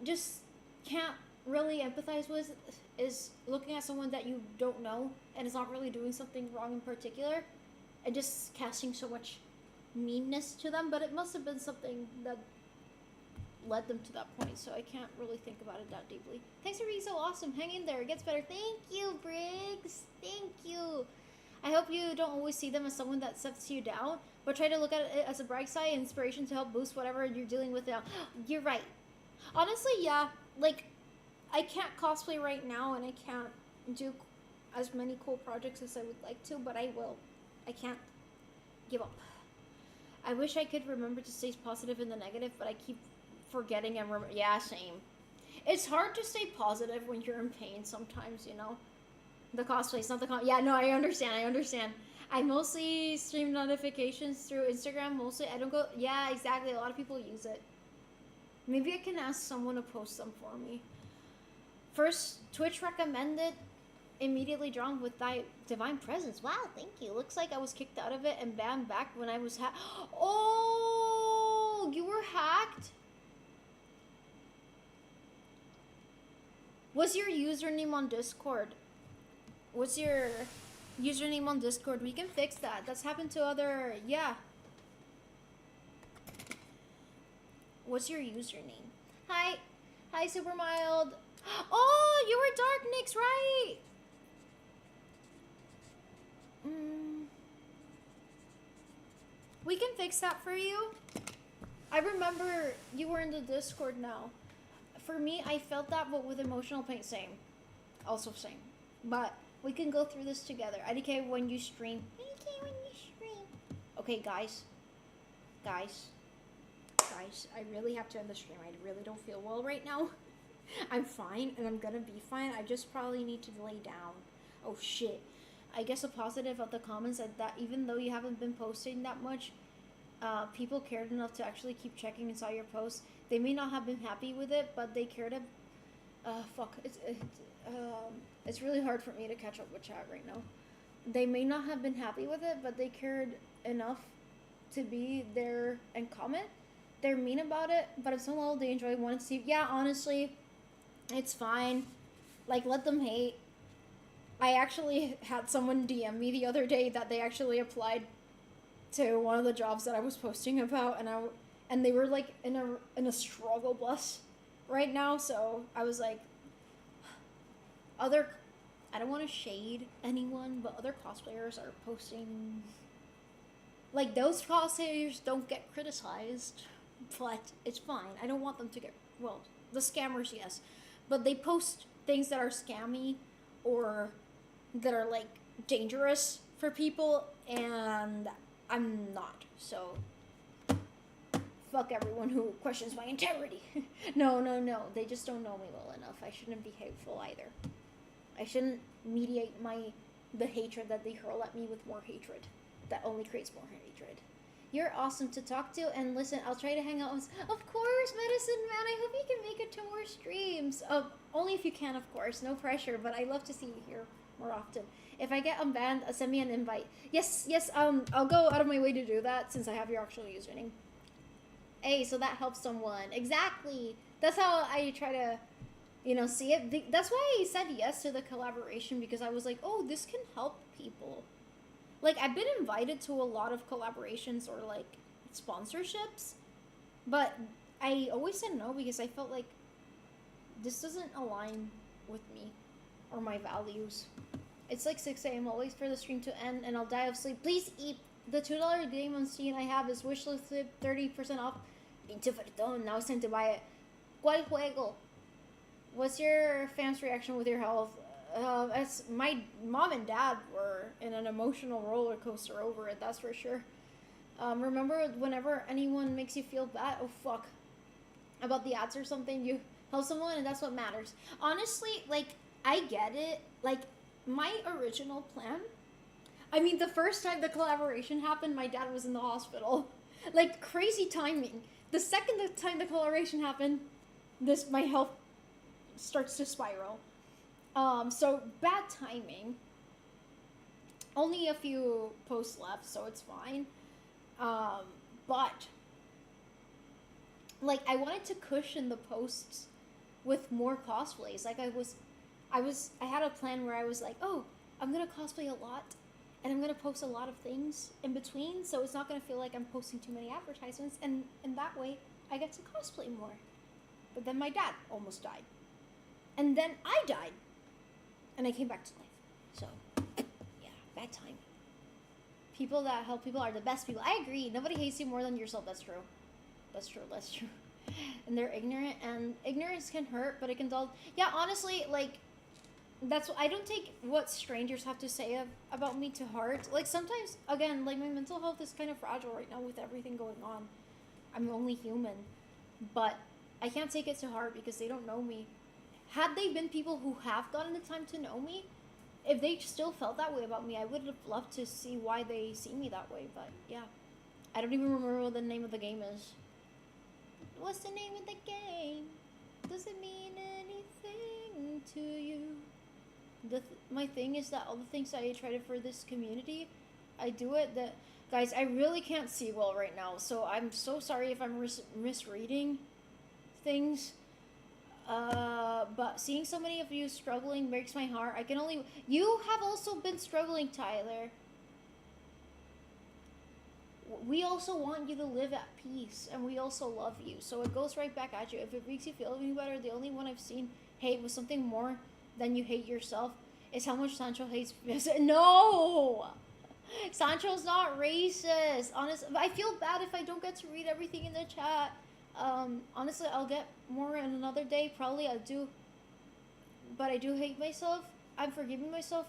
just can't really empathize with is looking at someone that you don't know and is not really doing something wrong in particular, and just casting so much meanness to them. But it must have been something that led them to that point, so I can't really think about it that deeply. Thanks for being so awesome. Hang in there. It gets better. Thank you, Briggs. Thank you. I hope you don't always see them as someone that sets you down, but try to look at it as a bright side, inspiration to help boost whatever you're dealing with now. You're right. Honestly, yeah. Like, I can't cosplay right now, and I can't do as many cool projects as I would like to, but I will. I can't give up. I wish I could remember to stay positive in the negative, but I keep forgetting and yeah, same. It's hard to stay positive when you're in pain sometimes, you know. The cosplay's not the yeah, no, I understand. I mostly stream notifications through Instagram. Mostly, I don't go. Yeah, exactly. A lot of people use it. Maybe I can ask someone to post them for me. First, Twitch recommended immediately drawn with divine presence. Wow, thank you. Looks like I was kicked out of it and banned back when I was Oh, you were hacked? What's your username on Discord? What's your username on Discord? We can fix that. That's happened to other... Yeah. What's your username? Hi. Hi, Super Mild. Oh, you were Dark Nyx, right? We can fix that for you. I remember you were in the Discord now. For me, I felt that, but with emotional pain, same. Also same. But we can go through this together. IDK when you stream. IDK when you stream. Okay, guys. Guys, I really have to end the stream. I really don't feel well right now. I'm fine, and I'm gonna be fine. I just probably need to lay down. Oh, shit. I guess a positive of the comments is that even though you haven't been posting that much, people cared enough to actually keep checking and saw your posts. They may not have been happy with it, but they cared. Fuck. It's really hard for me to catch up with chat right now. They may not have been happy with it, but they cared enough to be there and comment. They're mean about it, but at some level they enjoy wanting to see. Yeah, honestly, it's fine. Like, let them hate. I actually had someone DM me the other day that they actually applied to one of the jobs that I was posting about, and they were like in a struggle bus right now. So I was like, I don't want to shade anyone, but other cosplayers are posting. Like, those cosplayers don't get criticized, but it's fine. I don't want them to get, well, the scammers, yes, but they post things that are scammy or that are like dangerous for people, and I'm not. So fuck everyone who questions my integrity. No. They just don't know me well enough. I shouldn't be hateful either. I shouldn't mediate the hatred that they hurl at me with more hatred. That only creates more hatred. You're awesome to talk to, and listen, I'll try to hang out with... Of course, Medicine Man, I hope you can make it to more streams. Only if you can, of course, no pressure, but I love to see you here more often. If I get unbanned, send me an invite. Yes, I'll go out of my way to do that since I have your actual username. Hey, so that helps someone. Exactly. That's how I try to, see it. That's why I said yes to the collaboration, because I was like, oh, this can help people. Like, I've been invited to a lot of collaborations or, like, sponsorships, but I always said no because I felt like this doesn't align with me or my values. It's like 6 a.m. I'll wait for the stream to end and I'll die of sleep. Please eat. The $2 game on Steam I have is wishlist 30% off. Pinche fartón. Now it's time to buy it. ¿Cuál juego? What's your fans' reaction with your health? As my mom and dad were in an emotional roller coaster over it, that's for sure. Remember, whenever anyone makes you feel bad, oh fuck, about the ads or something, you help someone and that's what matters. Honestly, like, I get it. Like, my original plan, I mean, the first time the collaboration happened, my dad was in the hospital. Like, crazy timing. The second the time the coloration happened, my health starts to spiral. So bad timing. Only a few posts left, so it's fine. But like, I wanted to cushion the posts with more cosplays. Like, I had a plan where I was like, oh, I'm gonna cosplay a lot, and I'm gonna post a lot of things in between, so it's not gonna feel like I'm posting too many advertisements, and that way I get to cosplay more. But then my dad almost died, and then I died, and I came back to life. So yeah, bad time. People that help people are the best people. I agree. Nobody hates you more than yourself. That's true. That's true. That's true. And they're ignorant, and ignorance can hurt, but it can dull. Yeah, honestly, like, I don't take what strangers have to say about me to heart. Like, sometimes, again, like, my mental health is kind of fragile right now with everything going on. I'm only human, but I can't take it to heart because they don't know me. Had they been people who have gotten the time to know me, if they still felt that way about me, I would have loved to see why they see me that way. But yeah, I don't even remember what the name of the game is. What's the name of the game? Does it mean anything to you? My thing is that all the things I try to for this community, I do it. Guys, I really can't see well right now, so I'm so sorry if I'm misreading things. But seeing so many of you struggling breaks my heart. You have also been struggling, Tyler. We also want you to live at peace, and we also love you. So it goes right back at you. If it makes you feel any better, the only one I've seen hate with something more than you hate yourself is how much Sancho hates. No! Sancho's not racist. Honestly, I feel bad if I don't get to read everything in the chat. Honestly, I'll get more in another day. Probably I do. But I do hate myself. I'm forgiving myself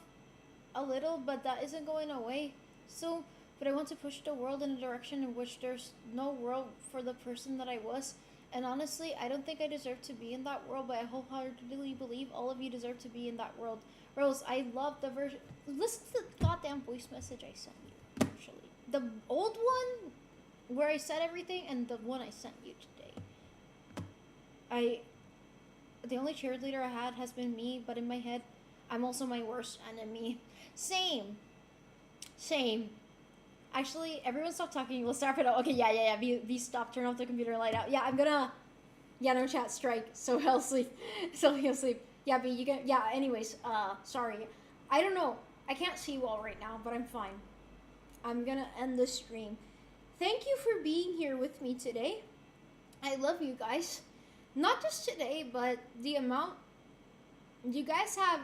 a little, but that isn't going away. So, but I want to push the world in a direction in which there's no world for the person that I was. And honestly, I don't think I deserve to be in that world, but I wholeheartedly believe all of you deserve to be in that world. Rose, I love the version. Listen to the goddamn voice message I sent you, actually. The old one, where I said everything, and the one I sent you today. The only cheerleader I had has been me, but in my head, I'm also my worst enemy. Same. Actually, everyone stop talking. We'll start it out. Okay, yeah. V, stop. Turn off the computer light out. Yeah, I'm gonna... Yeah, no chat, strike. So he'll sleep. Yeah, V, you can... Yeah, anyways, sorry. I don't know. I can't see well right now, but I'm fine. I'm gonna end the stream. Thank you for being here with me today. I love you guys. Not just today, but the amount... You guys have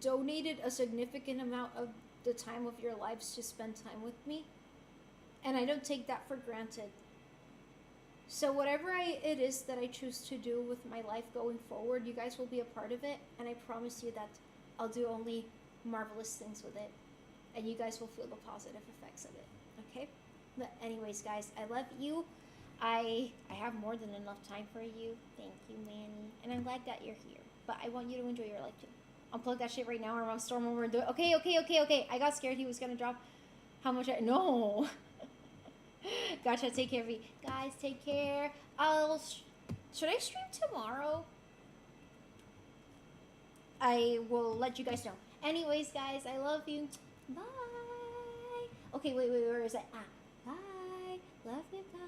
donated a significant amount of the time of your lives to spend time with me, and I don't take that for granted. So whatever it is that I choose to do with my life going forward, you guys will be a part of it, and I promise you that I'll do only marvelous things with it, and you guys will feel the positive effects of it. Okay? But anyways, guys, I love you. I have more than enough time for you. Thank you, Manny, and I'm glad that you're here. But I want you to enjoy your life too. Unplug that shit right now, or I'm gonna storm over and do it. Okay. I got scared he was gonna drop how much no. Gotcha, take care of you. Guys, take care. Should I stream tomorrow? I will let you guys know. Anyways, guys, I love you. Bye. Okay, wait, where is it? Bye. Love you, guys.